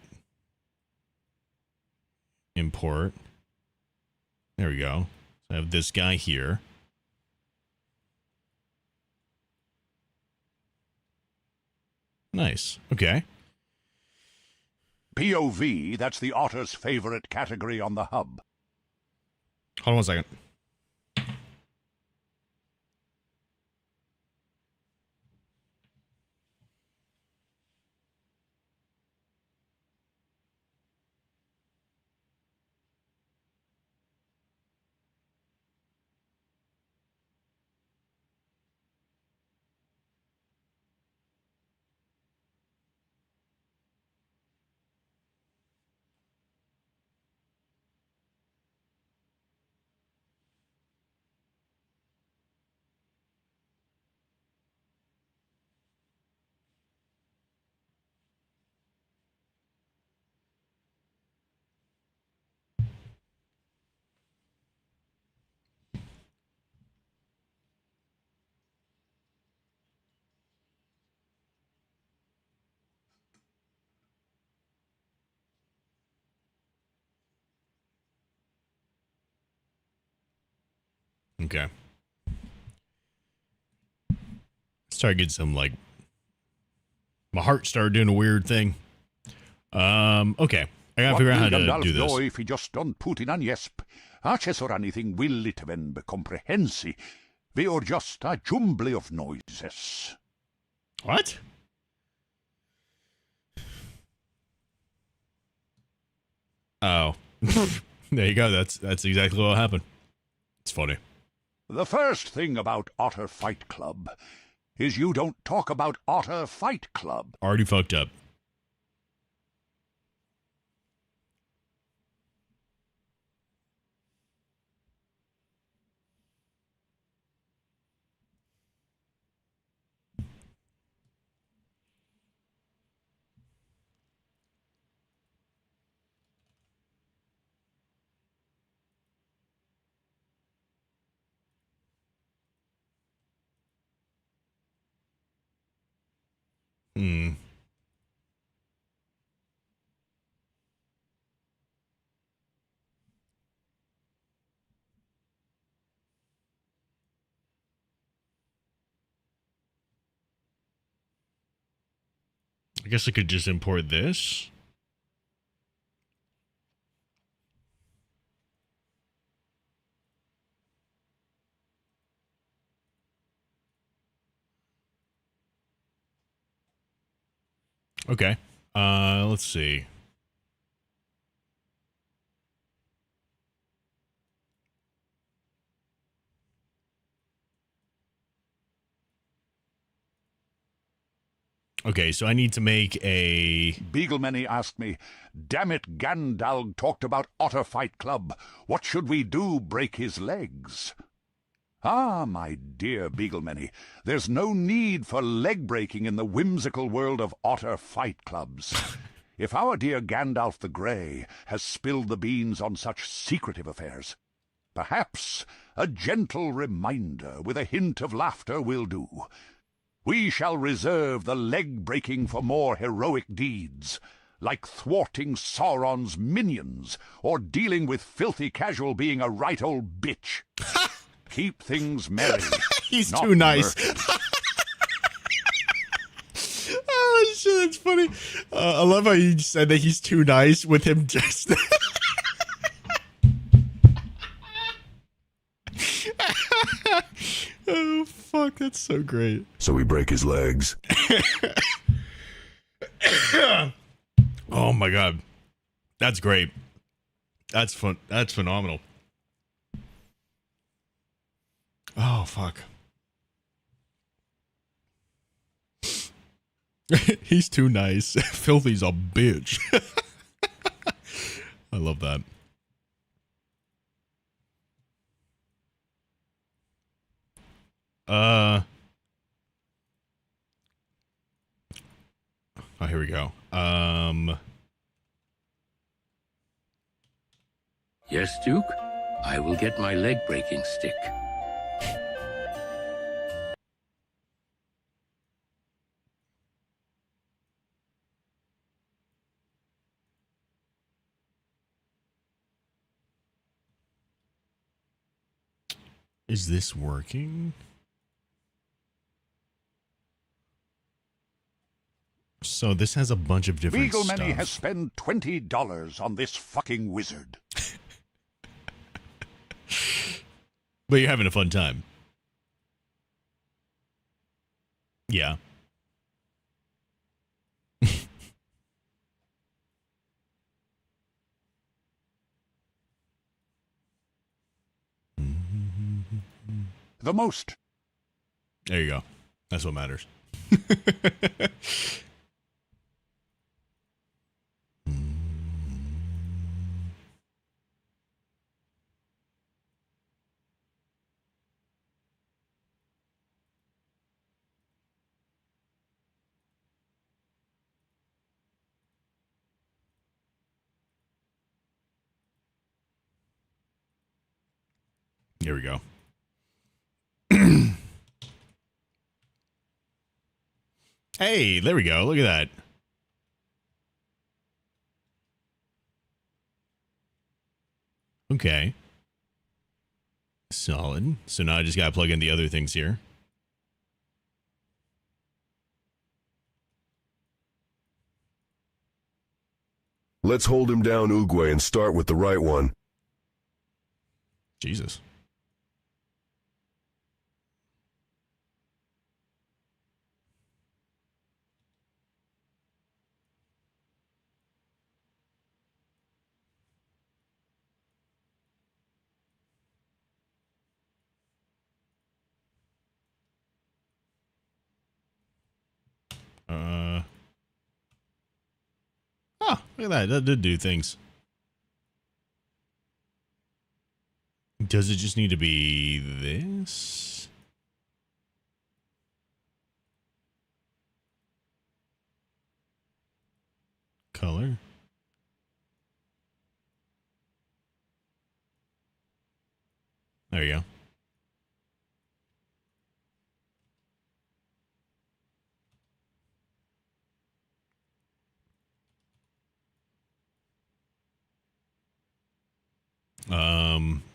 Import. There we go. So I have this guy here. Nice. Okay. POV, that's the Otter's favorite category on the hub. Hold on one second. Okay. Started getting some, like, my heart started doing a weird thing. Okay. I gotta figure out how to do this. If he just don't put in an jesp. Aches or anything will it ven be comprehensi. We are just a jumble of noises. What? Oh. There you go. That's exactly what happened. It's funny. The first thing about Otter Fight Club is you don't talk about Otter Fight Club. Already fucked up. Hmm. I guess I could just import this. Okay. Let's see. Okay, so I need to make a... Beaglemany asked me, damn it, Gandalf talked about Otter Fight Club. What should we do, break his legs? Ah, my dear Beaglemany, there's no need for leg breaking in the whimsical world of Otter Fight Clubs. If our dear Gandalf the Grey has spilled the beans on such secretive affairs, perhaps a gentle reminder with a hint of laughter will do. We shall reserve the leg-breaking for more heroic deeds, like thwarting Sauron's minions, or dealing with filthy casual being a right old bitch. Keep things merry. He's too nice. Oh, shit, that's funny. I love how you said that he's too nice with him just... Oh, fuck, that's so great. So we break his legs. Oh, my God. That's great. That's fun. That's phenomenal. Oh, fuck. He's too nice. Filthy's a bitch. I love that. Oh, here we go. Yes, Duke? I will get my leg-breaking stick. Is this working? So this has a bunch of different Beagleman stuff. has spent $20 on this fucking wizard. But you're having a fun time. Yeah. The most. There you go. That's what matters. Here we go. Hey, there we go. Look at that. Okay. Solid. So now I just got to plug in the other things here. Let's hold him down, 𝐒𝐓, and start with the right one. Jesus. Look at that. That did do things. Does it just need to be this? Color? There you go.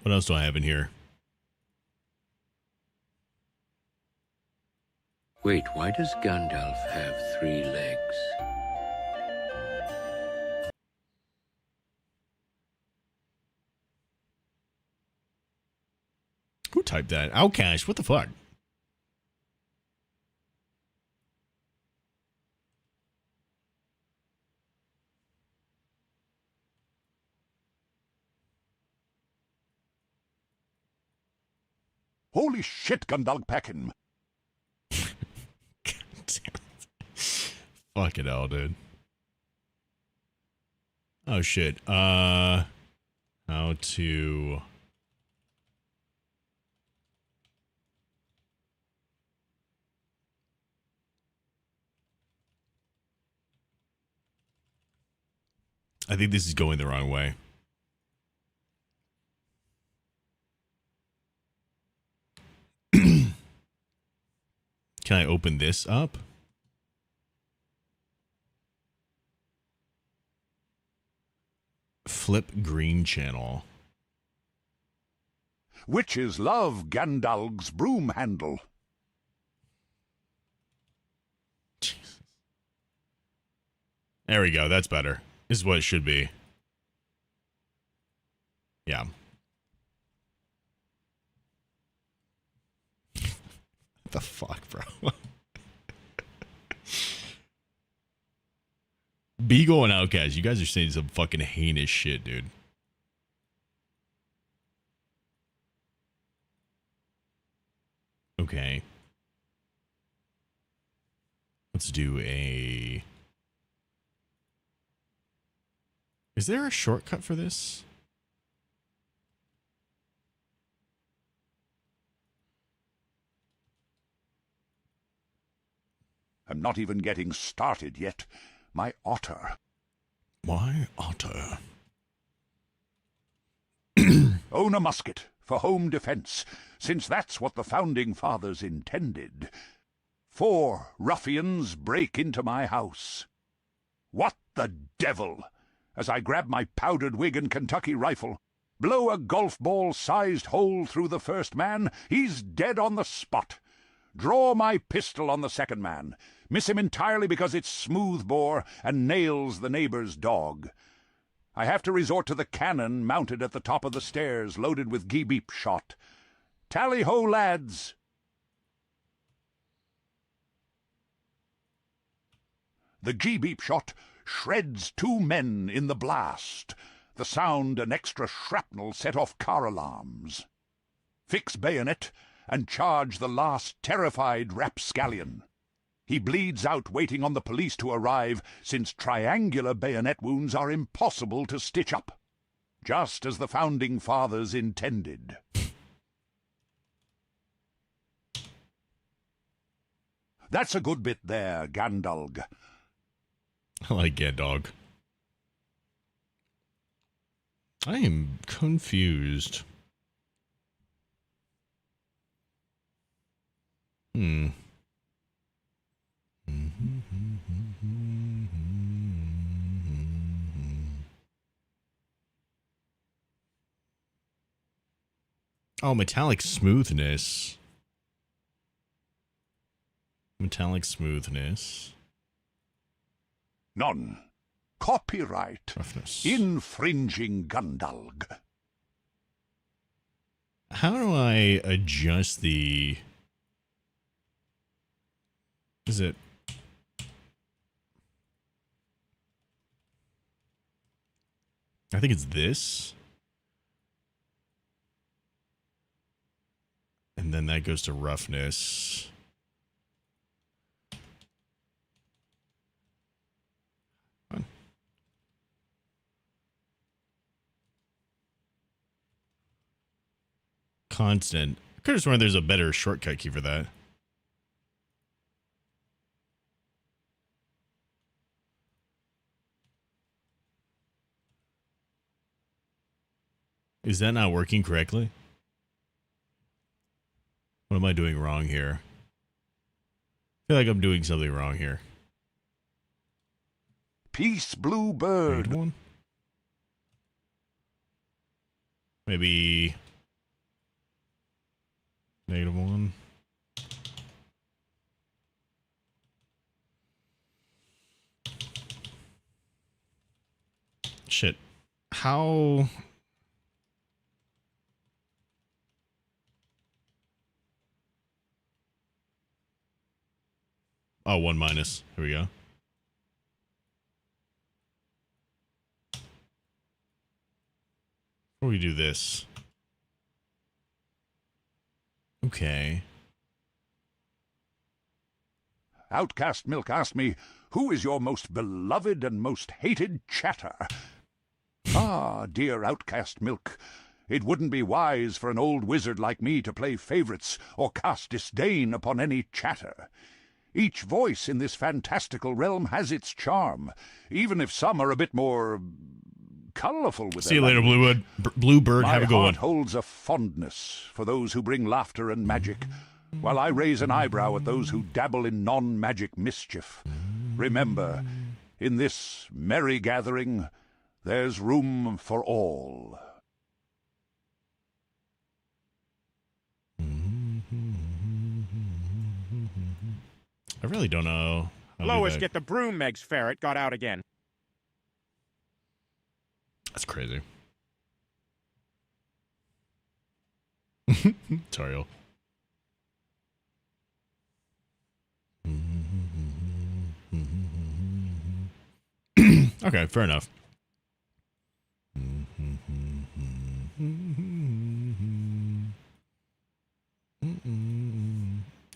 What else do I have in here? Wait, why does Gandalf have 3 legs? Who typed that? Outcash, what the fuck? Holy shit, Gandalfpacken. Fucking hell, dude. Oh shit. How to I think this is going the wrong way. Can I open this up? Flip green channel. Witches love Gandalf's broom handle. There we go. That's better. This is what it should be. Yeah. What the fuck, bro? Beagle and Outcast, you guys are saying some fucking heinous shit, dude. Okay. Let's do a... Is there a shortcut for this? I'm not even getting started yet. My otter. Why otter? Own a musket for home defense, since that's what the founding fathers intended. 4 ruffians break into my house. What the devil? As I grab my powdered wig and Kentucky rifle, blow a golf ball-sized hole through the first man, he's dead on the spot. Draw my pistol on the second man. Miss him entirely because it's smoothbore and nails the neighbor's dog. I have to resort to the cannon mounted at the top of the stairs, loaded with 𝐒𝐓 shot. Tally-ho, lads! The 𝐒𝐓 shot shreds 2 men in the blast. The sound and extra shrapnel set off car alarms. Fix bayonet and charge the last terrified rapscallion. He bleeds out waiting on the police to arrive, since triangular bayonet wounds are impossible to stitch up, just as the founding fathers intended. That's a good bit there, Gandalf. I like Gandalf. I am confused. Oh, metallic smoothness. Metallic smoothness. None. Copyright. Roughness. Infringing Gandalf. How do I adjust the... Is it... I think it's this. And then that goes to roughness. Constant. I could have sworn there's a better shortcut key for that. Is that not working correctly? What am I doing wrong here? I feel like I'm doing something wrong here. Peace, blue bird. One. Maybe -1. Shit. How... Oh, 1 minus. Here we go. Before we do this. Okay. Outcast Milk asked me, who is your most beloved and most hated chatter? Ah, dear Outcast Milk, it wouldn't be wise for an old wizard like me to play favorites or cast disdain upon any chatter. Each voice in this fantastical realm has its charm, even if some are a bit more colorful with See you later, Bluebird. Have a good one. My heart holds a fondness for those who bring laughter and magic, while I raise an eyebrow at those who dabble in non-magic mischief. Remember, in this merry gathering, there's room for all. I really don't know. Lois, get the broom, Meg's ferret got out again. That's crazy. Tariel. Okay, fair enough.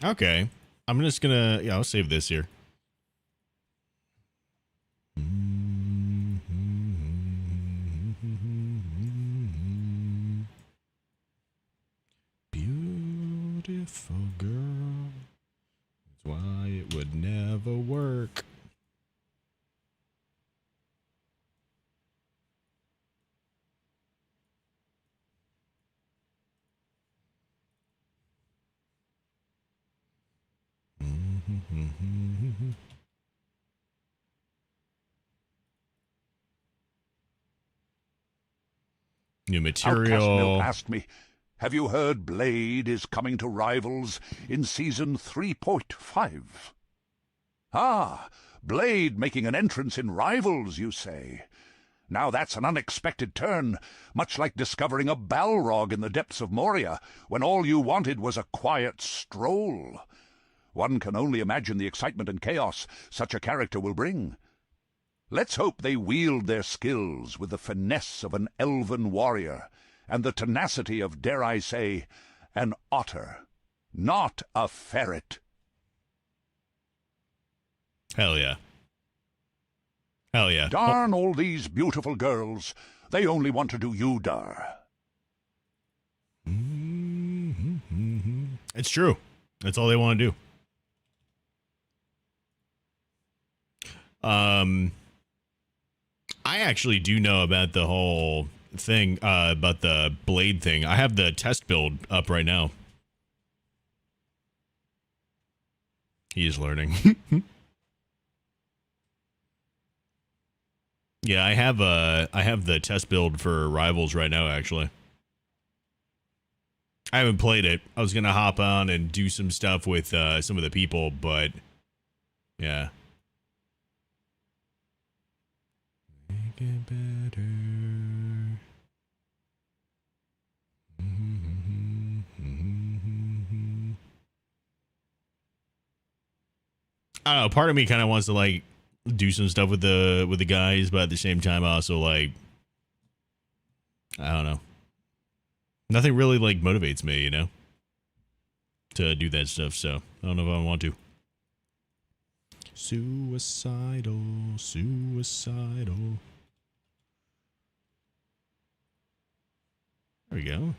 Okay. I'm just gonna, I'll save this here. Beautiful girl. That's why it would never work. New material. Outcast Milk asked me, have you heard Blade is coming to Rivals in season 3.5? Ah, Blade making an entrance in Rivals, you say? Now that's an unexpected turn, much like discovering a Balrog in the depths of Moria, when all you wanted was a quiet stroll. One can only imagine the excitement and chaos such a character will bring. Let's hope they wield their skills with the finesse of an elven warrior, and the tenacity of, dare I say, an otter, not a ferret. Hell yeah. Hell yeah. Darn all these beautiful girls. They only want to do you dar. It's true. That's all they want to do. I actually do know about the whole thing, about the Blade thing. I have the test build up right now. He is learning. Yeah, I have the test build for Rivals right now, actually. I haven't played it. I was gonna hop on and do some stuff with some of the people, but yeah. Make it better. I don't know, part of me kind of wants to like do some stuff with the guys, but at the same time also like I don't know. Nothing really like motivates me, you know, to do that stuff, so I don't know if I want to. Suicidal. There we go.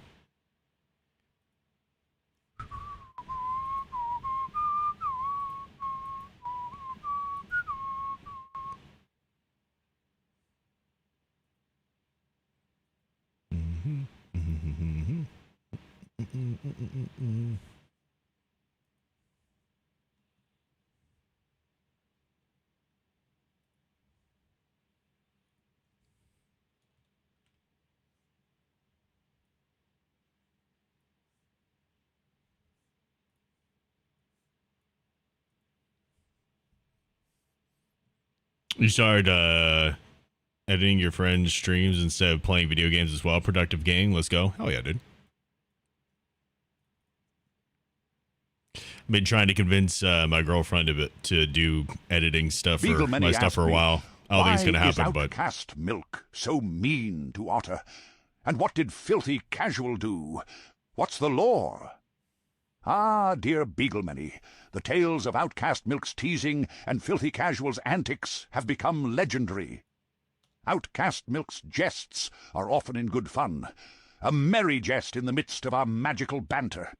You started editing your friends' streams instead of playing video games as well. Productive gang. Let's go. Hell yeah, dude. Been trying to convince my girlfriend to do editing stuff for my stuff for a while. I don't think it's gonna happen, but Outcast Milk so mean to Otter? And what did filthy Casual do? What's the lore? Ah, dear Beaglemany, the tales of Outcast Milk's teasing and Filthy Casual's antics have become legendary. Outcast Milk's jests are often in good fun, a merry jest in the midst of our magical banter.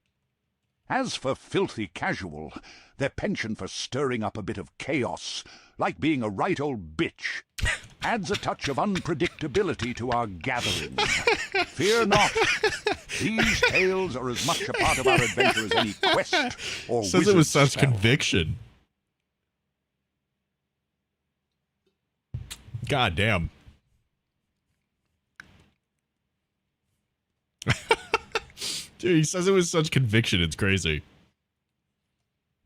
As for Filthy Casual, their penchant for stirring up a bit of chaos, like being a right old bitch, adds a touch of unpredictability to our gatherings. Fear not. These tales are as much a part of our adventure as any quest or says it with such spell. conviction. God damn. Dude, he says it with such conviction, it's crazy.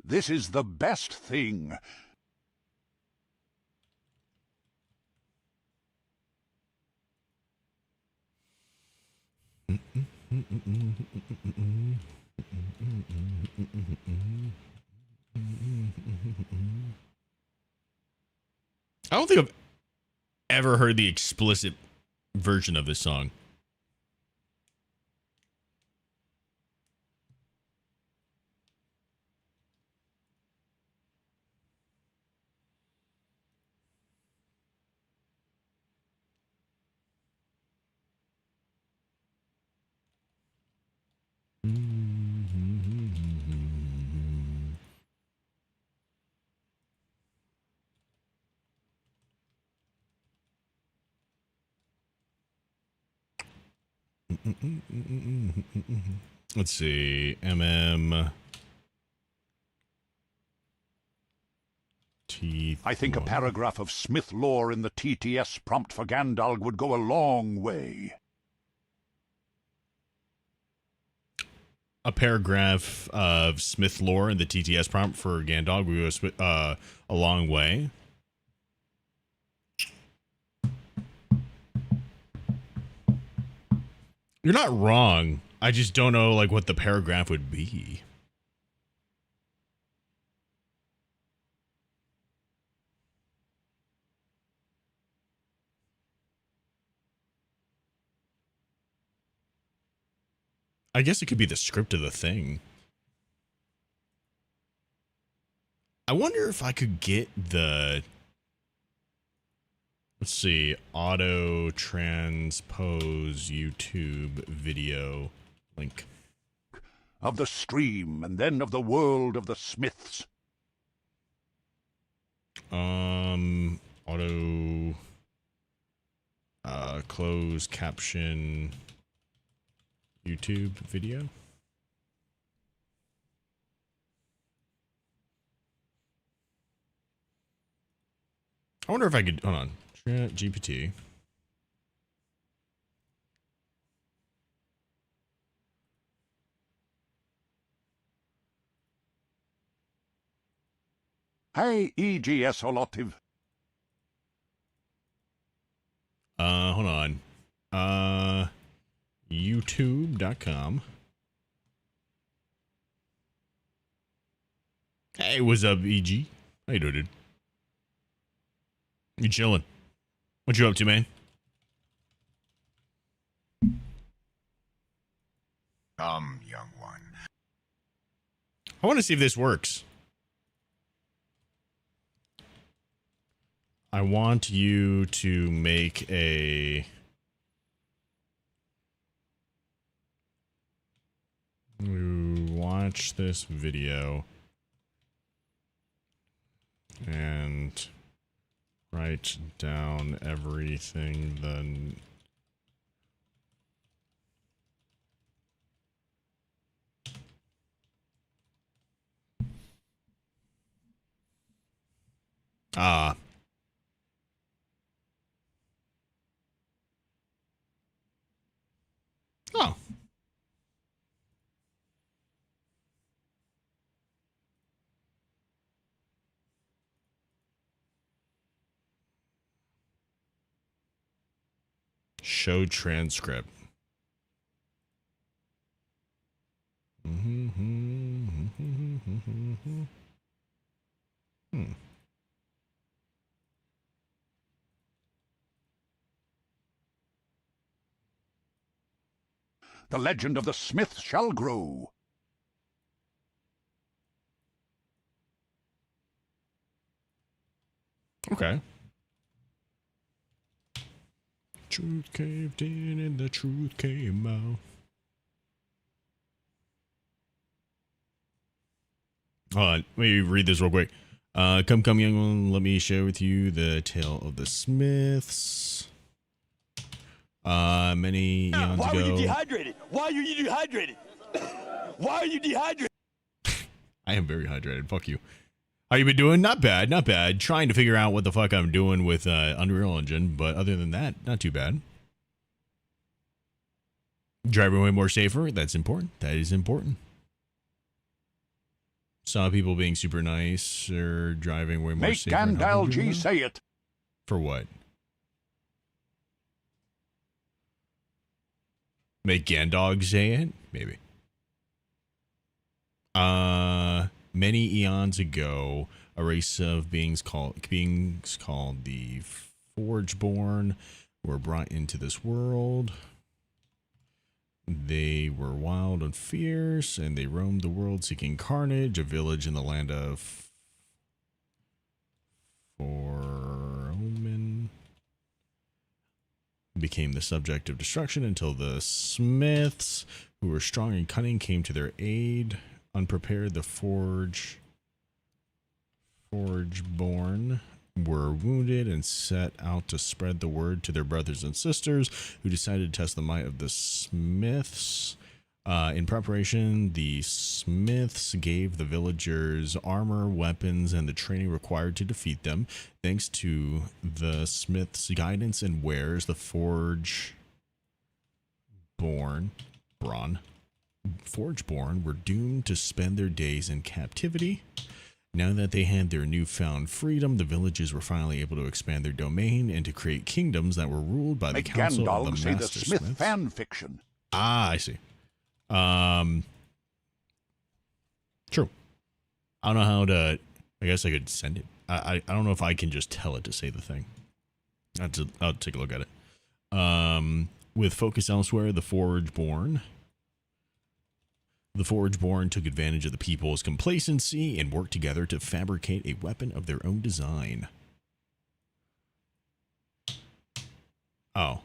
This is the best thing. I don't think I've ever heard the explicit version of this song. Let's see. I think a paragraph of Smith lore in the TTS prompt for Gandalf would go a long way. a paragraph of Smith lore in the TTS prompt for Gandalf, we go a long way. You're not wrong. I just don't know like what the paragraph would be. I guess it could be the script of the thing. I wonder if I could get the, let's see, auto transpose YouTube video link. Of the stream, and then of the world of the Smiths. Auto close caption YouTube video. I wonder if I could, hold on, GPT. Hey, 𝐒𝐄𝐗𝐓. Hold on. YouTube.com. Hey, what's up, EG? How you doing, dude? You chilling? What you up to, man? Young one. I want to see if this works. I want you to make a... watch this video and write down everything then. Oh. Show transcript. The legend of the Smiths shall grow. Okay. Truth caved in and the truth came out. Hold on, let me read this real quick. Come, young one, let me share with you the tale of the Smiths. Many eons Why ago. were you dehydrated? Why are you dehydrated? Why are you dehydrated? I am very hydrated. Fuck you. How you been doing? Not bad, not bad. Trying to figure out what the fuck I'm doing with Unreal Engine, but other than that, not too bad. Driving way more safer. That's important. That is important. Saw people being super nice or driving way more Make safer. and how they do 𝐿G that. say it. For what? Make Gandalf say it? Maybe. Many eons ago, a race of beings called the Forgeborn were brought into this world. They were wild and fierce, and they roamed the world seeking carnage. A village in the land of Foromen became the subject of destruction until the Smiths, who were strong and cunning, came to their aid. Unprepared, the Forgeborn were wounded and set out to spread the word to their brothers and sisters, who decided to test the might of the Smiths. In preparation, the Smiths gave the villagers armor, weapons, and the training required to defeat them. Thanks to the Smiths' guidance and wares, the Forgeborn Forgeborn were doomed to spend their days in captivity. Now that they had their newfound freedom, the villages were finally able to expand their domain and to create kingdoms that were ruled by the Make council of Gandalf the say the Master Smith Smiths. fan fiction. Ah, I see. True. I don't know how to. I guess I could send it. I don't know if I can just tell it to say the thing. I'll take a look at it. With focus elsewhere, the Forgeborn took advantage of the people's complacency and worked together to fabricate a weapon of their own design. Oh.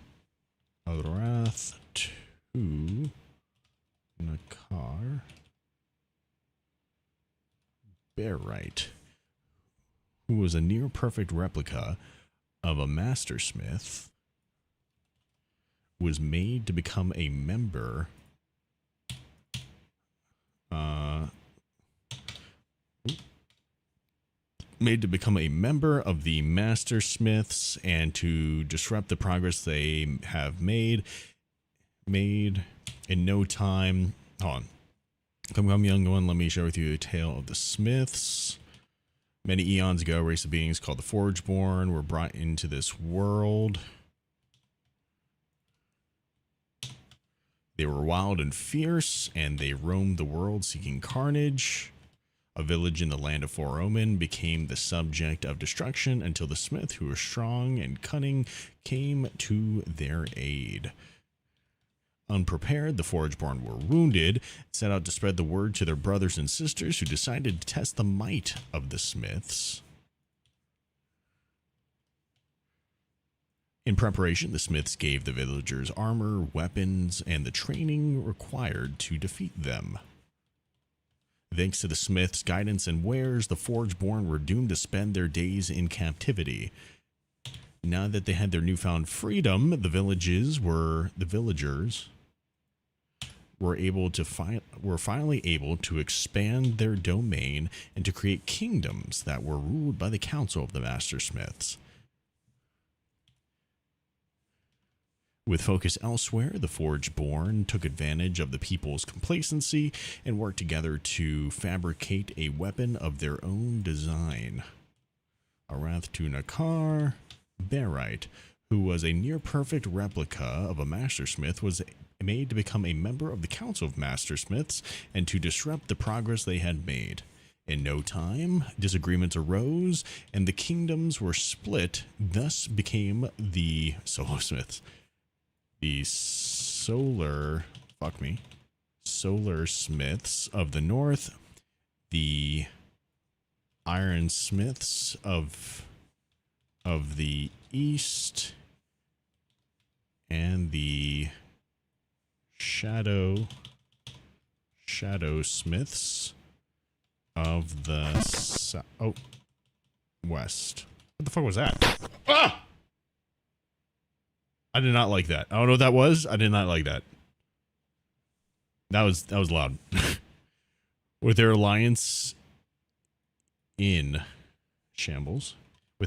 Wrath to Nakar Bearwright, who was a near-perfect replica of a master smith, was made to become a member of the Master Smiths and to disrupt the progress they have made in no time. Hold on. Come, young one, let me share with you a tale of the Smiths. Many eons ago, a race of beings called the Forgeborn were brought into this world. They were wild and fierce, and they roamed the world seeking carnage. A village in the land of Four Omen became the subject of destruction until the smith, who was strong and cunning, came to their aid. Unprepared, the Forgeborn were wounded, set out to spread the word to their brothers and sisters, who decided to test the might of the Smiths. In preparation, the Smiths gave the villagers armor, weapons, and the training required to defeat them. Thanks to the Smiths' guidance and wares, the Forgeborn were doomed to spend their days in captivity. Now that they had their newfound freedom, the villagers were finally able to expand their domain and to create kingdoms that were ruled by the council of the Master Smiths. With focus elsewhere, the Forgeborn took advantage of the people's complacency and worked together to fabricate a weapon of their own design. Wrath to Nakar Bearwright, who was a near-perfect replica of a Mastersmith, was made to become a member of the Council of Mastersmiths and to disrupt the progress they had made. In no time, disagreements arose, and the kingdoms were split, thus became the Solo Smiths. The Solar Smiths of the North, the Iron Smiths of the East, and the Shadow Smiths of the West. What the fuck was that? Ah! I did not like that. I don't know what that was. I did not like that. That was loud. With their alliance in shambles. The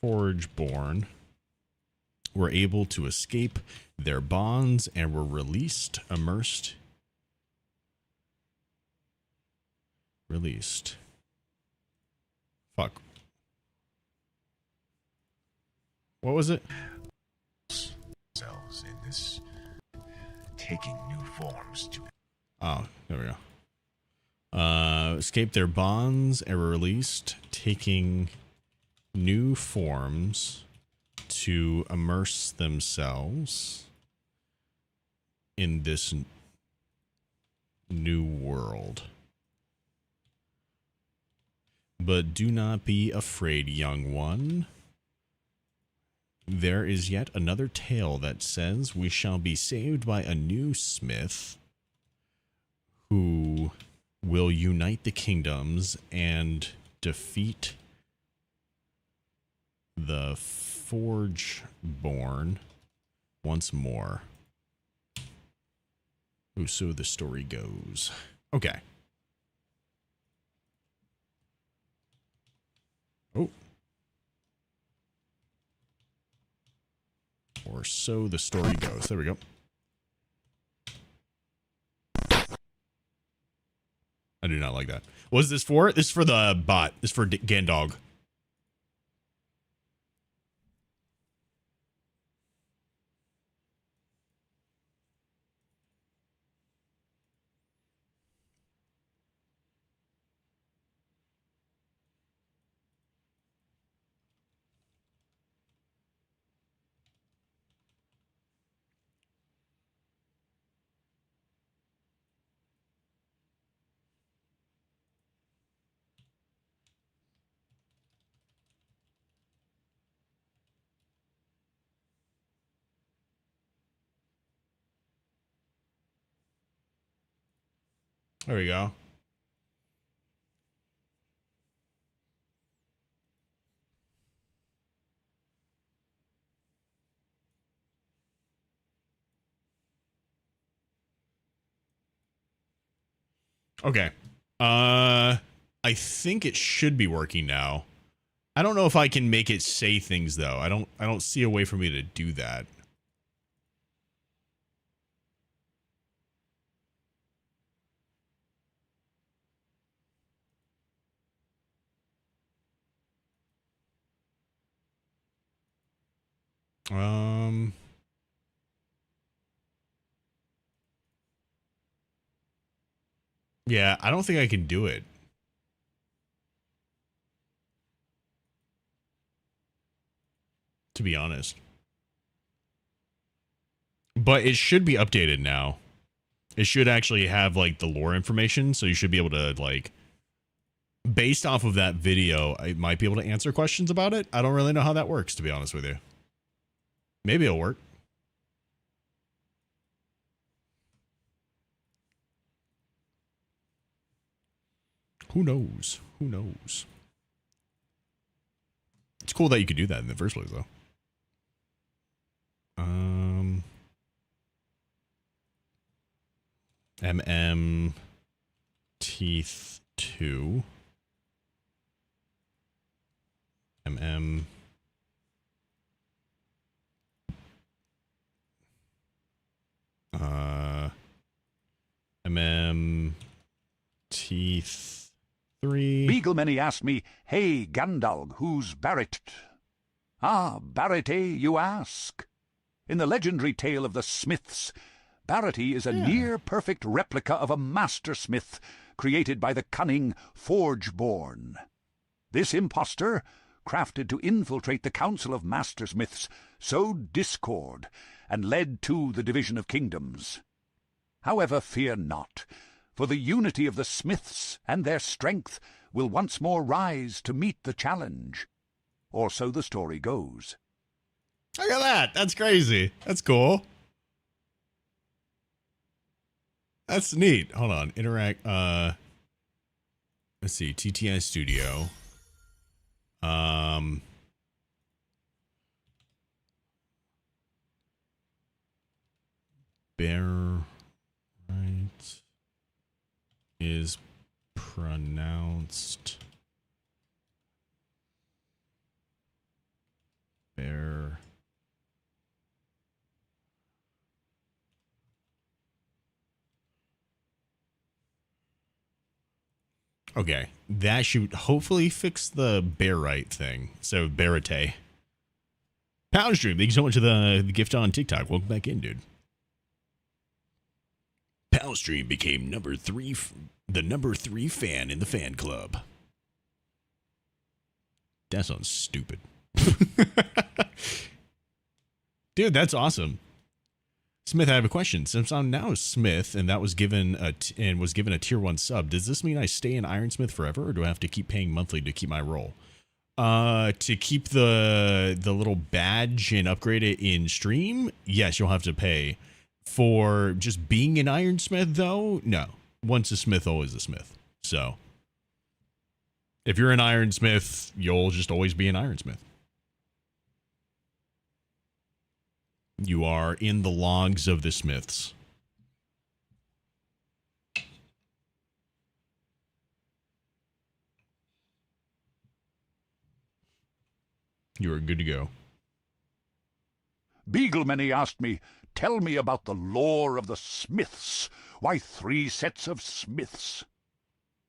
Forgeborn were able to escape their bonds and were released. Fuck. What was it? Themselves in this taking new forms to. Oh, there we go. Escaped their bonds and were released, taking new forms to immerse themselves in this new world. But do not be afraid, young one. There is yet another tale that says we shall be saved by a new smith who will unite the kingdoms and defeat the Forgeborn once more. Ooh, so the story goes. Okay. Oh. Or so the story goes. There we go. I do not like that. What is this for? This is for the bot. This is for Gandog. There we go. Okay. I think it should be working now. I don't know if I can make it say things though. I don't see a way for me to do that. Yeah, I don't think I can do it. To be honest. But it should be updated now. It should actually have like the lore information, so you should be able to like based off of that video, I might be able to answer questions about it. I don't really know how that works, to be honest with you. Maybe it'll work. Who knows? Who knows? It's cool that you could do that in the first place, though. Teeth 2. Teeth 3. Beaglemany asked me, "Hey, Gandalf, who's Barret?" Ah, Barret, you ask? In the legendary tale of the Smiths, Barrety is a near-perfect replica of a master smith created by the cunning Forgeborn. This impostor, crafted to infiltrate the Council of Mastersmiths, sowed discord and led to the division of kingdoms. However, fear not, for the unity of the Smiths and their strength will once more rise to meet the challenge. Or so the story goes. Look at that. That's crazy. That's cool. That's neat. Hold on. Interact. Let's see. TTI Studio. Bear right is pronounced bear. Okay, that should hopefully fix the bear right thing. So, Barate. Power Stream, thank you so much for the gift on TikTok. Welcome back in, dude. Palstream became the number 3 fan in the fan club. That sounds stupid. Dude, that's awesome. Smith, I have a question. Since I'm now Smith and that was given a tier 1 sub, does this mean I stay in Ironsmith forever, or do I have to keep paying monthly to keep my role? To keep the little badge and upgrade it in stream, yes, you'll have to pay. For just being an Ironsmith, though, no. Once a Smith, always a Smith. So, if you're an Ironsmith, you'll just always be an Ironsmith. You are in the logs of the Smiths. You are good to go. Beaglemany asked me, tell me about the lore of the Smiths. Why 3 sets of Smiths?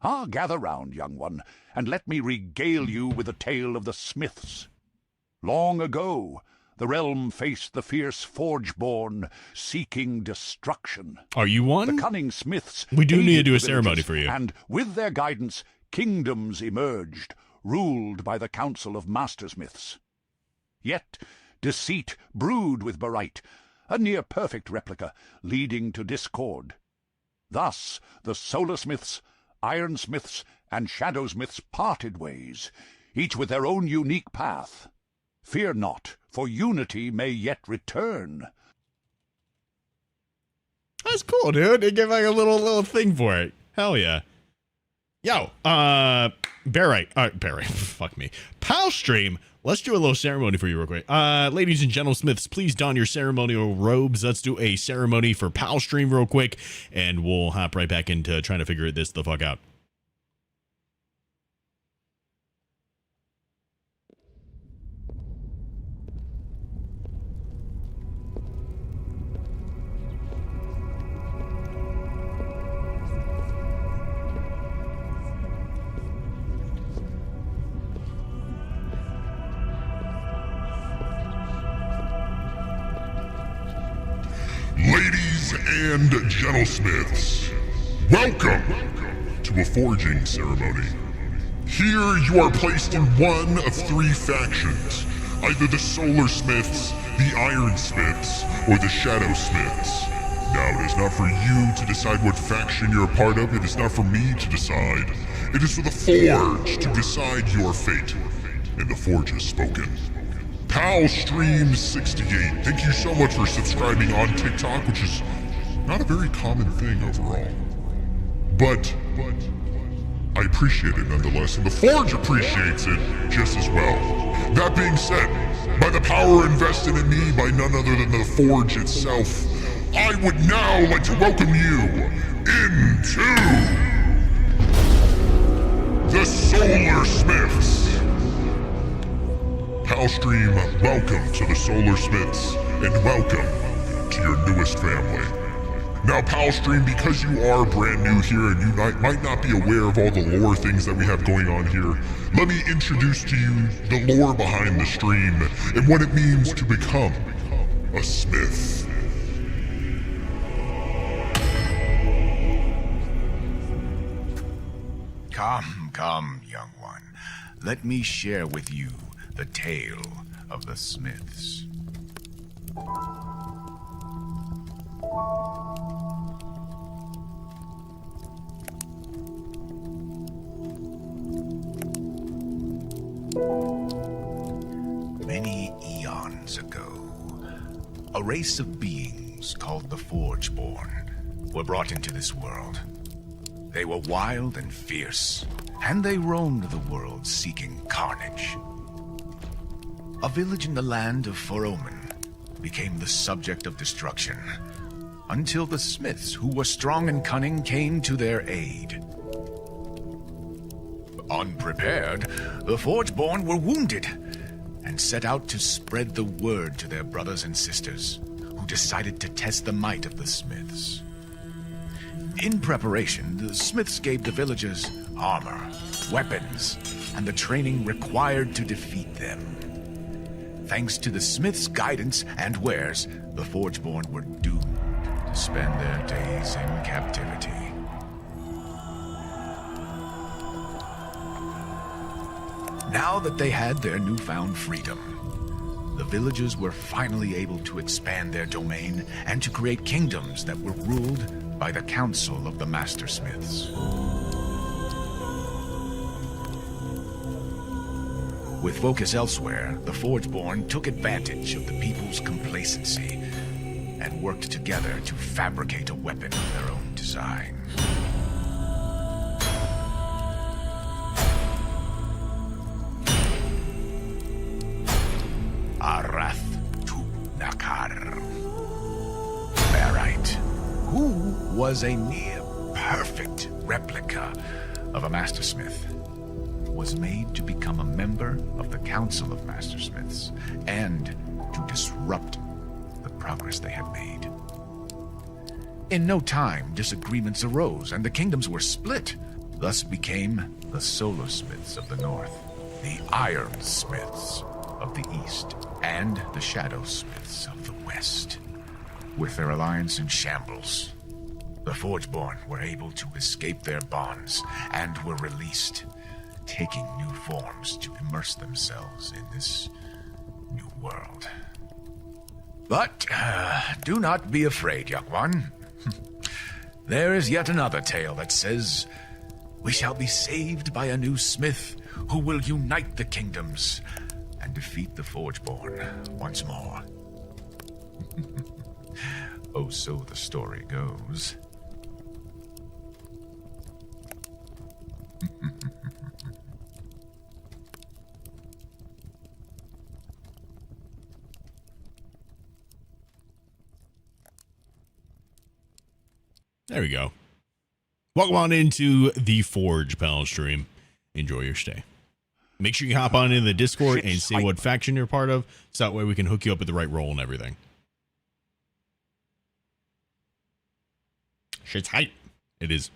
Ah, gather round, young one, and let me regale you with the tale of the Smiths. Long ago, the realm faced the fierce Forgeborn, seeking destruction. Are you one? The cunning Smiths... We do need to do a aided the ceremony villages, for you. And with their guidance, kingdoms emerged, ruled by the Council of Mastersmiths. Yet deceit brewed with Baright, a near-perfect replica, leading to discord. Thus the Solar-Smiths, Ironsmiths, and Shadowsmiths parted ways, each with their own unique path. Fear not, for unity may yet return. That's cool, dude. They give like a little thing for it. Hell yeah. Yo, Barrite, fuck me. Palstream, let's do a little ceremony for you real quick. Ladies and gentlemans, please don your ceremonial robes. Let's do a ceremony for Palstream real quick, and we'll hop right back into trying to figure this the fuck out. Ladies and gentlesmiths, welcome to a forging ceremony. Here you are placed in one of 3 factions, either the Solar Smiths, the Iron Smiths, or the Shadow Smiths. Now, it is not for you to decide what faction you're a part of. It is not for me to decide. It is for the Forge to decide your fate. And the Forge has spoken. Palstream68, thank you so much for subscribing on TikTok, which is not a very common thing overall. But I appreciate it nonetheless, and the Forge appreciates it just as well. That being said, by the power invested in me by none other than the Forge itself, I would now like to welcome you into the Solar Smiths. Palstream, welcome to the Solar Smiths, and welcome to your newest family. Now, Palstream, because you are brand new here and you might not be aware of all the lore things that we have going on here, let me introduce to you the lore behind the stream and what it means to become a Smith. Come, young one. Let me share with you the tale of the Smiths. Many eons ago, a race of beings called the Forgeborn were brought into this world. They were wild and fierce, and they roamed the world seeking carnage. A village in the land of Foroman became the subject of destruction, until the Smiths, who were strong and cunning, came to their aid. Unprepared, the Forgeborn were wounded, and set out to spread the word to their brothers and sisters, who decided to test the might of the Smiths. In preparation, the Smiths gave the villagers armor, weapons, and the training required to defeat them. Thanks to the Smiths' guidance and wares, the Forgeborn were doomed to spend their days in captivity. Now that they had their newfound freedom, the villagers were finally able to expand their domain and to create kingdoms that were ruled by the Council of the Mastersmiths. With focus elsewhere, the Forgeborn took advantage of the people's complacency and worked together to fabricate a weapon of their own design. Arath Tu Nakar. Barrite, who was a near-perfect replica of a Mastersmith. was made to become a member of the Council of Mastersmiths and to disrupt the progress they had made. In no time, disagreements arose and the kingdoms were split. Thus became the Solar-Smiths of the North, the Iron-Smiths of the East, and the Shadow-Smiths of the West. With their alliance in shambles, the Forgeborn were able to escape their bonds and were released, taking new forms to immerse themselves in this new world. But do not be afraid, young one. There is yet another tale that says we shall be saved by a new smith who will unite the kingdoms and defeat the Forgeborn once more. Oh, so the story goes. There we go. Welcome on into the Forge panel stream. Enjoy your stay. Make sure you hop on into the Discord and say what faction you're part of, so that way we can hook you up with the right role and everything. Shit's hype. It is.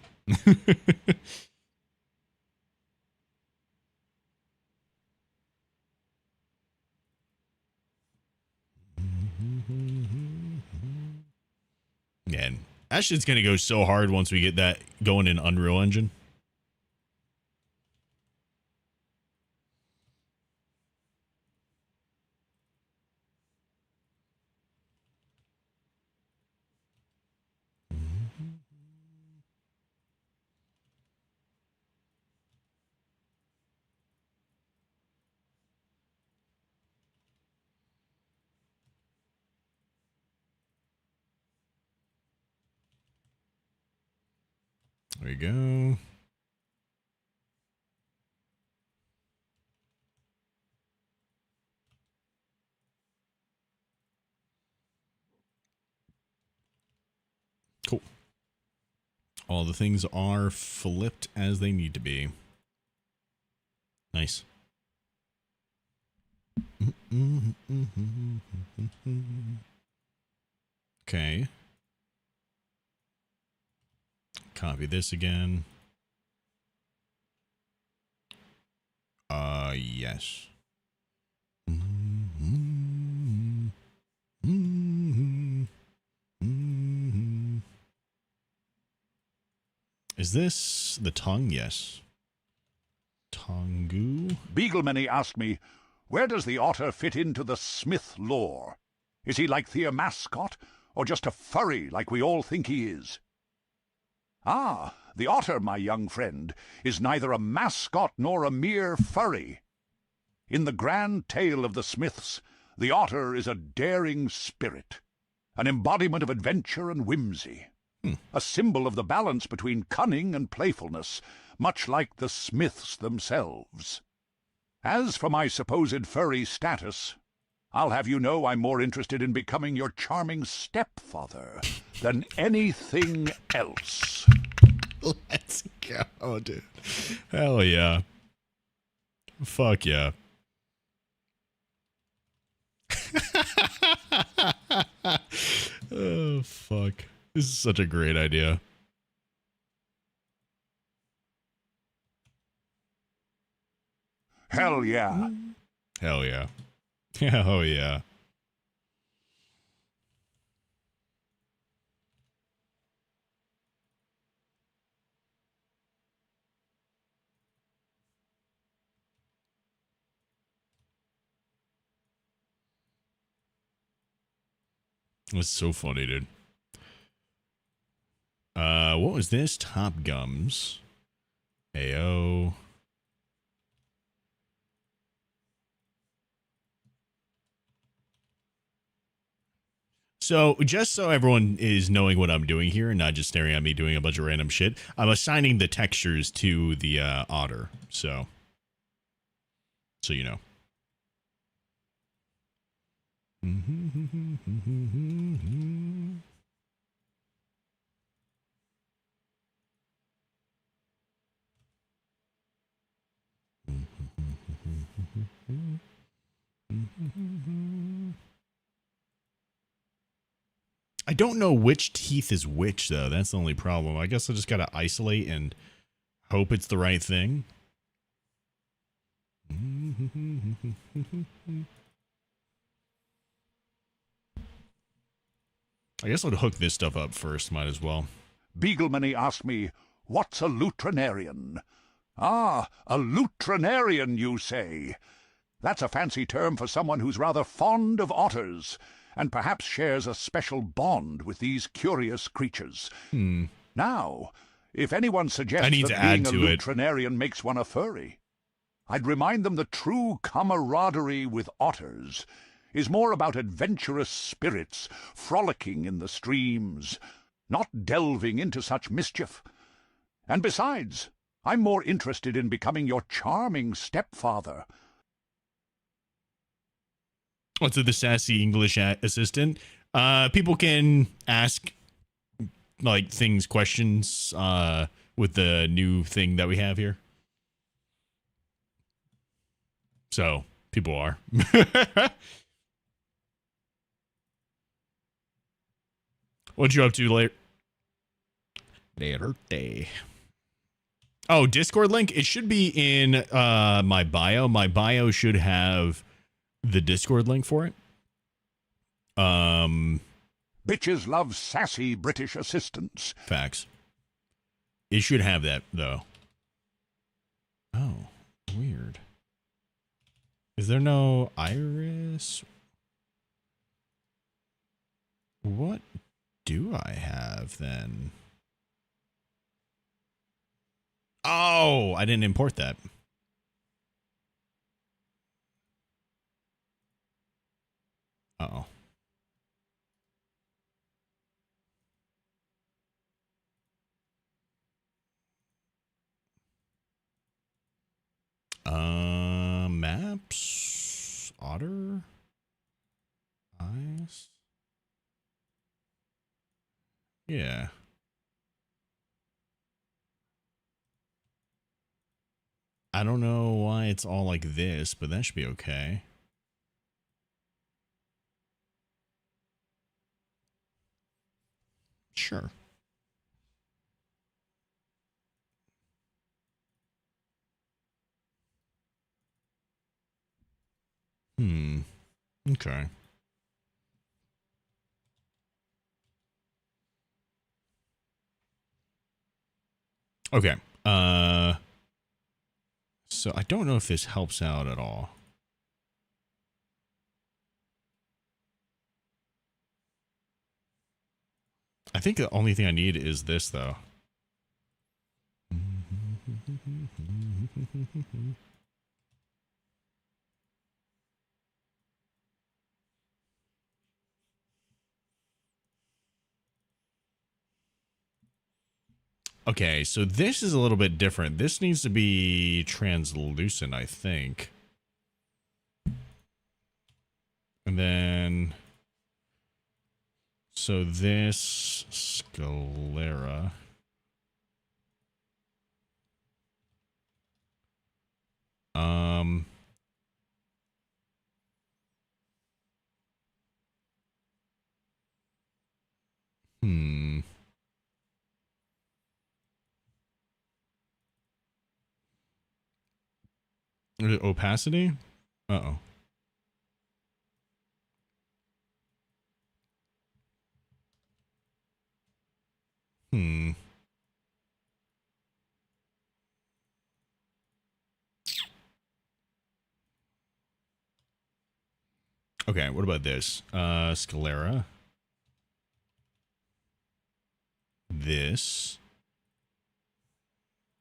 Man, that shit's gonna go so hard once we get that going in Unreal Engine. There you go. Cool. All the things are flipped as they need to be. Nice. Okay. Copy this again. Yes. Is this the tongue? Yes. Tongu? Beaglemany asked me, where does the otter fit into the Smith lore? Is he like the mascot, or just a furry like we all think he is? Ah, the otter, my young friend, is neither a mascot nor a mere furry. In the grand tale of the Smiths, the otter is a daring spirit, an embodiment of adventure and whimsy, a symbol of the balance between cunning and playfulness, much like the Smiths themselves. As for my supposed furry status, I'll have you know I'm more interested in becoming your charming stepfather than anything else. Let's go, dude. Hell yeah. Fuck yeah. Oh, fuck. This is such a great idea. Hell yeah. Hell yeah. Hell yeah. That's so funny, dude. What was this? Top Gums. AO. So, just so everyone is knowing what I'm doing here and not just staring at me doing a bunch of random shit, I'm assigning the textures to the otter. So you know. I don't know which teeth is which, though. That's the only problem. I guess I just got to isolate and hope it's the right thing. I guess I'll hook this stuff up first. Might as well. Beaglemany asked me, what's a lutrinarian? Ah, a lutrinarian, you say? That's a fancy term for someone who's rather fond of otters, and perhaps shares a special bond with these curious creatures. Now, if anyone suggests that being a lutrinarian makes one a furry, I'd remind them the true camaraderie with otters is more about adventurous spirits frolicking in the streams, not delving into such mischief. And besides, I'm more interested in becoming your charming stepfather. What's the sassy English assistant? People can ask like questions with the new thing that we have here. So people are. What you up to later? Later day. Oh, Discord link. It should be in my bio. My bio should have the Discord link for it. Bitches love sassy British assistants. Facts. It should have that though. Oh, weird. Is there no iris? What do I have then? Oh, I didn't import that. Uh-oh. Maps, otter, eyes. Yeah. I don't know why it's all like this, but that should be okay. Sure. Okay. Okay. So I don't know if this helps out at all. I think the only thing I need is this, though. Okay, so this is a little bit different. This needs to be translucent, I think. And then... So this sclera. Opacity? Uh-oh. Okay, what about this? Sclera. This.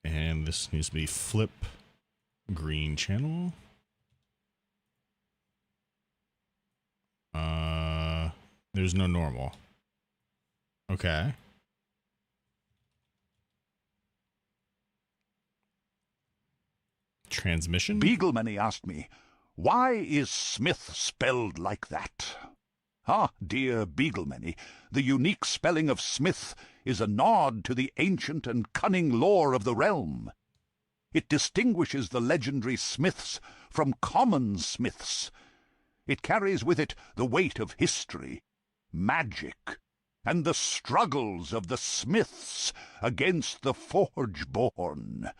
And this needs to be flip green channel. There's no normal. Okay. Transmission? Beaglemany asked me, why is Smith spelled like that? Ah, dear Beaglemany, the unique spelling of Smith is a nod to the ancient and cunning lore of the realm. It distinguishes the legendary smiths from common smiths. It carries with it the weight of history, magic, and the struggles of the smiths against the forge-born.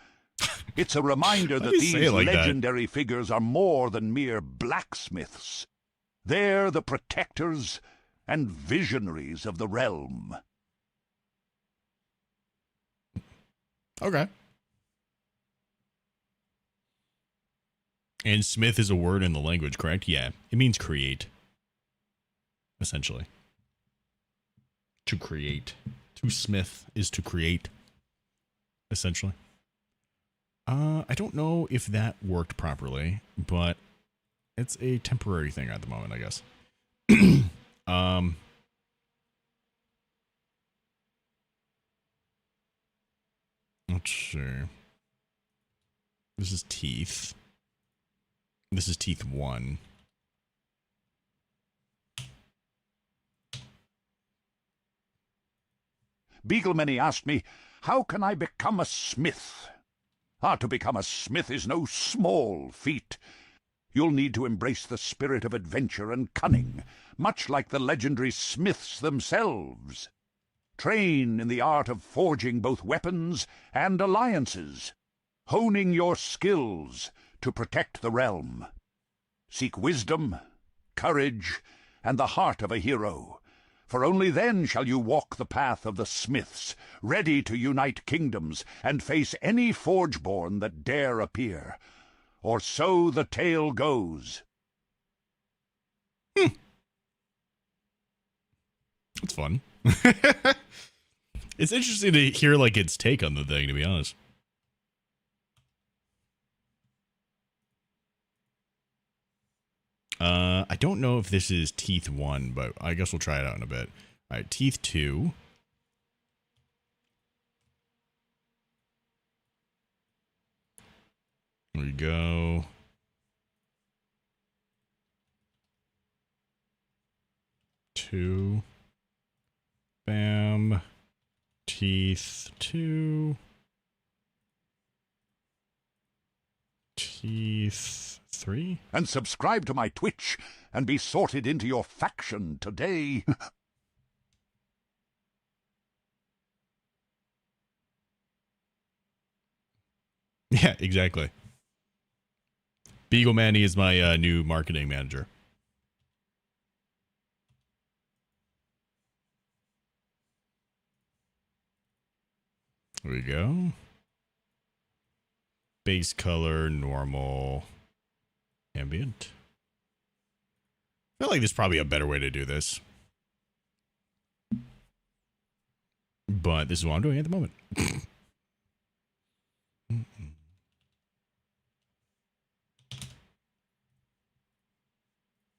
It's a reminder that these legendary figures are more than mere blacksmiths. They're the protectors and visionaries of the realm. Okay. And smith is a word in the language, correct? Yeah. It means create. Essentially. To create. To smith is to create. Essentially. I don't know if that worked properly, but it's a temporary thing at the moment, I guess. Let's see. This is teeth. This is teeth 1. Beaglemany asked me, how can I become a smith? To become a smith is no small feat. You'll need to embrace the spirit of adventure and cunning, much like the legendary smiths themselves. Train in the art of forging both weapons and alliances, honing your skills to protect the realm. Seek wisdom, courage, and the heart of a hero, for only then shall you walk the path of the smiths, ready to unite kingdoms and face any forge-born that dare appear. Or so the tale goes. It's fun. It's interesting to hear like its take on the thing, to be honest. I don't know if this is teeth 1, but I guess we'll try it out in a bit. All right, teeth 2. There we go. Two. Bam. Teeth 2. Teeth 3. And subscribe to my Twitch and be sorted into your faction today. Yeah, exactly. Beagleman is my new marketing manager. There we go. Base color, normal, ambient. I feel like there's probably a better way to do this. But this is what I'm doing at the moment.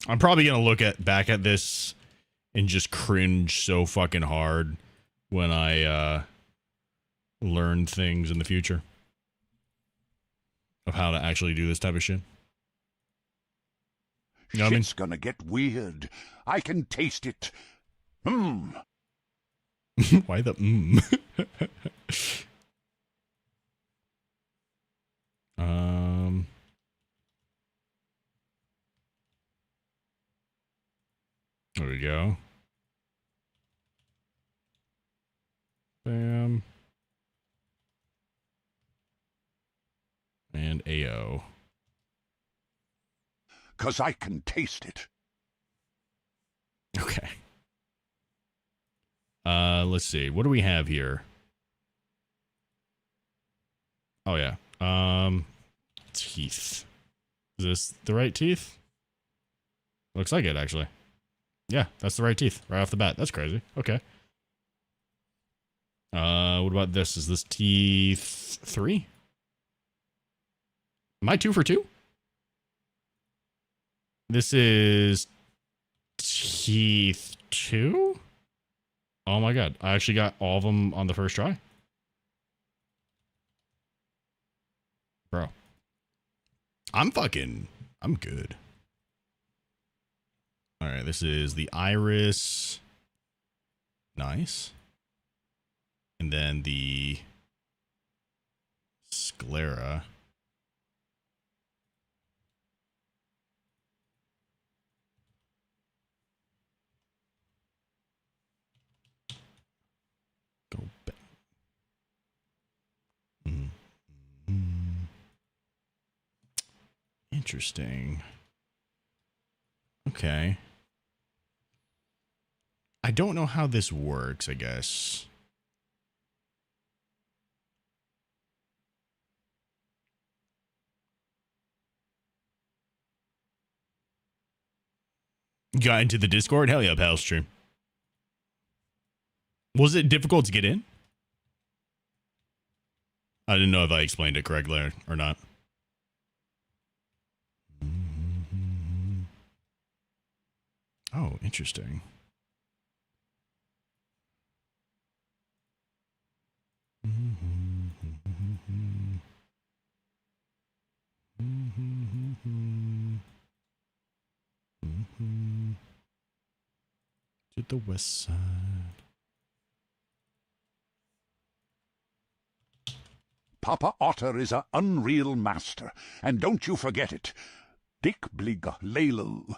I'm probably going to look back at this and just cringe so fucking hard when I learn things in the future of how to actually do this type of shit. You know what I mean? Shit's gonna get weird. I can taste it. Why the There we go. Bam. And AO. 'Cause I can taste it. Okay. Let's see. What do we have here? Oh yeah. Teeth. Is this the right teeth? Looks like it, actually. Yeah, that's the right teeth right off the bat. That's crazy. Okay. What about this? Is this teeth 3? Am I 2 for 2? This is teeth 2? Oh my god. I actually got all of them on the first try. Bro. I'm good. Alright, this is the iris. Nice. And then the sclera. Go back. Interesting. Okay. I don't know how this works, I guess. Got into the Discord? Hell yeah, pal stream. Was it difficult to get in? I didn't know if I explained it correctly or not. Oh, interesting. To the west side. Papa Otter is a unreal master, and don't you forget it. Dick Blig Laylo.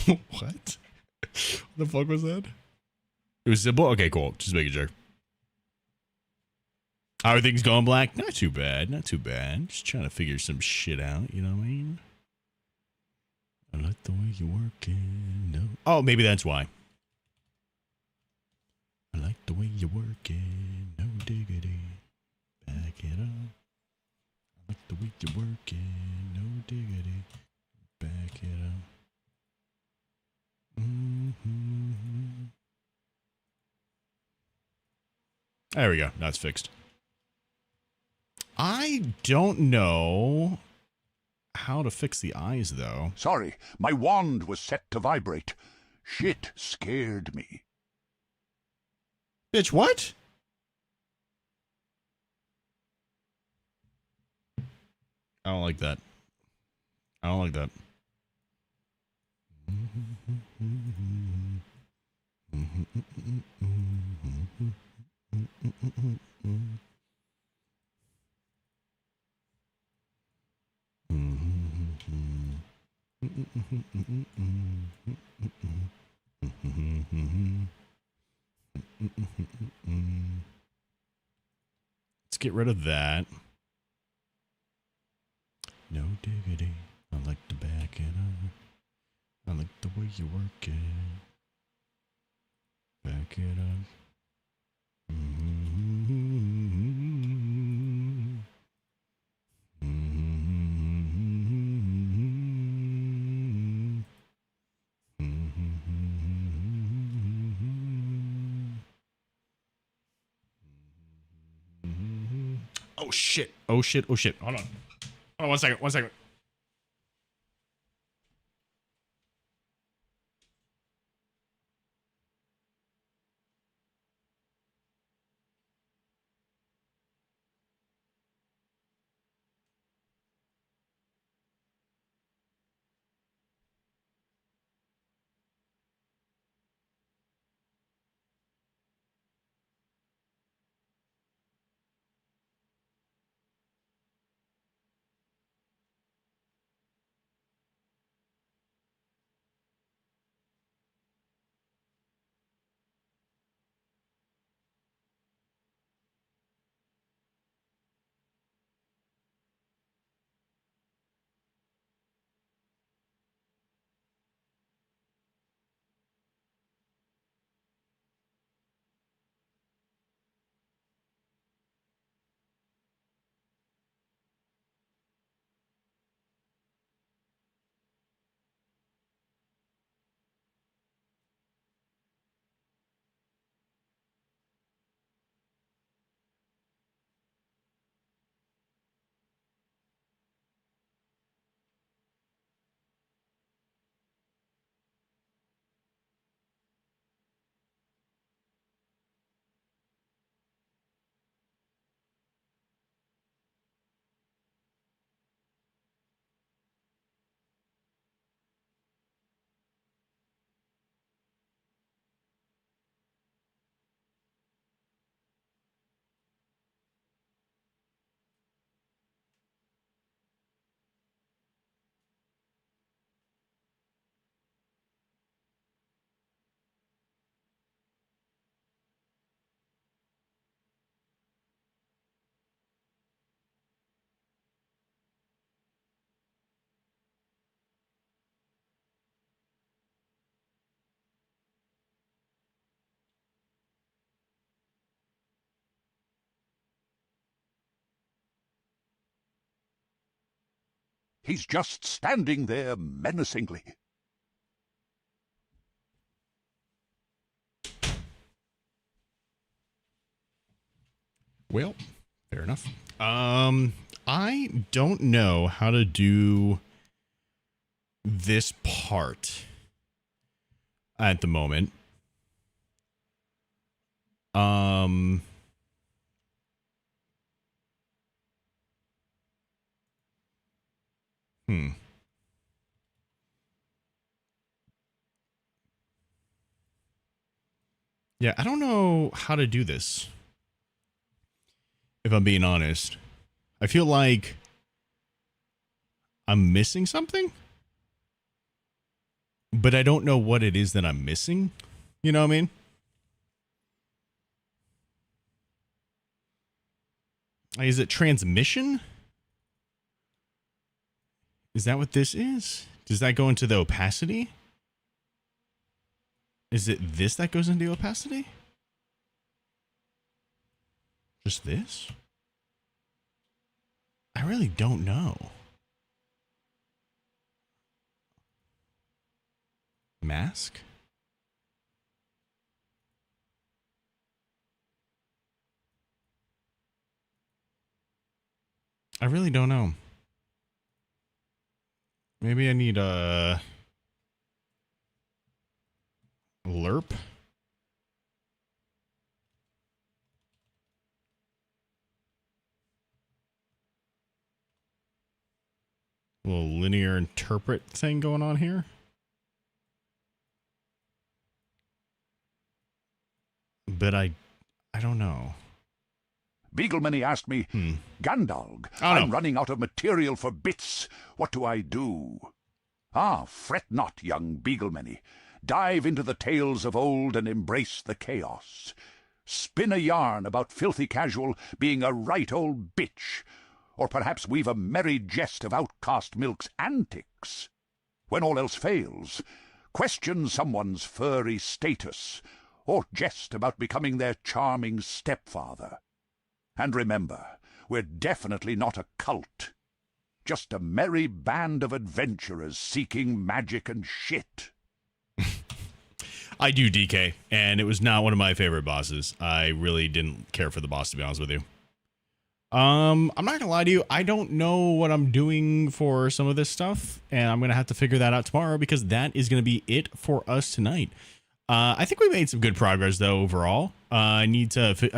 What? What the fuck was that? It was simple? Okay, cool. Just making sure. How are things going, Black? Not too bad. Not too bad. Just trying to figure some shit out. You know what I mean? I like the way you're working. No. Oh, maybe that's why. I like the way you're working. No diggity. Back it up. I like the way you're working. No diggity. Back it up. There we go. That's fixed. I don't know how to fix the eyes, though. Sorry, my wand was set to vibrate. Shit scared me. Bitch, what? I don't like that. I don't like that. Let's get rid of that. No diggity. I like to back it up. I like the way you work it. Back it up. Oh shit. Oh shit. Oh shit. Hold on. Hold on 1 second. 1 second. He's just standing there menacingly. Well, fair enough. I don't know how to do this part at the moment. Yeah, I don't know how to do this. If I'm being honest, I feel like I'm missing something, but I don't know what it is that I'm missing. You know what I mean? Is it transmission? Is that what this is? Does that go into the opacity? Is it this that goes into opacity? Just this? I really don't know. Mask? I really don't know. Maybe I need a lerp. Little linear interpret thing going on here. But I don't know. Beaglemany asked me, Gandalf, I'm running out of material for bits. What do I do? Ah, fret not, young Beaglemany. Dive into the tales of old and embrace the chaos. Spin a yarn about Filthy Casual being a right old bitch. Or perhaps weave a merry jest of Outcast Milk's antics. When all else fails, question someone's furry status, or jest about becoming their charming stepfather. And remember, we're definitely not a cult. Just a merry band of adventurers seeking magic and shit. I do DK, and it was not one of my favorite bosses. I really didn't care for the boss, to be honest with you. I'm not gonna lie to you. I don't know what I'm doing for some of this stuff, and I'm gonna have to figure that out tomorrow because that is gonna be it for us tonight. I think we made some good progress though overall. I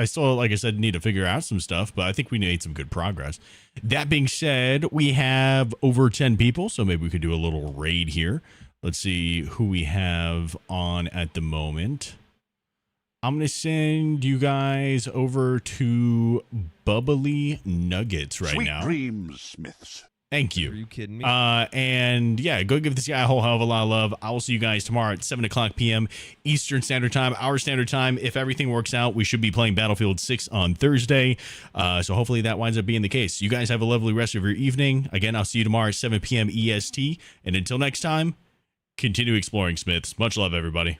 still, like I said, need to figure out some stuff, but I think we made some good progress. That being said, we have over 10 people, so maybe we could do a little raid here. Let's see who we have on at the moment. I'm going to send you guys over to Bubbly Nuggets right now. Sweet dreams, Smiths. Thank you. Are you kidding me? And yeah, go give this guy a whole hell of a lot of love. I will see you guys tomorrow at 7 o'clock p.m. Eastern Standard Time, our standard time. If everything works out, we should be playing Battlefield 6 on Thursday. So hopefully that winds up being the case. You guys have a lovely rest of your evening. Again, I'll see you tomorrow at 7 p.m. EST. And until next time, continue exploring, Smiths. Much love, everybody.